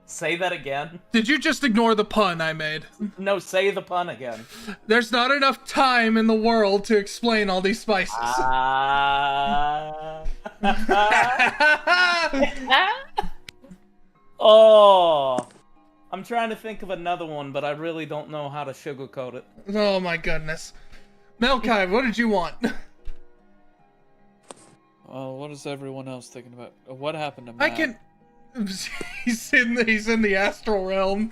Say that again. Did you just ignore the pun I made? No, say the pun again. There's not enough time in the world to explain all these spices. Oh, I'm trying to think of another one, but I really don't know how to sugarcoat it. Oh my goodness. Melkai, what did you want? Oh, what is everyone else thinking about? What happened to Matt? I can... He's in the astral realm.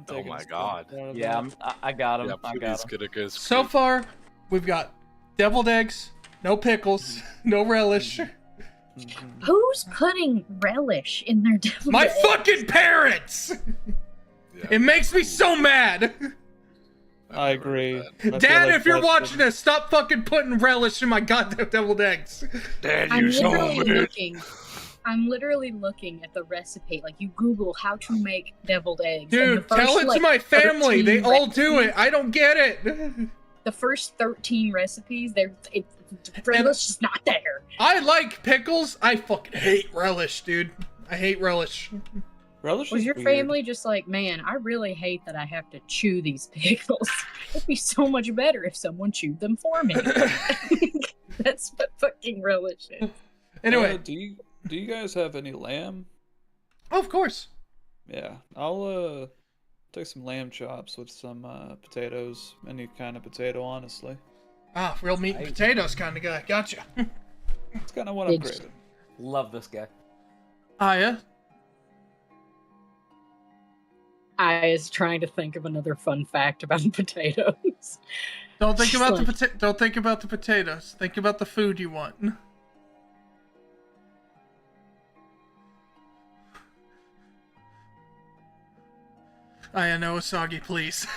Oh my god. Yeah, I got him. Yeah, I got him. So far, we've got deviled eggs, no pickles, no relish. Who's putting relish in their deviled My eggs? fucking parents! It makes me so mad! I agree. Dad, if you're watching this, stop fucking putting relish in my goddamn deviled eggs. Dad, I'm you son of a literally bitch. I'm literally looking at the recipe. Like, you Google how to make deviled eggs. and Dude, the first, tell it to like, my family. 13 They all do it. recipes- I don't get it. The first 13 recipes, relish is not there. I like pickles. I fucking hate relish, dude. I hate relish. Relish Was is your weird. family just like, man, I really hate that I have to chew these pickles. It'd be so much better if someone chewed them for me. That's what fucking relish is. Anyway. Do you guys have any lamb? Oh, of course. Yeah, I'll take some lamb chops with some potatoes. Any kind of potato, honestly. Ah, real meat and potatoes kind of guy. Gotcha. That's kind of what I'm craving. Love this guy. Aya? I was trying to think of another fun fact about potatoes. Don't think about Like- Don't think about the potatoes. Think about the food you want. Aya, no Usagi, please.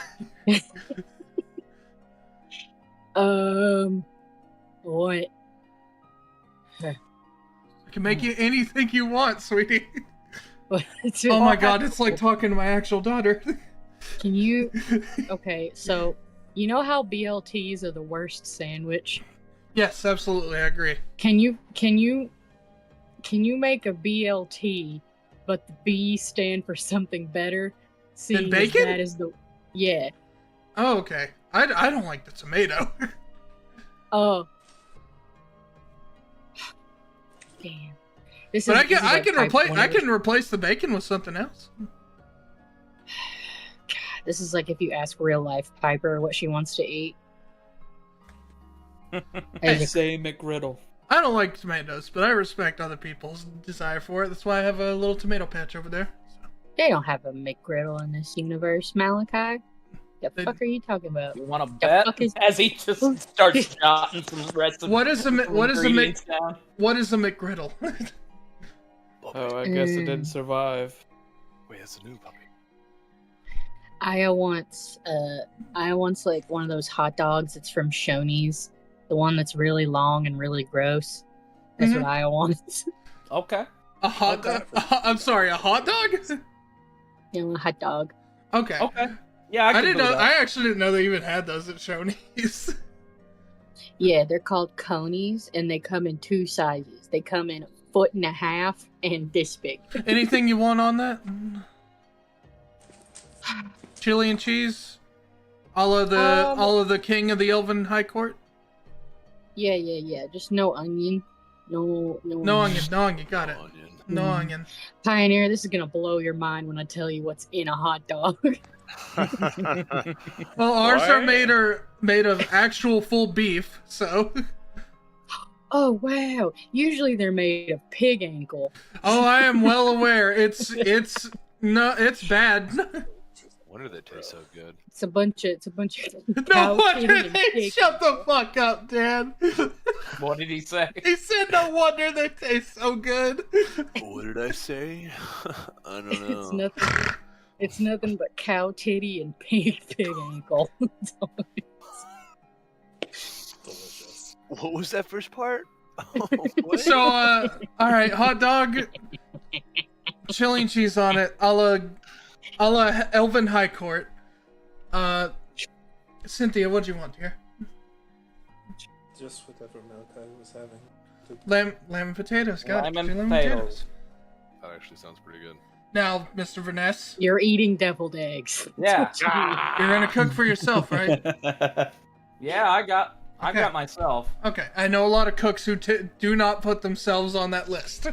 What? I can make you anything you want, sweetie. What? Oh my god, it's like talking to my actual daughter. Can you? Okay, so you know how BLTs are the worst sandwich? Yes, absolutely, I agree. Can you make a BLT, but the B stand for something better? Seeing bacon? as that is the yeah. Oh, okay. I don't like the tomato. Oh. Damn. This But is, I this can is like type I 1. can replace the bacon with something else. This is like if you ask real life Piper what she wants to eat. I say McGriddle. I don't like tomatoes, but I respect other people's desire for it. That's why I have a little tomato patch over there. They don't have a McGriddle in this universe, Malachi. The fuck are you talking about? You want to bet? As he just starts jotting some recipes. What is a ingredients down. what is a McGriddle? Oh, I guess it didn't survive. Wait, that's a new puppy. I wants like one of those hot dogs that's from Shoney's, the one that's really long and really gross. That's what I want. Okay. A hot dog? I'm sorry, a hot dog? You know, a hot dog. Okay. Okay. Yeah, I I can didn't do know. that. I actually didn't know they even had those at Shoney's. Yeah, they're called conies, and they come in 2 sizes. They come in 1.5 feet and this big. Anything you want on that? Chili and cheese? All of the king of the Elven High Court? Yeah. Just no onion. No No onion, got it. No onion. Pioneer, this is gonna blow your mind when I tell you what's in a hot dog. Well, ours are made of actual full beef, so. Oh wow! Usually they're made of pig ankle. Oh, I am well aware. It's bad. Wonder they taste so good. It's a bunch of. No cow wonder titty and they pig. shut the fuck up, Dan. What did he say? He said no wonder they taste so good. What did I say? I don't know. It's nothing but cow titty and pig ankle. Delicious. What was that first part? So, all right, hot dog, chili and cheese on it, a la Elven High Court. Cynthia, what do you want here? Just whatever milk I was having. Lamb and potatoes, got it. Lamb and Two lamb potatoes. That actually sounds pretty good. Now, Mr. Vaness, You're eating deviled eggs. Yeah. you're gonna cook for yourself, right? Yeah, I got Okay. myself. Okay, I know a lot of cooks who do not put themselves on that list.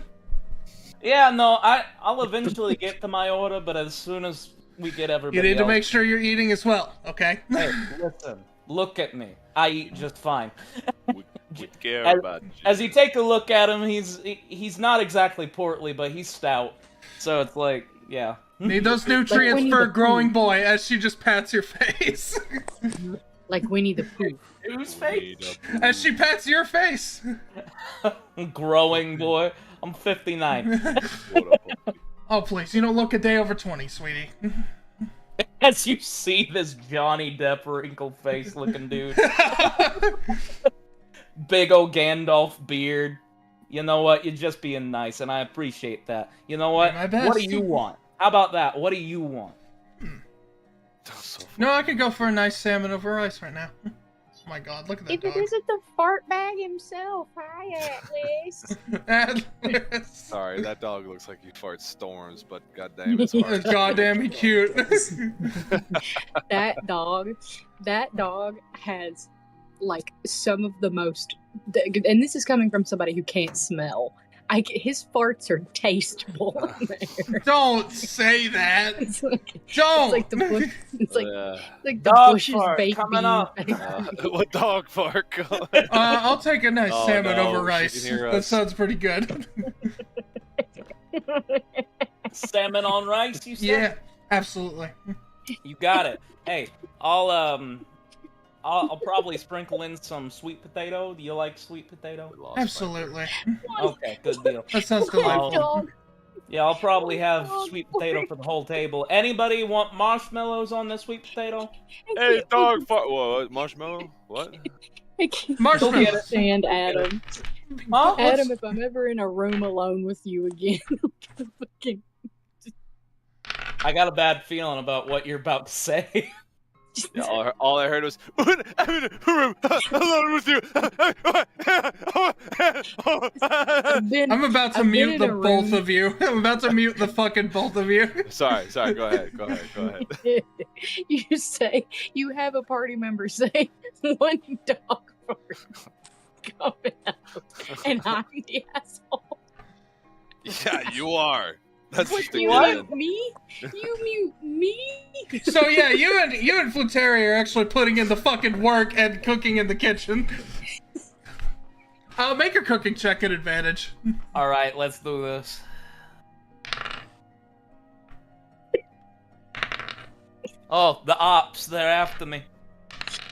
Yeah, no, I'll eventually get to my order, but as soon as we get everybody You need to else- make sure you're eating as well, okay? Hey, listen, look at me. I eat just fine. We care about you. As you take a look at him, he's not exactly portly, but he's stout. So it's like, yeah. Need those nutrients Winnie for a the growing Pooh. boy as she just pats your face. Like Winnie the Pooh. Whose face? As she pats your face. Growing boy. I'm 59. Oh, please, you don't look a day over 20, sweetie. As you see this Johnny Depp wrinkled face looking dude. Big ol' Gandalf beard. You know what? You're just being nice, and I appreciate that. You know what? My best. What do you want? How about that? What do you want? No, I could go for a nice salmon over rice right now. Oh my god, look at that If dog. it isn't the fart bag himself, hi Atlas. Atlas. Sorry, that dog looks like he farts storms, but goddamn, it's hard. Goddamn, he cute. That dog has like some of the most, and this is coming from somebody who can't smell. His farts are tasteful in there. Don't say that. It's like, Don't. It's like the bush, it's like the Dog Bush's fart baked coming bean. up. What dog fart? I'll take a nice Oh, salmon no, over she rice. can hear That us. sounds pretty good. Salmon on rice, you said? Yeah, absolutely. You got it. Hey, I'll probably sprinkle in some sweet potato. Do you like sweet potato? Absolutely. Okay, good deal. That sounds What delightful. dog? Yeah, I'll probably have Oh, sweet potato for the whole table. Anybody want marshmallows on this sweet potato? Hey, dog fart. Whoa, marshmallow? What? I can't Marshmallows. stand Adam. Huh? Adam, if I'm ever in a room alone with you again, I'm gonna fucking I got a bad feeling about what you're about to say. Yeah, all I heard was, I'm in a room alone with you. I'm about to I've been mute in the a both room- of you. I'm about to mute the fucking both of you. Sorry, go ahead. You say you have a party member say one dog fart coming out, and I'm the asshole. Yeah, you are. That's What, just the you given. mute me? You mute me? So yeah, you and Fluteri are actually putting in the fucking work and cooking in the kitchen. I'll make a cooking check at advantage. Alright, let's do this. Oh, the ops, they're after me.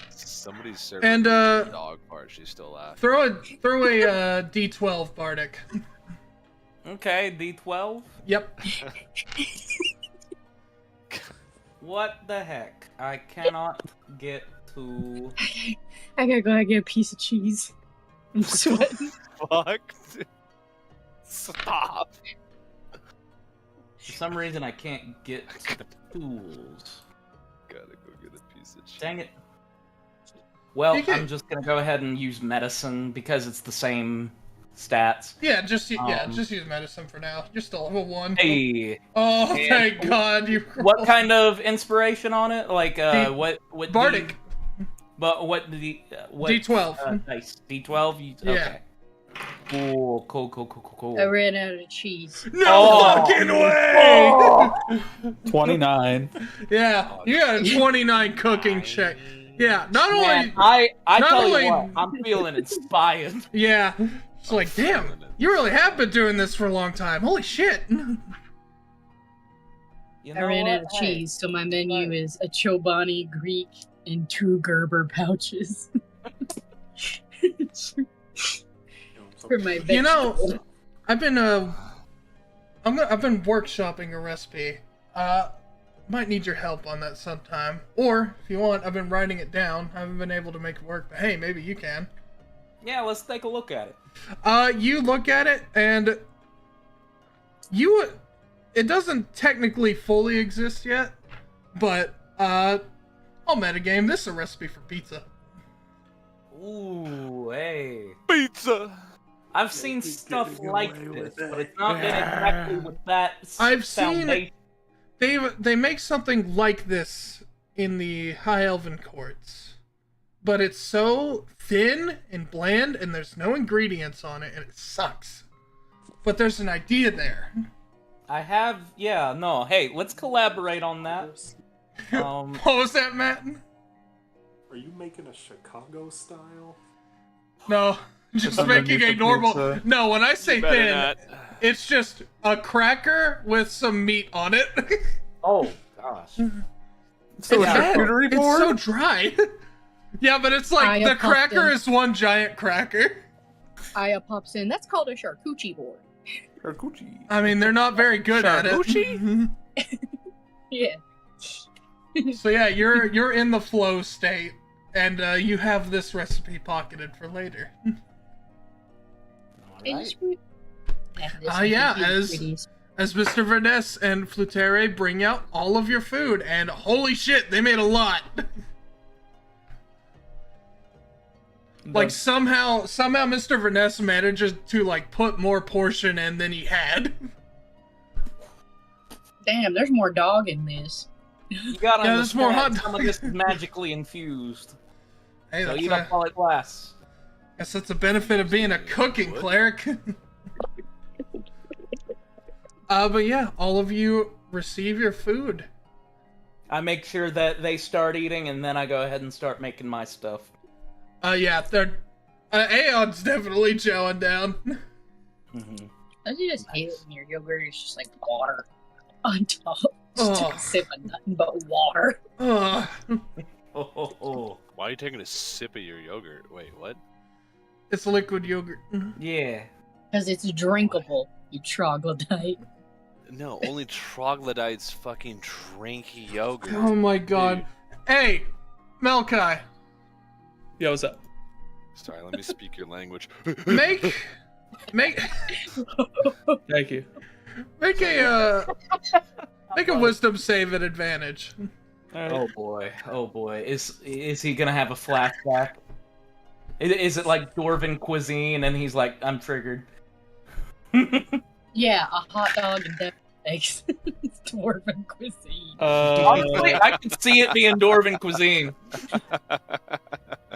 Somebody's serving And, the dog part. She's still laughing. Throw a D12, Bardic. Okay, D12. Yep. What the heck? I cannot get to... I gotta go get a piece of cheese. I'm sweating. Fuck. Stop. For some reason, I can't get to the tools. Gotta go get a piece of shit. Dang it. Well, You can- I'm just gonna go ahead and use medicine because it's the same stats. Yeah, just use medicine for now. You're still level 1. Hey, Oh, And thank God you. what kind of inspiration on it? Like, what Bardic. what D12. Nice. D12. Yeah. Okay. Cool. I ran out of cheese. No Oh. fucking way! 29. Yeah, you got a 29 cooking check. Yeah, not only. Man, I not tell only- you what, I'm feeling inspired. Yeah, it's like, damn, you really have been doing this for a long time. Holy shit! You I know ran what? out of cheese, so my menu is a Chobani Greek and 2 Gerber pouches. For my You know, vegetable. I've been workshopping a recipe. Might need your help on that sometime. Or if you want, I've been writing it down. I haven't been able to make it work, but hey, maybe you can. Yeah, let's take a look at it. You look at it and it doesn't technically fully exist yet, but I'll metagame. This is a recipe for pizza. Ooh, hey. Pizza. I've seen stuff like this, but it's not been exactly with that I've seen foundation. they make something like this in the High Elven courts, but it's so thin and bland, and there's no ingredients on it, and it sucks. But there's an idea there. Hey, let's collaborate on that. What was that, Matt? Are you making a Chicago style? No, just underneath making a the normal. pizza. No, when I say better thin, not. it's just a cracker with some meat on it. Oh, gosh. So It's a bad. charcuterie It's board? so dry. Yeah, but it's like I the have cracker pumpkin. is one giant cracker. Aya pops in. That's called a charcuterie board. Charcuterie. I mean, they're not very good at it. Yeah. So yeah, you're in the flow state, and you have this recipe pocketed for later. It's Yeah, as Mr. Verness and Flutere bring out all of your food, and holy shit, they made a lot. Like somehow Mr. Verness manages to like put more portion in than he had. Damn, there's more dog in this. You gotta Yeah, there's more understand, hot some of this is magically infused. Hey, So that's eat up while it lasts. guess that's a benefit of being a cooking cleric. But yeah, all of you receive your food. I make sure that they start eating, and then I go ahead and start making my stuff. Yeah, they're Aeon's definitely chowing down. Don't you just hate it when your yogurt is just like water on top? Just Oh. a sip of nothing but water. Ugh. Why are you taking a sip of your yogurt? Wait, what? It's liquid yogurt. Yeah. Because it's drinkable, you troglodyte. No, only troglodytes fucking drink yogurt. Oh my god. Hey, Melkai, Yo, what's up? Sorry, let me speak your language. make Thank you. make a wisdom save at advantage. Oh boy. Is he gonna have a flashback? Is it like Dwarven cuisine, and he's like, I'm triggered. Yeah, a hot dog and deviled eggs. It's dwarven cuisine. Honestly, I could see it being Dwarven cuisine.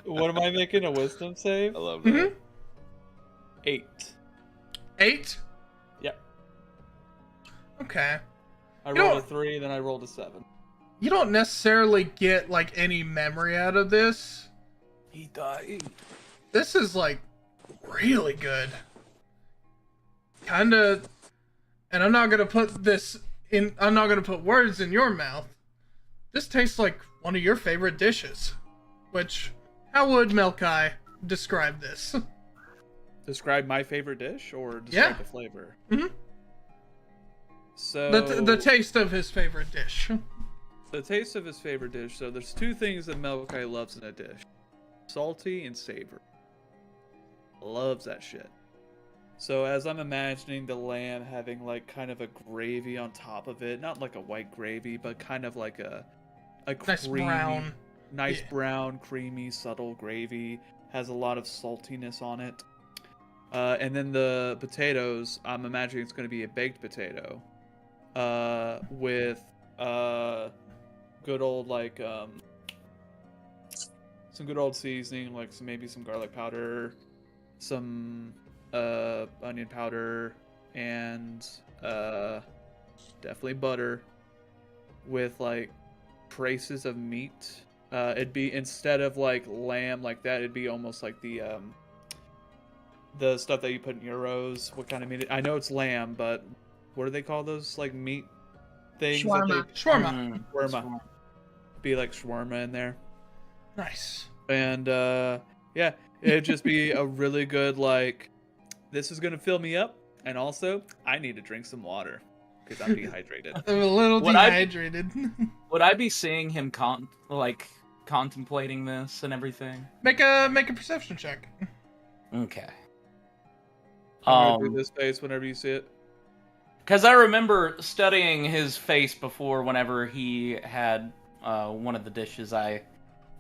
What am I making? A wisdom save? I love that. Mhm. 8. 8? Yep. Okay. I You rolled know- a 3, then I rolled a 7. You don't necessarily get like any memory out of this. He died. This is like really good. Kinda, and I'm not gonna put words in your mouth. This tastes like one of your favorite dishes. Which, how would Melkai describe this? Describe my favorite dish or describe Yeah. the flavor? Mhm. So The taste of his favorite dish. the taste of his favorite dish. So there's 2 things that Melkai loves in a dish: salty and savory. Loves that shit. So as I'm imagining the lamb having like kind of a gravy on top of it, not like a white gravy, but kind of like a Nice creamy, brown. nice Yeah. brown, creamy, subtle gravy, has a lot of saltiness on it. And then the potatoes, I'm imagining it's going to be a baked potato, with good old like some good old seasoning, like maybe some garlic powder, some onion powder, and definitely butter, with like traces of meat. It'd be, instead of like lamb like that, it'd be almost like the stuff that you put in gyros. What kind of meat? I know it's lamb, but what do they call those like meat things? Shawarma. Shawarma. Shawarma. Be like shawarma in there. Nice. And yeah, it'd just be a really good like, this is gonna fill me up, and also I need to drink some water because I'm dehydrated. I'm a little Would I be- dehydrated. Would I be seeing him contemplating this and everything? Make a perception check. Okay. I'm gonna do this face whenever you see it. Because I remember studying his face before whenever he had one of the dishes I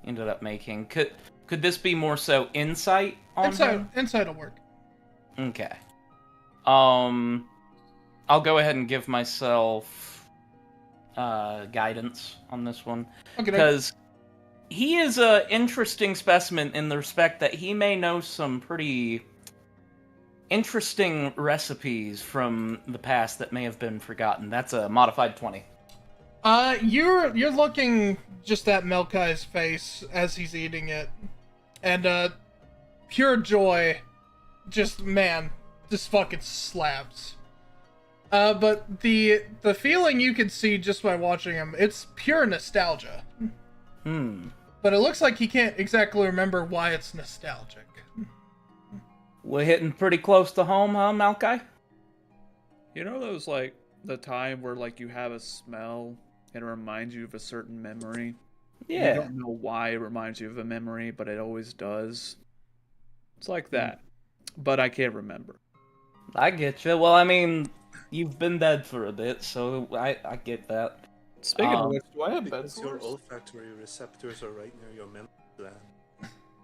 ended up making. Could this be more so insight on him? Insight will work. Okay. I'll go ahead and give myself guidance on this one. Okay. Because he is a interesting specimen in the respect that he may know some pretty interesting recipes from the past that may have been forgotten. That's a modified 20. You're looking just at Melkai's face as he's eating it, and pure joy, just fucking slaps. But the feeling you can see just by watching him, it's pure nostalgia. But it looks like he can't exactly remember why it's nostalgic. We're hitting pretty close to home, huh, Malkai? You know those like the time where like you have a smell and it reminds you of a certain memory? Yeah. You don't know why it reminds you of a memory, but it always does. It's like that. But I can't remember. I get you. Well, I mean, you've been dead for a bit, so I get that. Speaking of which, do I have bed Because your sores? olfactory receptors are right near your memory gland.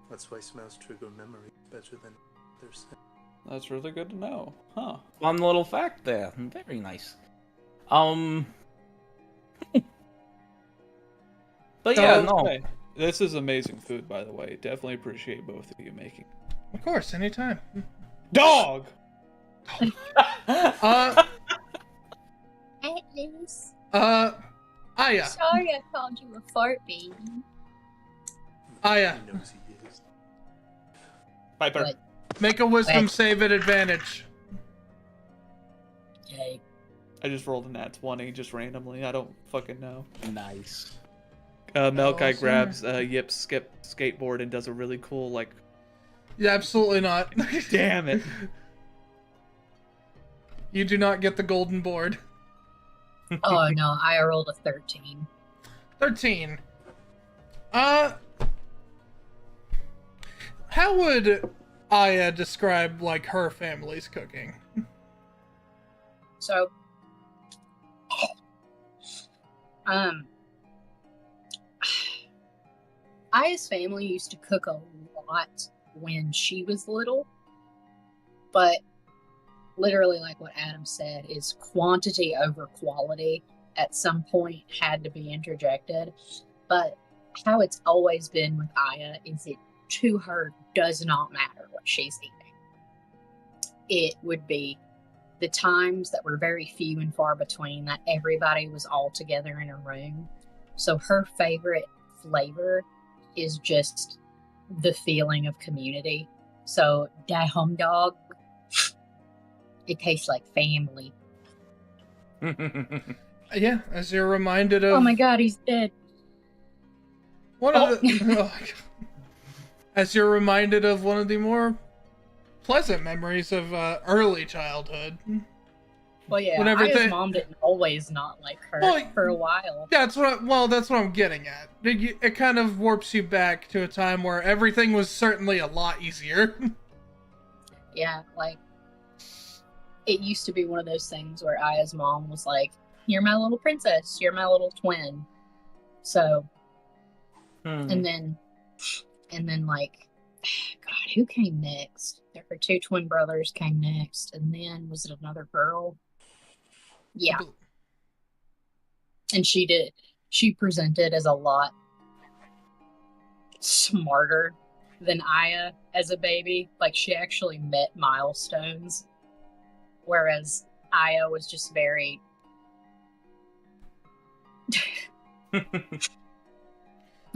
That's why smells trigger memory better than others. That's really good to know. Huh. Fun little fact there. Very nice. But yeah, no. Okay. This is amazing food, by the way. Definitely appreciate both of you making. Of course, anytime. Dog! Atlas. Aya. Sorry I called you a fart baby. Aya. He knows he is. Piper. What? Make a wisdom What? save at advantage. Okay. I just rolled a nat 20 just randomly. I don't fucking know. Nice. Melkai sorry. grabs Yip's skateboard and does a really cool, like, Yeah, absolutely not. damn it. You do not get the golden board. Oh no, I rolled a 13. 13. How would Aya describe, like, her family's cooking? So, Aya's family used to cook a lot when she was little, but literally, like what Adam said, is quantity over quality at some point had to be interjected. But how it's always been with Aya is it to her does not matter what she's eating. It would be the times that were very few and far between that everybody was all together in a room. So her favorite flavor is just the feeling of community. So that home dog, it tastes like family. Yeah, as you're reminded of... Oh my god, he's dead. One of the... oh my God. As you're reminded of one of the more pleasant memories of early childhood. Well, yeah, Whenever Aya's mom didn't always not like her Well, for a while. That's what I'm getting at. It kind of warps you back to a time where everything was certainly a lot easier. Yeah, like it used to be one of those things where Aya's mom was like, "You're my little princess. You're my little twin." So, and then like, God, who came next? There were 2 twin brothers came next, and then was it another girl? Yeah, and she presented as a lot smarter than Aya as a baby. Like, she actually met milestones, whereas Aya was just very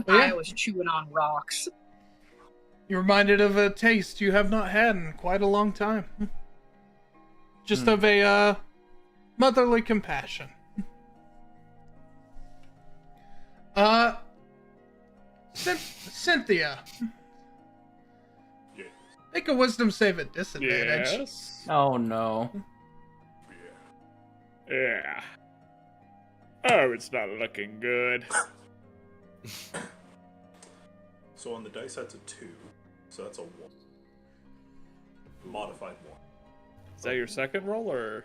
Aya was chewing on rocks. You're reminded of a taste you have not had in quite a long time. Just of a motherly compassion. Cynthia. Yeah. Make a wisdom save at disadvantage. Yes. Oh no. Yeah. Oh, it's not looking good. So on the dice, that's a 2. So that's a 1. Modified 1. Is that your second roll or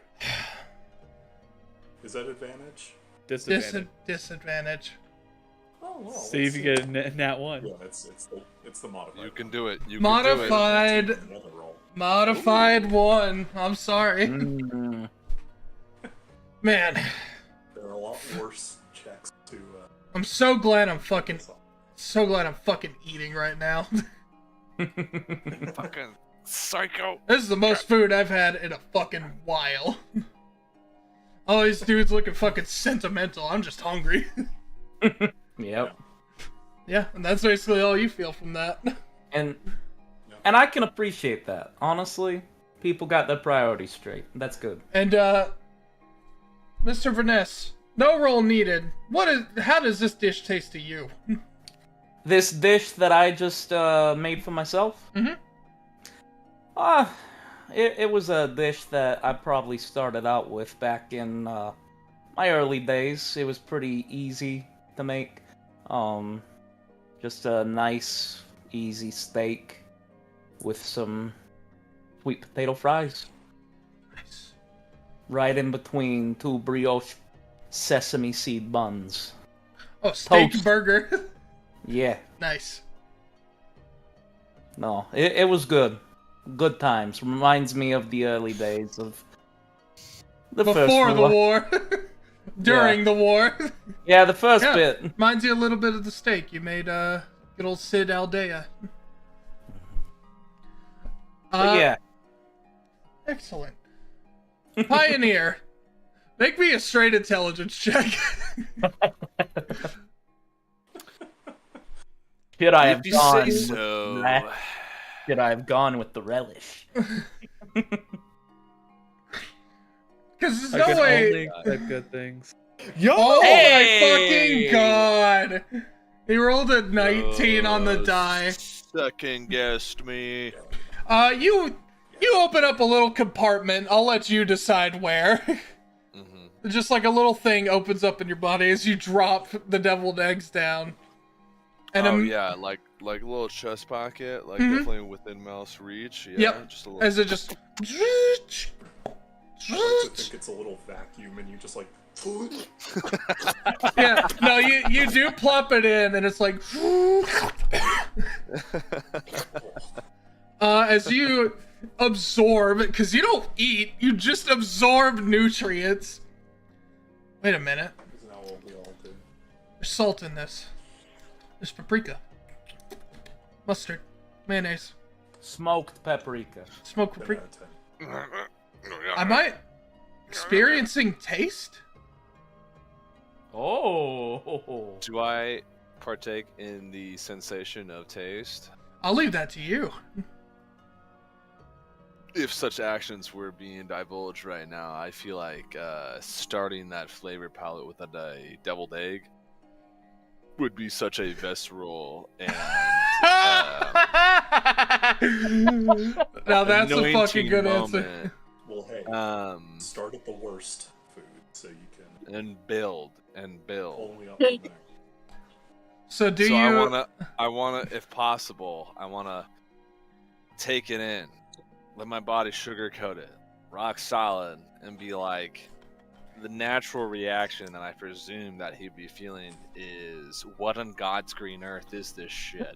Is that advantage? disadvantage? Disadvantage. Oh, well. See if you get a nat 1. Yeah, it's the modified. You can do it. You Modified. Can do it. Another roll. Modified 1. I'm sorry. Man. There are a lot worse checks to. I'm so glad I'm fucking eating right now. Fucking psycho. This is the most food I've had in a fucking while. All these dudes looking fucking sentimental. I'm just hungry. Yep. Yeah, and that's basically all you feel from that. And I can appreciate that. Honestly, people got their priorities straight. That's good. And Mr. Verness, no roll needed. How does this dish taste to you? This dish that I just made for myself? Mm-hmm. It was a dish that I probably started out with back in my early days. It was pretty easy to make. Just a nice, easy steak with some sweet potato fries. Nice. Right in between 2 brioche sesame seed buns. Oh, steak Toast. burger. Yeah. Nice. No, it was good. Good times. Reminds me of the early days of the first Before the one. war. During the war. Yeah, the first bit. Reminds you a little bit of the steak you made, good old Sid Aldea. But yeah. Excellent. Pioneer, make me a straight intelligence check. Should I have If you gone? say so. Should I have gone with the relish? Because there's I no can way. only expect good things. Oh Hey! my fucking god! He rolled a 19 on the die. Second guessed me. You open up a little compartment. I'll let you decide where. Mm-hmm. Just like a little thing opens up in your body as you drop the deviled eggs down. And Yeah, like a little chest pocket, like definitely within mouse reach. Yeah, Yep. just a little. As it just. I like to think it's a little vacuum, and you just like. Yeah, no, you do plop it in, and it's like. As you absorb, because you don't eat, you just absorb nutrients. Wait a minute. Isn't that what we all do? There's salt in this. There's paprika. Mustard. Mayonnaise. Smoked paprika. Smoked 10 paprika. out of 10. Am I experiencing taste? Oh. Do I partake in the sensation of taste? I'll leave that to you. If such actions were being divulged right now, I feel like starting that flavor palette with a deviled egg would be such a visceral and Now that's a fucking anointing good answer. moment. Well, hey, start at the worst food so you can And build and build. only up from there. So do So you? I wanna, if possible, I wanna take it in, let my body sugarcoat it, rock solid, and be like, the natural reaction that I presume that he'd be feeling is, what on God's green earth is this shit?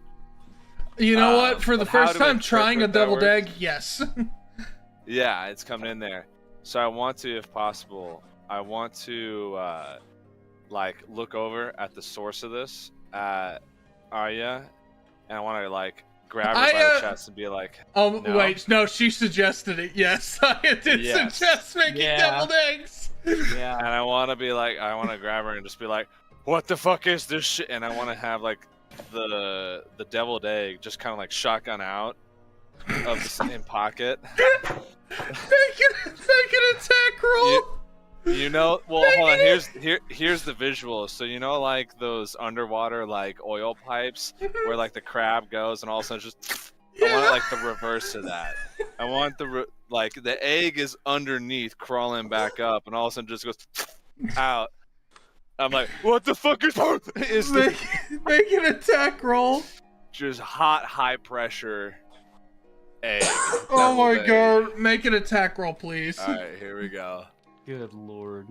You know what? For the but how first to time trying a interpret that deviled word- egg, yes. Yeah, it's coming in there. So I want to, if possible, I want to like look over at the source of this at Arya, and I want to like grab her by the chest and be like, no. Wait, no, she suggested it. Yes, I did Yes. suggest making Yeah. deviled eggs. Yeah. And I want to be like, I want to grab her and just be like, what the fuck is this shit? And I want to have like the deviled egg just kind of like shotgun out of the same pocket. Make an attack roll. You know, well, hold on. Here's the visual. So you know, like those underwater like oil pipes where like the crab goes, and all of a sudden just. I want like the reverse of that. I want like the egg is underneath, crawling back up, and all of a sudden just goes out. I'm like, what the fuck is this? Make an attack roll. Just hot, high pressure egg. Oh my egg. god, make an attack roll, please. All right, here we go. Good lord.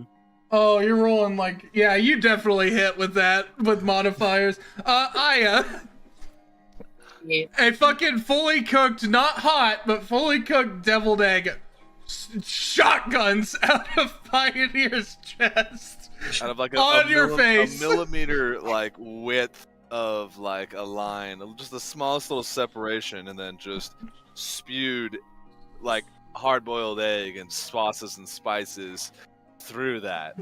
Oh, you're rolling like, yeah, you definitely hit with that, with modifiers. Aya. Yeah. A fucking fully cooked, not hot, but fully cooked deviled egg shotguns out of Pioneer's chest. Out of like On your face. a millimeter like width of like a line, just the smallest little separation, and then just spewed like hard-boiled egg and sauces and spices through that.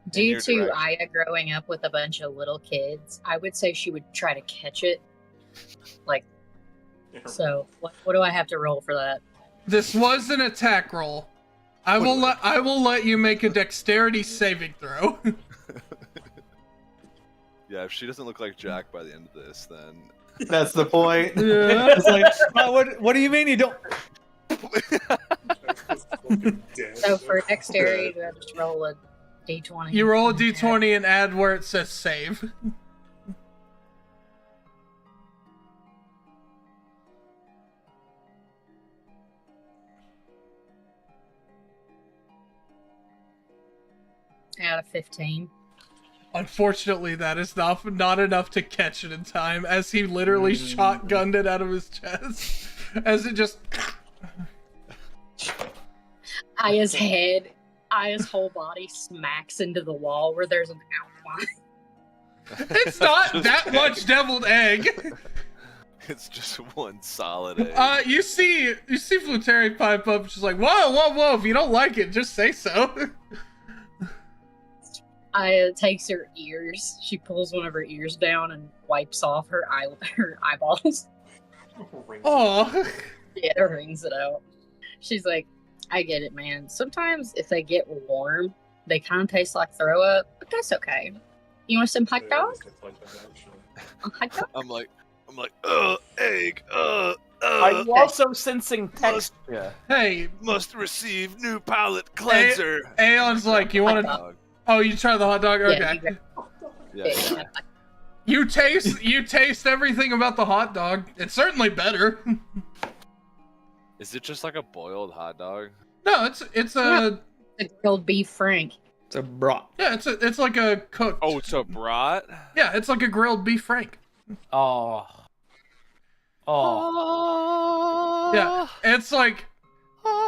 Due your to direction. Aya growing up with a bunch of little kids, I would say she would try to catch it. Like, so what do I have to roll for that? This was an attack roll. I will let you make a dexterity saving throw. Yeah, if she doesn't look like Jack by the end of this, then That's the point. Yeah. It's like, what do you mean you don't? So for dexterity, do I just roll a d20? You roll a d20 and add where it says save. Out of 15. Unfortunately, that is not enough to catch it in time, as he literally shotgunned it out of his chest. As it just... Aya's whole body smacks into the wall where there's an outline. It's not Just that much deviled egg. it's just one solid egg. You see Fluteri pipe up, she's like, whoa, if you don't like it, just say so. Aya takes her ears. She pulls one of her ears down and wipes off her eyeballs. Oh. Yeah, wrings it out. She's like, I get it, man. Sometimes if they get warm, they kind of taste like throw up, but that's okay. You want some hot dog? A hot dog? I'm like, egg, Are you also sensing texture? Hey, must receive new palate cleanser. Aeon's like, you want to... Dog. Oh, you try the hot dog? Okay. Yeah. You taste everything about the hot dog. It's certainly better. Is it just like a boiled hot dog? No, it's a The grilled beef frank. It's a brat. yeah, it's like a cooked. Oh, it's a brat? Yeah, it's like a grilled beef frank. Oh. Oh. Yeah, it's like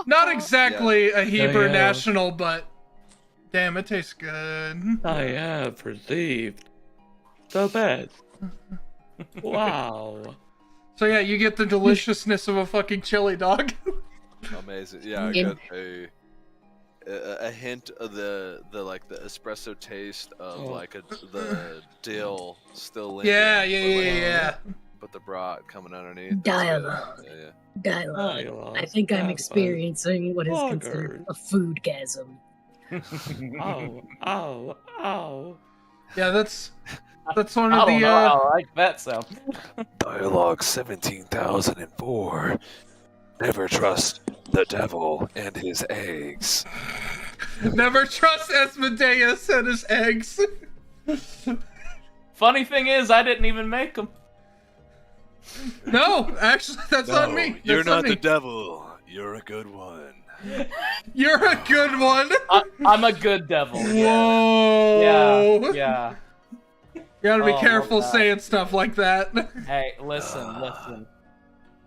not exactly a Hebrew yeah. national, but damn, it tastes good. I have perceived the best. Wow. So yeah, you get the deliciousness of a fucking chili dog. Amazing. Yeah, I got a hint of the like the espresso taste of like the dill still lingering. Yeah. But the brat coming underneath. Dialogue. Yeah. Dialogue. I think I'm experiencing what is considered a foodgasm. Oh. Yeah, that's one I of don't the know how I like that sound. Dialogue 17,004. Never trust the devil and his eggs. never trust Asmodeus and his eggs. Funny thing is, I didn't even make them. No, actually, that's not me. You're That's not me. the devil. You're a good one. You're a good one. I'm a good devil. Whoa. Yeah. You gotta be Oh, careful God. saying stuff like that. Hey, listen.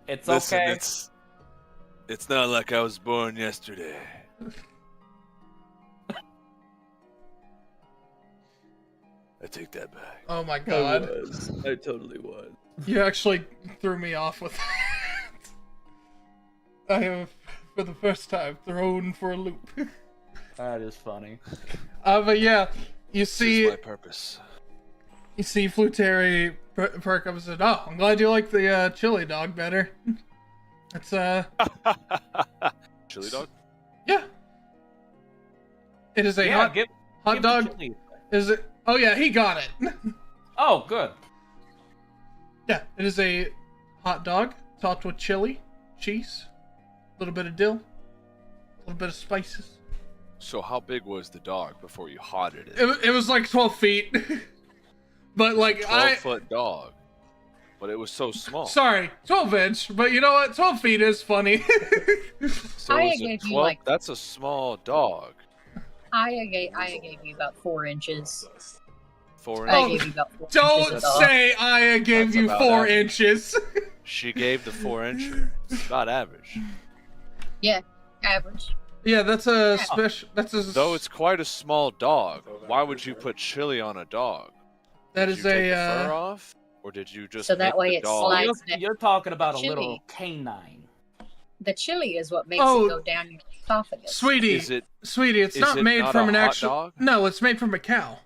It's Listen, okay. it's not like I was born yesterday. I take that back. Oh my I god. was. I totally was. You actually threw me off with that. I have, for the first time, thrown for a loop. That is funny. But yeah, you This see, is my purpose. Fluteri perk up and said, "Oh, I'm glad you like the chili dog better." It's Chili dog? yeah. It is a hot give dog. the chili. Is it? Oh yeah, he got it. Oh, good. Yeah, it is a hot dog topped with chili, cheese, a little bit of dill, a little bit of spices. So how big was the dog before you hotted it? It was like 12 feet. But like 12-foot dog. But it was so small. Sorry, 12 inch, but you know what? 12 feet is funny. So I it was a gave you, 12 like- That's a small dog. Aya gave you about 4 inches. 4 I inches. gave you about 4 Don't inches. of dog. say Aya gave That's you about 4 average. inches. She gave the 4 inch. About average. Yeah, average. Yeah, that's a special. That's a. Though it's quite a small dog, why would you put chili on a dog? That Did is you take the a. fur off? Or did you just So that make way the it dog... slides- You're talking about a Chili. little canine. The chili is what makes Oh. it go down your esophagus. Sweetie, Is it? sweetie, it's is not it made not from a an hot actual. dog? No, it's made from a cow.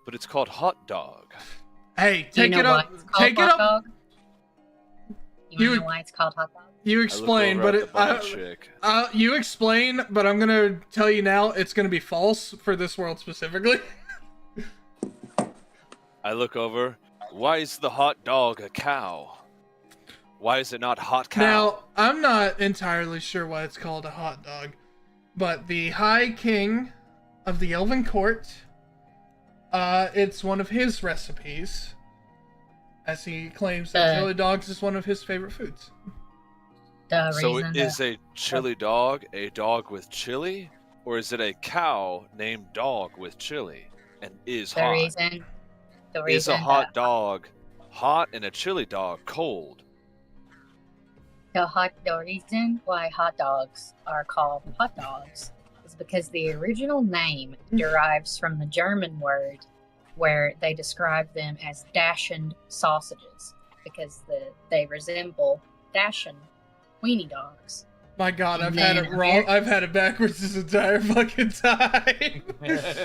But it's called hot dog. Hey, Do you take know it why up. it's called Take it hot up. dog? You You- know why it's called hot dog? You I explain, look but over at it. the bunny chick. You explain, but I'm gonna tell you now. It's gonna be false for this world specifically. I look over. Why is the hot dog a cow? Why is it not hot cow? Now, I'm not entirely sure why it's called a hot dog, but the High King of the Elven Court, it's one of his recipes, as he claims that chili dogs is one of his favorite foods. The So reason is a chili dog a dog with chili? Or is it a cow named dog with chili and is the hot? reason the Is reason a hot dog hot and a chili dog cold? the reason why hot dogs are called hot dogs is because the original name derives from the German word where they describe them as Dachshund sausages because they resemble Dachshund weenie dogs. My God, I've And had then it wrong. I've had it backwards this entire fucking time.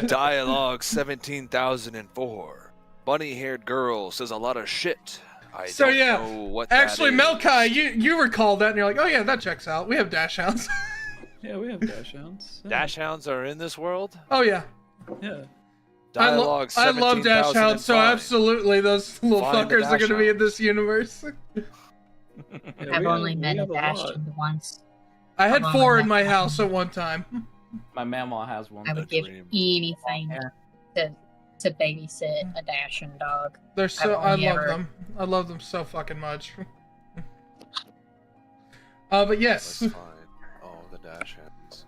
Dialogue 17,004. Bunny-haired girl says a lot of shit. I So, don't yeah, know what Actually, that is. Melkai, you recall that, and you're like, oh yeah, that checks out. We have dash hounds. Yeah, we have dash hounds. Yeah. Dash hounds are in this world? Oh yeah. Yeah. Dialogue I love dash hounds, so 17,005. absolutely those little Find the fuckers are dash gonna be in hounds. this universe. Yeah, I've we only have- met we a have a lot. Dachshund once. I had I've 4 only in met my one. house at one time. My mama has one. I would give dream. anything Yeah. to babysit a Dachshund dog. They're so I only love ever- them. I love them so fucking much. But yes, Let's find all the dash hounds.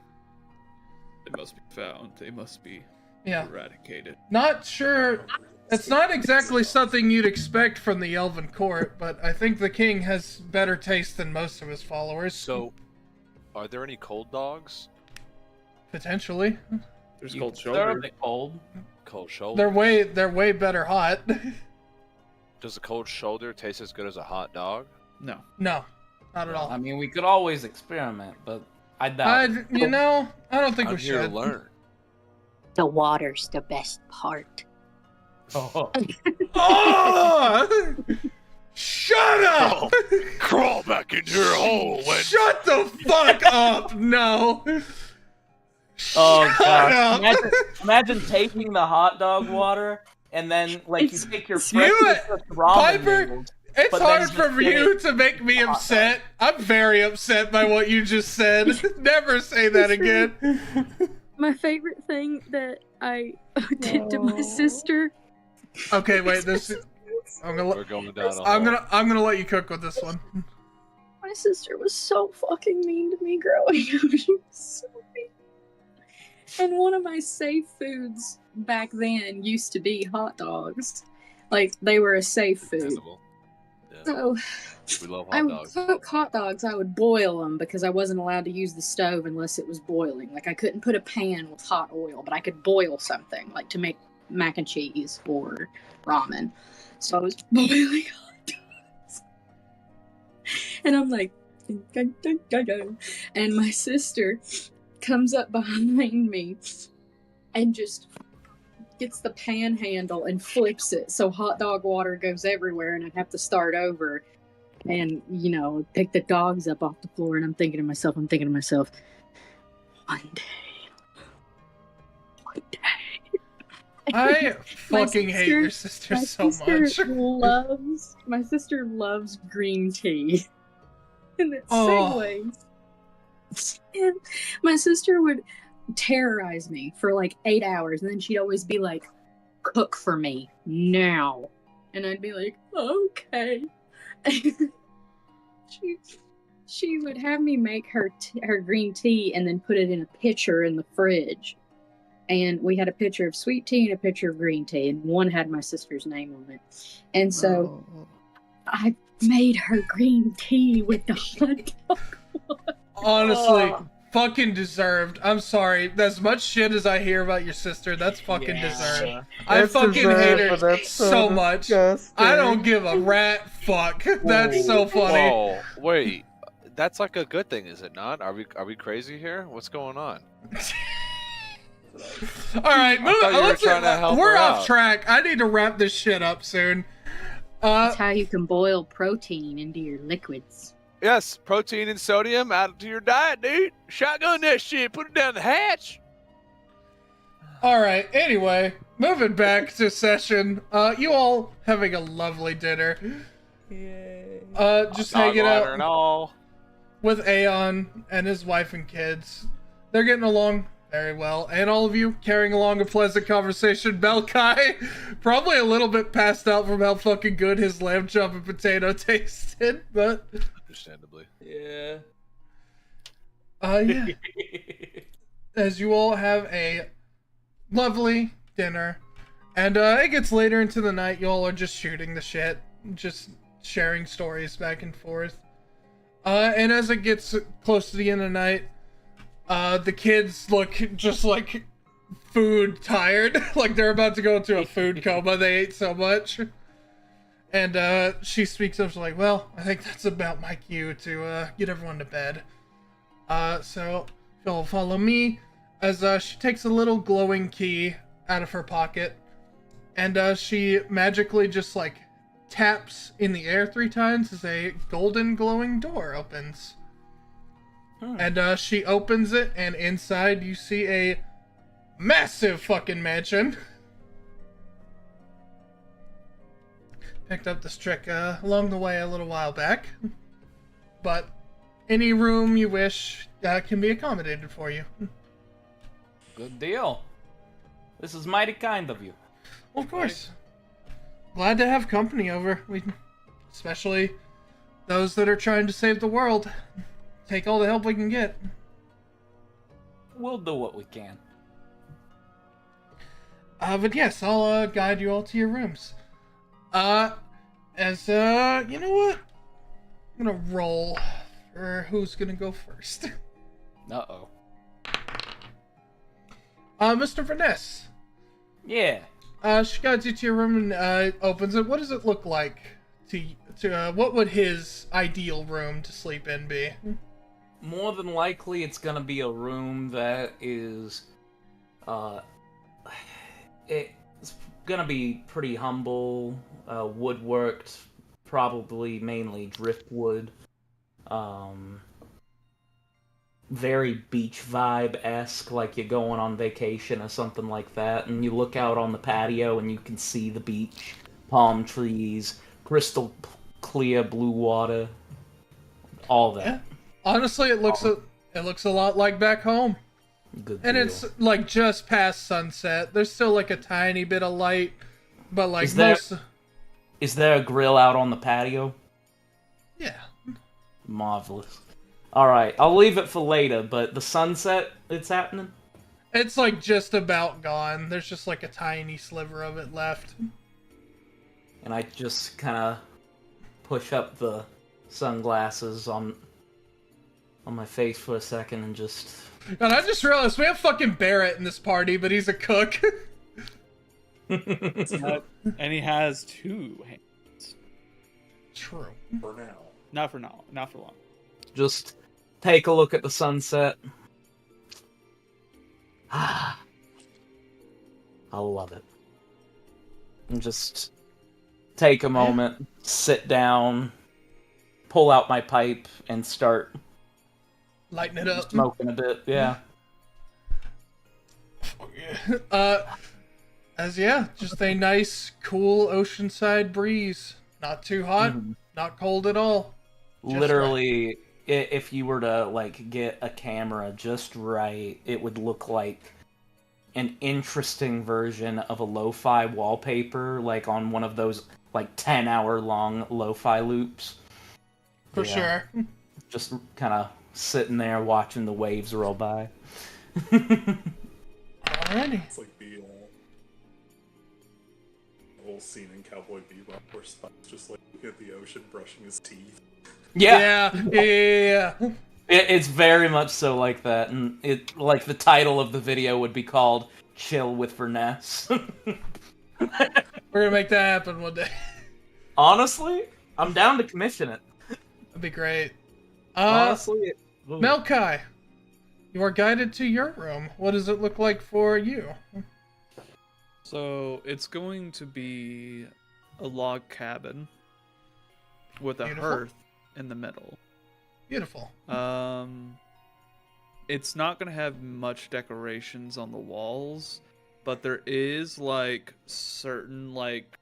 They must be found. They must be yeah. eradicated. Not sure. It's not exactly something you'd expect from the Elven Court, but I think the king has better taste than most of his followers. So, are there any cold dogs? Potentially, There's You cold can serve shoulder. it cold. Cold shoulder. they're way better hot. Does a cold shoulder taste as good as a hot dog? No. No, not at I all. mean, we could always experiment, but I doubt it. You know, I don't think I'm we here should. to learn. The water's the best part. Oh. Oh! Shut up! Crawl back into your hole when Shut the fuck up! No. Oh Shut god! up. Imagine taking the hot dog water and then like you It's- take your you- breakfast ramen Piper, noodles. It's But then hard just for get you it to make me hot dog. upset. I'm very upset by what you just said. Never say that again. My favorite thing that I did to my sister. Okay, wait. This. I'm we're gonna. going down a I'm hole. gonna. I'm gonna let you cook with this one. My sister was so fucking mean to me growing up. She was so mean. And one of my safe foods back then used to be hot dogs. Like, they were a safe food. Understandable. Yeah. So, We love I hot would dogs. cook hot dogs. I would boil them because I wasn't allowed to use the stove unless it was boiling. Like, I couldn't put a pan with hot oil, but I could boil something, like to make mac and cheese or ramen. So I was boiling hot dogs. And I'm like, and my sister comes up behind me and just gets the pan handle and flips it so hot dog water goes everywhere and I have to start over and, you know, pick the dogs up off the floor. And I'm thinking to myself, one day, I fucking hate your sister so much. My sister loves green tea. And it Oh. segues. And my sister would terrorize me for like 8 hours, and then she'd always be like, "Cook for me now," and I'd be like, "Okay." she would have me make her green tea and then put it in a pitcher in the fridge. And we had a pitcher of sweet tea and a pitcher of green tea, and one had my sister's name on it. And so I made her green tea with the hot dog. Honestly, fucking deserved. I'm sorry. As much shit as I hear about your sister, that's fucking deserved. I That's fucking hate deserved, her but that's so much. disgusting. I don't give a rat fuck. That's so funny. Whoa, wait. That's like a good thing, is it not? Are we crazy here? What's going on? All right, I thought you were trying to help we're her off out. track. I need to wrap this shit up soon. That's how you can boil protein into your liquids. Yes, protein and sodium add to your diet, dude. Shotgun that shit. Put it down the hatch. All right. Anyway, moving back to session. You all having a lovely dinner. Just Dog hanging water out and all. with Aeon and his wife and kids. They're getting along very well, and all of you carrying along a pleasant conversation. Belkai, probably a little bit passed out from how fucking good his lamb chop and potato tasted, but Understandably. Yeah. yeah. As you all have a lovely dinner, and it gets later into the night, you all are just shooting the shit, just sharing stories back and forth. And as it gets close to the end of the night, the kids look just like food tired, like they're about to go into a food coma. They ate so much. And she speaks up, she's like, "Well, I think that's about my cue to get everyone to bed. So if you'll follow me," as she takes a little glowing key out of her pocket, and she magically just like taps in the air 3 times as a golden glowing door opens. And she opens it, and inside you see a massive fucking mansion. Picked up this trick along the way a little while back. But any room you wish can be accommodated for you. Good deal. This is mighty kind of you. Of course. Glad to have company over. Especially those that are trying to save the world. Take all the help we can get. We'll do what we can. But yes, I'll guide you all to your rooms. You know what? I'm gonna roll for who's gonna go first. Uh-oh. Mr. Vanessa. Yeah. She guides you to your room and opens it. What does it look like what would his ideal room to sleep in be? More than likely, it's gonna be a room that is, it's gonna be pretty humble, woodworked, probably mainly driftwood, very beach vibe-esque, like you're going on vacation or something like that, and you look out on the patio and you can see the beach, palm trees, crystal clear blue water, all that. Yeah. Honestly, it looks a lot like back home. Good And deal. it's like just past sunset. There's still like a tiny bit of light, but like Is there a grill out on the patio? Yeah. Marvelous. Alright, I'll leave it for later, but the sunset, it's happening? It's like just about gone. There's just like a tiny sliver of it left. And I just kind of push up the sunglasses on my face for a second and just... And I just realized we have fucking Barrett in this party, but he's a cook. And he has 2 hands. True. For now. Not for now. Not for long. Just take a look at the sunset. I love it. And just take a moment, sit down, pull out my pipe, and start Lighten it up. smoking a bit. Yeah. Just a nice, cool oceanside breeze. Not too hot, not cold at all. Just Literally, if you were to like get a camera just right, it would look like an interesting version of a lo-fi wallpaper, like on one of those like 10-hour long lo-fi loops. For sure. Just kind of sitting there watching the waves roll by. Alrighty. It's like the whole scene in Cowboy Bebop where Spike's just like looking at the ocean brushing his teeth. Yeah. Yeah. It's very much so like that, and it like the title of the video would be called "Chill with Verness." We're gonna make that happen one day. Honestly, I'm down to commission it. That'd be great. Honestly, Melkai, you are guided to your room. What does it look like for you? So it's going to be a log cabin with a Beautiful. hearth in the middle. Beautiful. It's not gonna have much decorations on the walls, but there is like certain like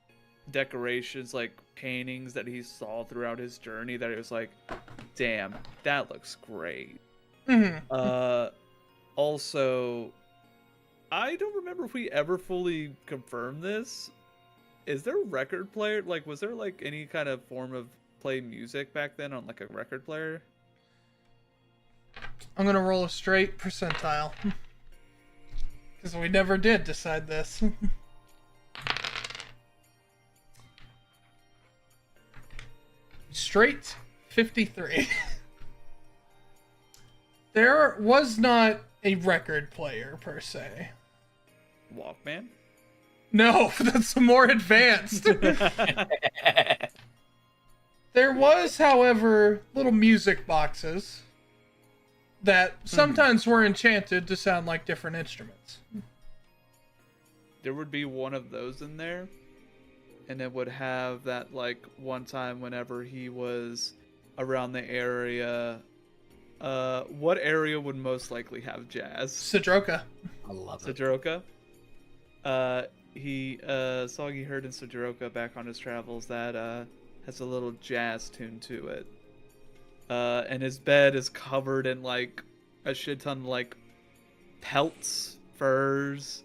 decorations, like paintings that he saw throughout his journey that it was like, damn, that looks great. Also, I don't remember if we ever fully confirmed this. Is there a record player? Like, was there like any kind of form of play music back then on like a record player? I'm gonna roll a straight percentile. Because we never did decide this. Straight 53. There was not a record player per se. Walkman? No, that's more advanced. There was, however, little music boxes that sometimes were enchanted to sound like different instruments. There would be one of those in there, and it would have that like one time whenever he was around the area. What area would most likely have jazz? Cedroca. I love it. Cedroca. He song he heard in Cedroca back on his travels that has a little jazz tune to it. And his bed is covered in like a shit ton of like pelts, furs.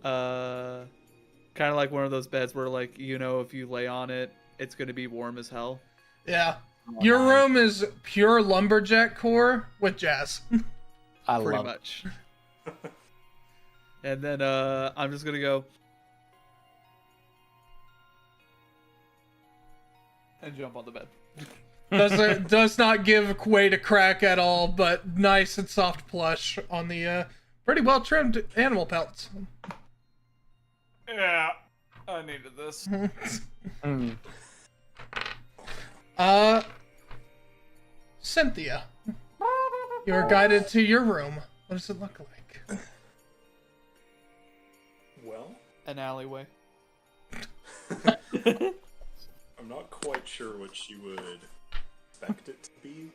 Kind of like one of those beds where like, you know, if you lay on it, it's gonna be warm as hell. Yeah. Your room is pure lumberjack core with jazz. I Pretty love much. And then I'm just gonna go and jump on the bed. Does not give way to crack at all, but nice and soft plush on the pretty well trimmed animal pelts. Yeah, I needed this. Cynthia, you are guided to your room. What does it look like? Well, An alleyway. I'm not quite sure what she would expect it to be,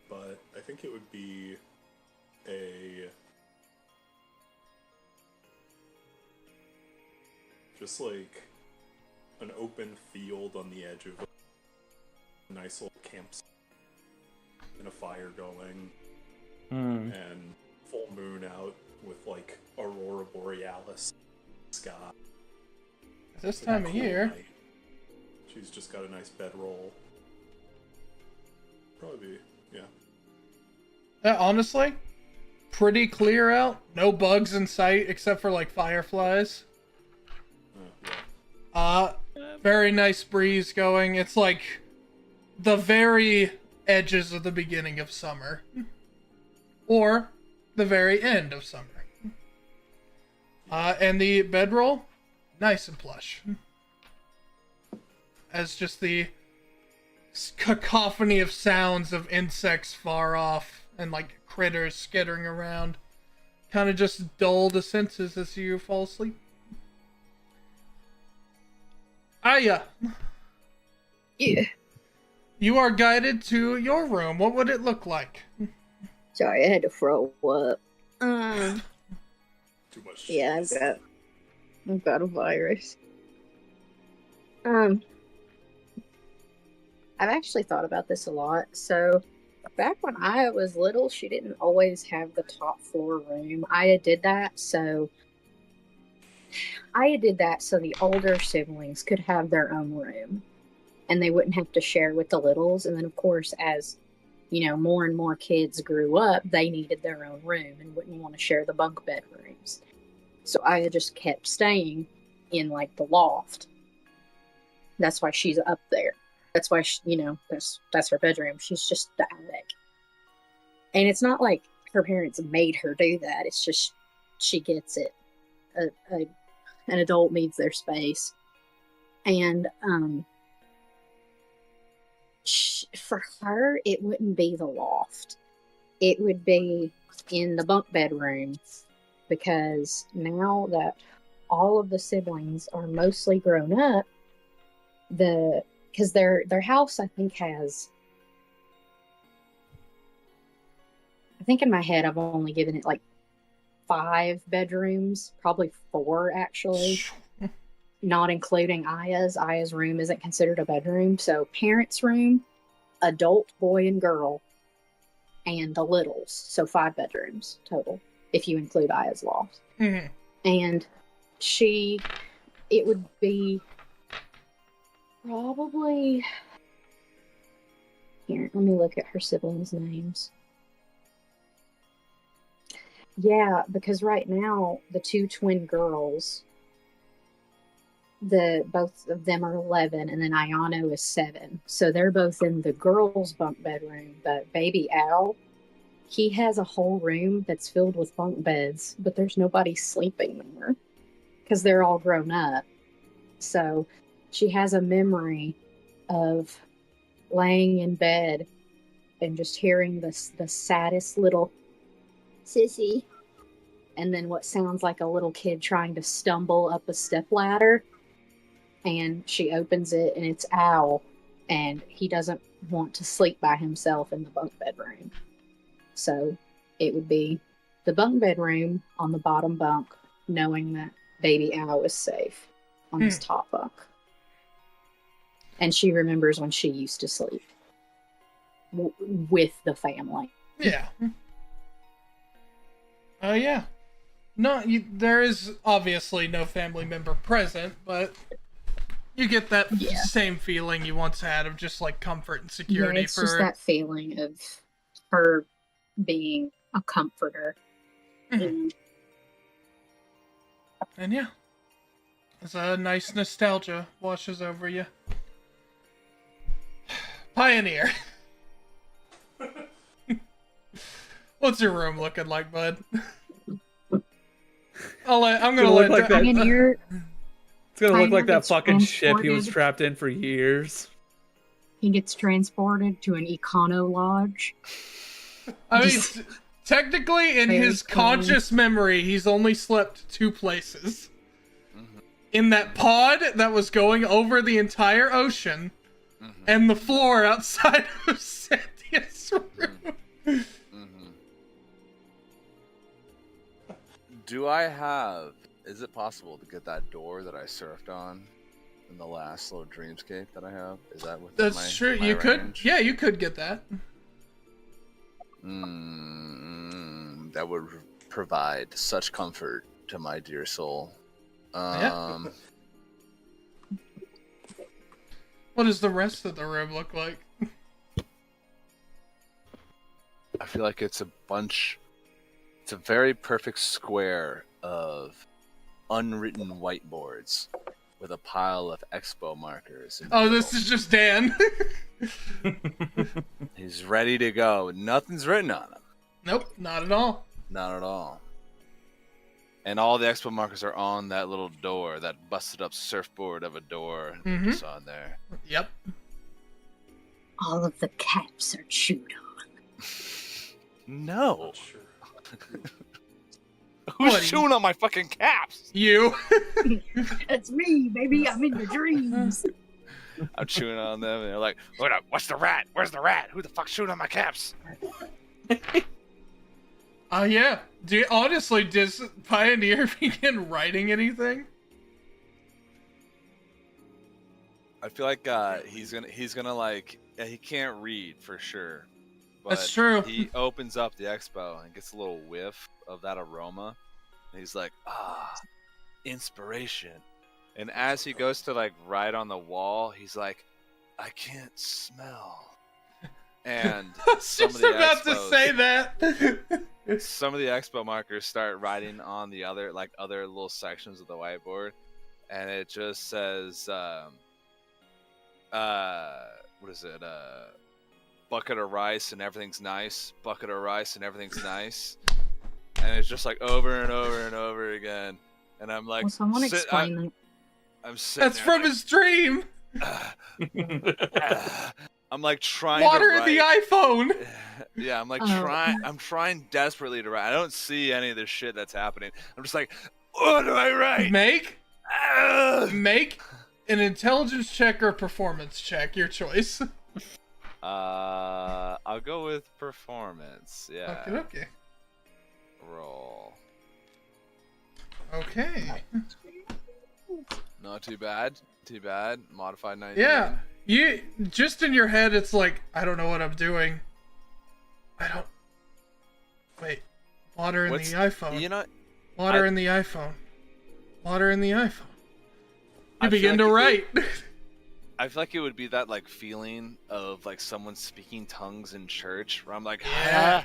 but I think it would be just like an open field on the edge of a nice little campsite and a fire going and full moon out with like aurora borealis sky. This It's time like a of cool year. night. She's just got a nice bedroll. Probably, yeah. Honestly, pretty clear out. No bugs in sight except for like fireflies. Yeah. Very nice breeze going. It's like the very edges of the beginning of summer. Or the very end of summer. And the bedroll, nice and plush. As just the cacophony of sounds of insects far off and like critters skittering around kind of just dull the senses as you fall asleep. Aya. Yeah. You are guided to your room. What would it look like? Sorry, I had to throw up. Too much. Yeah, I've got a virus. I've actually thought about this a lot. So, back when I was little, she didn't always have the top floor room. Aya did that so the older siblings could have their own room, and they wouldn't have to share with the littles. And then, of course, as more and more kids grew up, they needed their own room and wouldn't want to share the bunk bedrooms. So Aya just kept staying in like the loft. That's why she's up there. That's why that's her bedroom. She's just the attic. And it's not like her parents made her do that. It's just she gets it. An adult needs their space. And for her, it wouldn't be the loft. It would be in the bunk bedroom, because now that all of the siblings are mostly grown up, because their house, I think in my head I've only given it like 5 bedrooms, probably 4 actually. Not including Aya's. Aya's room isn't considered a bedroom. So parents' room, adult boy and girl, and the littles. So 5 bedrooms total, if you include Aya's loft. Mm-hmm. And it would be probably... Here, let me look at her siblings' names. Yeah, because right now, the 2 twin girls... both of them are 11, and then Ayano is 7. So they're both in the girls' bunk bedroom. But baby Al, he has a whole room that's filled with bunk beds, but there's nobody sleeping there because they're all grown up. So she has a memory of laying in bed and just hearing the saddest little sissy, and then what sounds like a little kid trying to stumble up a stepladder. And she opens it, and it's Owl, and he doesn't want to sleep by himself in the bunk bedroom. So it would be the bunk bedroom on the bottom bunk, knowing that baby Owl is safe on his top bunk. And she remembers when she used to sleep with the family. Yeah. Yeah. No, there is obviously no family member present, but you get that same feeling you once had of just like comfort and security. Yeah, it's just that feeling of her being a comforter. Mm-hmm. And yeah, there's a nice nostalgia washes over you. Pioneer. What's your room looking like, bud? I'm gonna look like that. Pioneer. It's gonna look like that fucking ship he was trapped in for years. He gets transported to an econo lodge. I mean, technically, in his conscious memory, he's only slept 2 places. Mm-hmm. In that pod that was going over the entire ocean, and the floor outside of Cynthia's room. Do I have... Is it possible to get that door that I surfed on in the last little dreamscape that I have? Is that within That's true. You range? could... Yeah, you could get that. That would provide such comfort to my dear soul. Yeah. What does the rest of the room look like? I feel like it's a very perfect square of unwritten whiteboards with a pile of expo markers. Oh, this is just Dan. He's ready to go. Nothing's written on him. Nope, not at all. Not at all. And all the expo markers are on that little door, that busted up surfboard of a door that's on there. Yep. All of the caps are chewed on. No. Sure. Who's chewing on my fucking caps? You. That's me, baby. I'm in your dreams. I'm chewing on them, and they're like, What's the rat? Where's the rat? Who the fuck's chewing on my caps? Yeah. Honestly, does Pioneer begin writing anything? I feel like he's gonna like, yeah, he can't read for sure. But That's true. He opens up the expo and gets a little whiff of that aroma. And he's like, inspiration. And as he goes to like write on the wall, he's like, I can't smell. And I was just about to say that. Some of the expo markers start writing on the other little sections of the whiteboard, and it just says, what is it? Bucket of rice and everything's nice. Bucket of rice and everything's nice. And it's just like over and over and over again. And I'm like, Will someone explain that? I'm sitting That's from his dream. I'm like trying Water to in the write. iPhone. Yeah, I'm like Oh. I'm trying desperately to write. I don't see any of this shit that's happening. I'm just like, what do I write? Make an intelligence check or performance check. Your choice. I'll go with performance. Yeah. Okay. Roll. Okay. Not too bad. Too bad. Modified 19. Yeah. You just in your head, it's like, I don't know what I'm doing. Wait. Water in the iPhone. You know, Water in the iPhone. Water in the iPhone. You I feel begin to like write. I feel like it would be that like feeling of like someone speaking tongues in church, where I'm like, Yeah.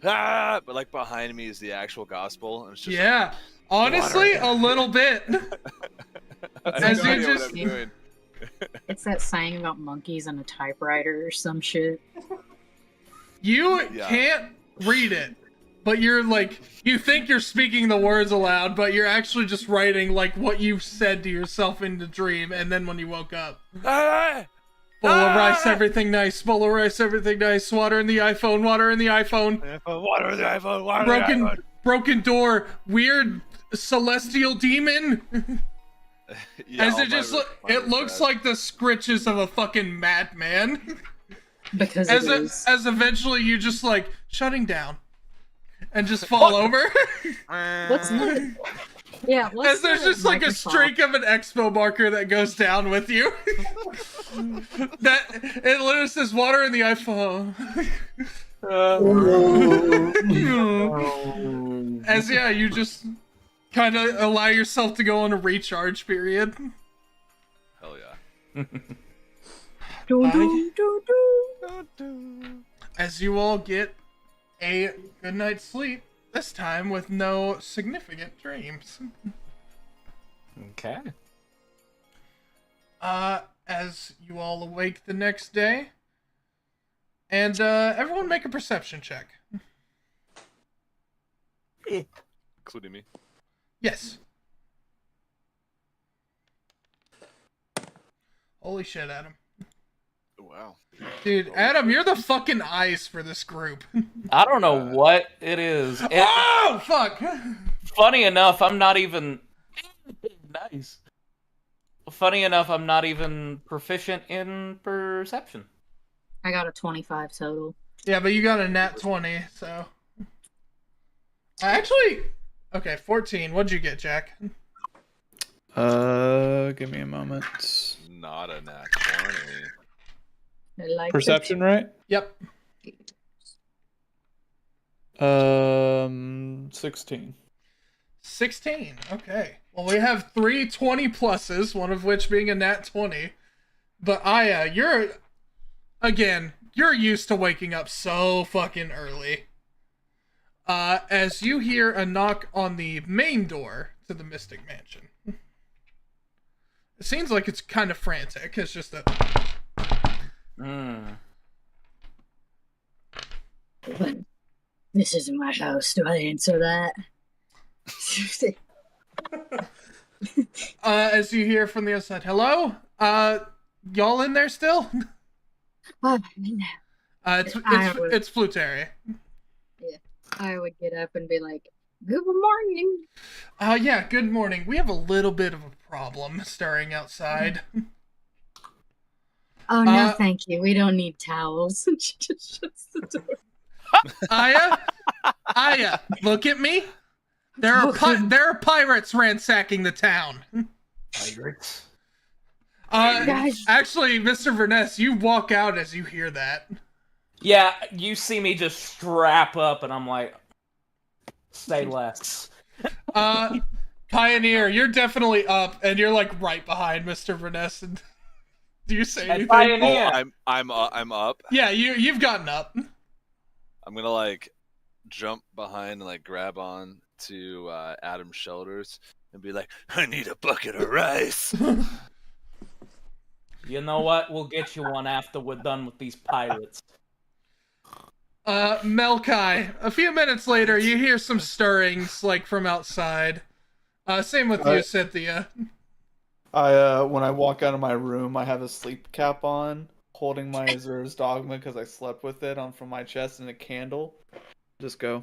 but like behind me is the actual gospel, and it's just Yeah. Honestly, a little bit. like, I have As no you idea just- what I'm doing. It's that saying about monkeys and a typewriter or some shit. You Yeah. can't read it, but you're like, you think you're speaking the words aloud, but you're actually just writing like what you've said to yourself in the dream, and then when you woke up. Bowl of rice, everything nice. Bowl of rice, everything nice. Water in the iPhone. Water in the iPhone. Water in the iPhone. Water in the iPhone. Broken door. Weird celestial demon. Yeah, As all it just my it looks bad. like the scritches of a fucking madman. Because as it is. as eventually you just like shutting down and just fall over. What's that? Yeah, what's As there's the just like a Microsoft? streak of an expo marker that goes down with you. That it literally says water in the iPhone. As yeah, you just kind of allow yourself to go on a recharge period. Hell yeah. As you all get a good night's sleep, this time with no significant dreams. Okay. As you all awake the next day, and everyone make a perception check. Including me. Yes. Holy shit, Adam. Wow. Dude, Adam, you're the fucking eyes for this group. I don't know what it is. Oh, fuck! Funny enough, I'm not even... Nice. Funny enough, I'm not even proficient in perception. I got a 25 total. Yeah, but you got a nat 20, so... Actually... Okay, 14. What'd you get, Jack? Give me a moment. Not a nat 20. I like Perception, right? Yep. 16. 16. Okay. Well, we have 3 20 pluses, one of which being a nat 20. But Aya, you're, again, you're used to waking up so fucking early. As you hear a knock on the main door to the Mystic Mansion. It seems like it's kind of frantic. It's just a... This isn't my house. Do I answer that? As you hear from the other side, hello? Y'all in there still? It's Fluteri. Yeah, I would get up and be like, "Good morning." Yeah, good morning. We have a little bit of a problem stirring outside. Oh, no, thank you. We don't need towels. She just shuts the door. Aya, look at me. There are pirates ransacking the town. Pirates? Guys. Actually, Mr. Verness, you walk out as you hear that. Yeah, you see me just strap up, and I'm like, say less. Pioneer, you're definitely up, and you're like right behind Mr. Verness. And do you say anything? Pioneer. Oh, I'm up. Yeah, you've gotten up. I'm gonna like jump behind and like grab on to Adam's shoulders and be like, I need a bucket of rice. You know what? We'll get you one after we're done with these pirates. Melkai, a few minutes later, you hear some stirrings, like, from outside. Same with you, Cynthia. When I walk out of my room, I have a sleep cap on, holding my Azur's Dogma because I slept with it on from my chest and a candle. Just go.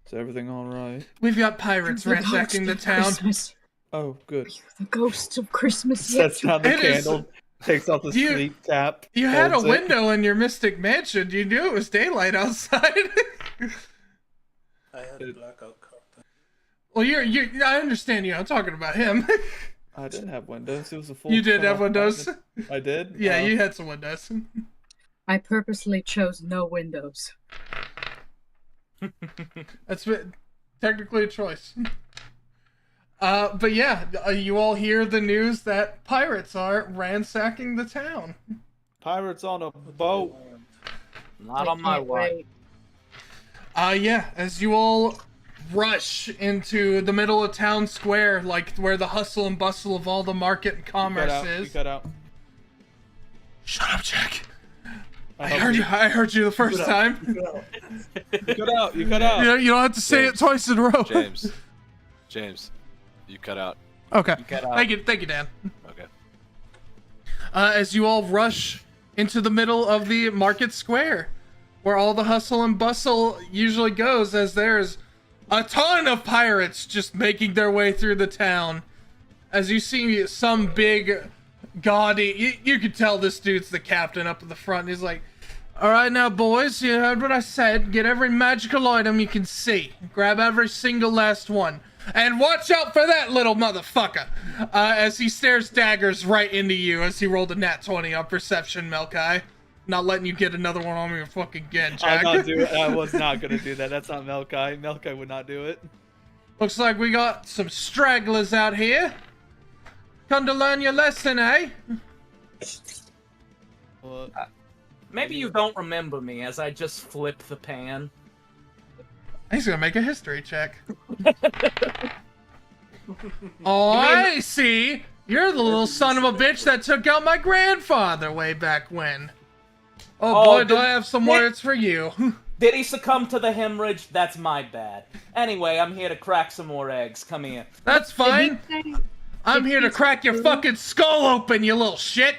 Is everything alright? We've got pirates ransacking the town. Christmas. Oh, good. The ghosts of Christmas. Sets down the candle, takes off the sleep cap. You had a holds it. window in your Mystic Mansion. You knew it was daylight outside. I had a blackout curtain. Well, I understand you. I'm talking about him. I didn't have windows. It was a full. You did have windows? I did? Yeah, you had some windows. I purposely chose no windows. That's technically a choice. But yeah, you all hear the news that pirates are ransacking the town. Pirates on a boat. Not on my watch. Yeah, as you all rush into the middle of town square, like where the hustle and bustle of all the market and commerce is. You cut out. Shut up, Jack. I heard you the first time. You cut out. You cut out. You don't have to say it twice in a row. James, you cut out. Okay. You cut out. Thank you, Dan. Okay. As you all rush into the middle of the market square, where all the hustle and bustle usually goes, as there's a ton of pirates just making their way through the town. As you see some big, gaudy, you could tell this dude's the captain up at the front. He's like, all right now, boys, you heard what I said. Get every magical item you can see. Grab every single last one. And watch out for that little motherfucker. As he stares daggers right into you as he rolled a nat 20 on perception, Melkai. Not letting you get another one on me fucking again, Jack. I was not going to do that. That's not Melkai. Melkai would not do it. Looks like we got some stragglers out here. Come to learn your lesson, eh? Maybe you don't remember me as I just flip the pan. He's gonna make a history check. Oh, I see. You're the little son of a bitch that took out my grandfather way back when. Oh boy, do I have some words for you. Did he succumb to the hemorrhage? That's my bad. Anyway, I'm here to crack some more eggs. Come here. That's fine. I'm here to crack your fucking skull open, you little shit.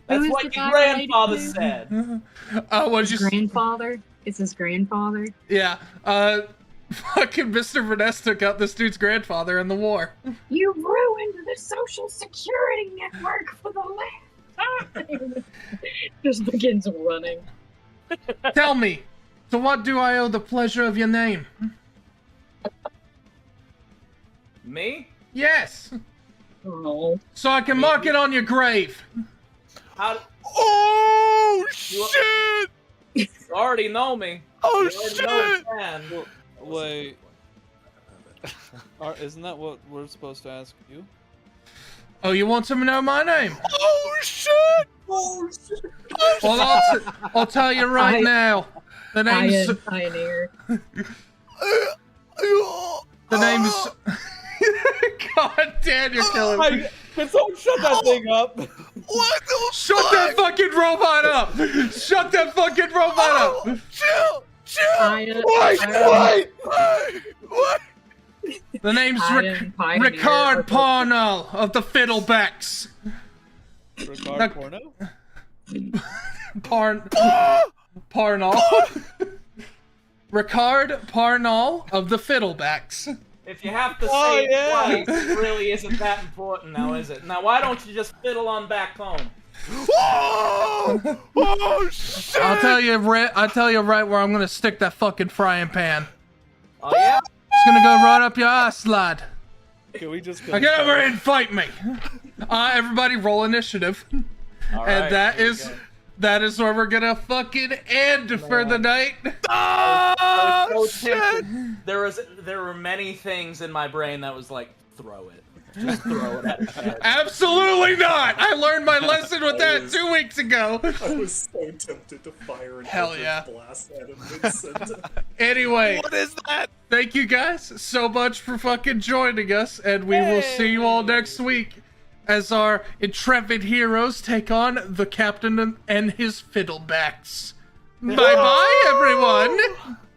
That's what your grandfather said. What'd you say? Grandfather? It's his grandfather? Yeah. Fucking Mr. Verness took out this dude's grandfather in the war. You ruined the social security network for the last time. Just begins running. Tell me, to what do I owe the pleasure of your name? Me? Yes. Oh. So I can mark it on your grave. How? Oh shit! You already know me. Oh You already know shit! Wait. Isn't that what we're supposed to ask you? Oh, you want to know my name? Oh shit! Well, I'll tell you right now. The name's Aeon Pioneer. the name's. God damn, you're killing me. Can someone shut that thing up? What the Shut that fucking robot up! Shut that fucking robot up! Chill! Aeon, What? The name's Aeon Pioneer. Ricard Parnell of the Fiddlebacks. Ricard Porno? Parnell. Ricard Parnell of the Fiddlebacks. If you have to say it twice, it really isn't that important now, is it? Now, why don't you just fiddle on back home? Oh shit! I'll tell you right where I'm gonna stick that fucking frying pan. Oh yeah? It's gonna go right up your ass, lad. Can we just Get over here and fight me. Everybody roll initiative. All right, And that is where we're gonna fucking end for the night. Oh shit! There were many things in my brain that was like, throw it. Just throw it at his head. Absolutely not! I learned my lesson with that 2 weeks ago. I was so tempted to fire an Hell Eldritch yeah. blast at him mid-sentence. Anyway, What is that? thank you guys so much for fucking joining us, and we will see you all next week as our intrepid heroes take on the captain and his fiddlebacks. Bye bye, everyone!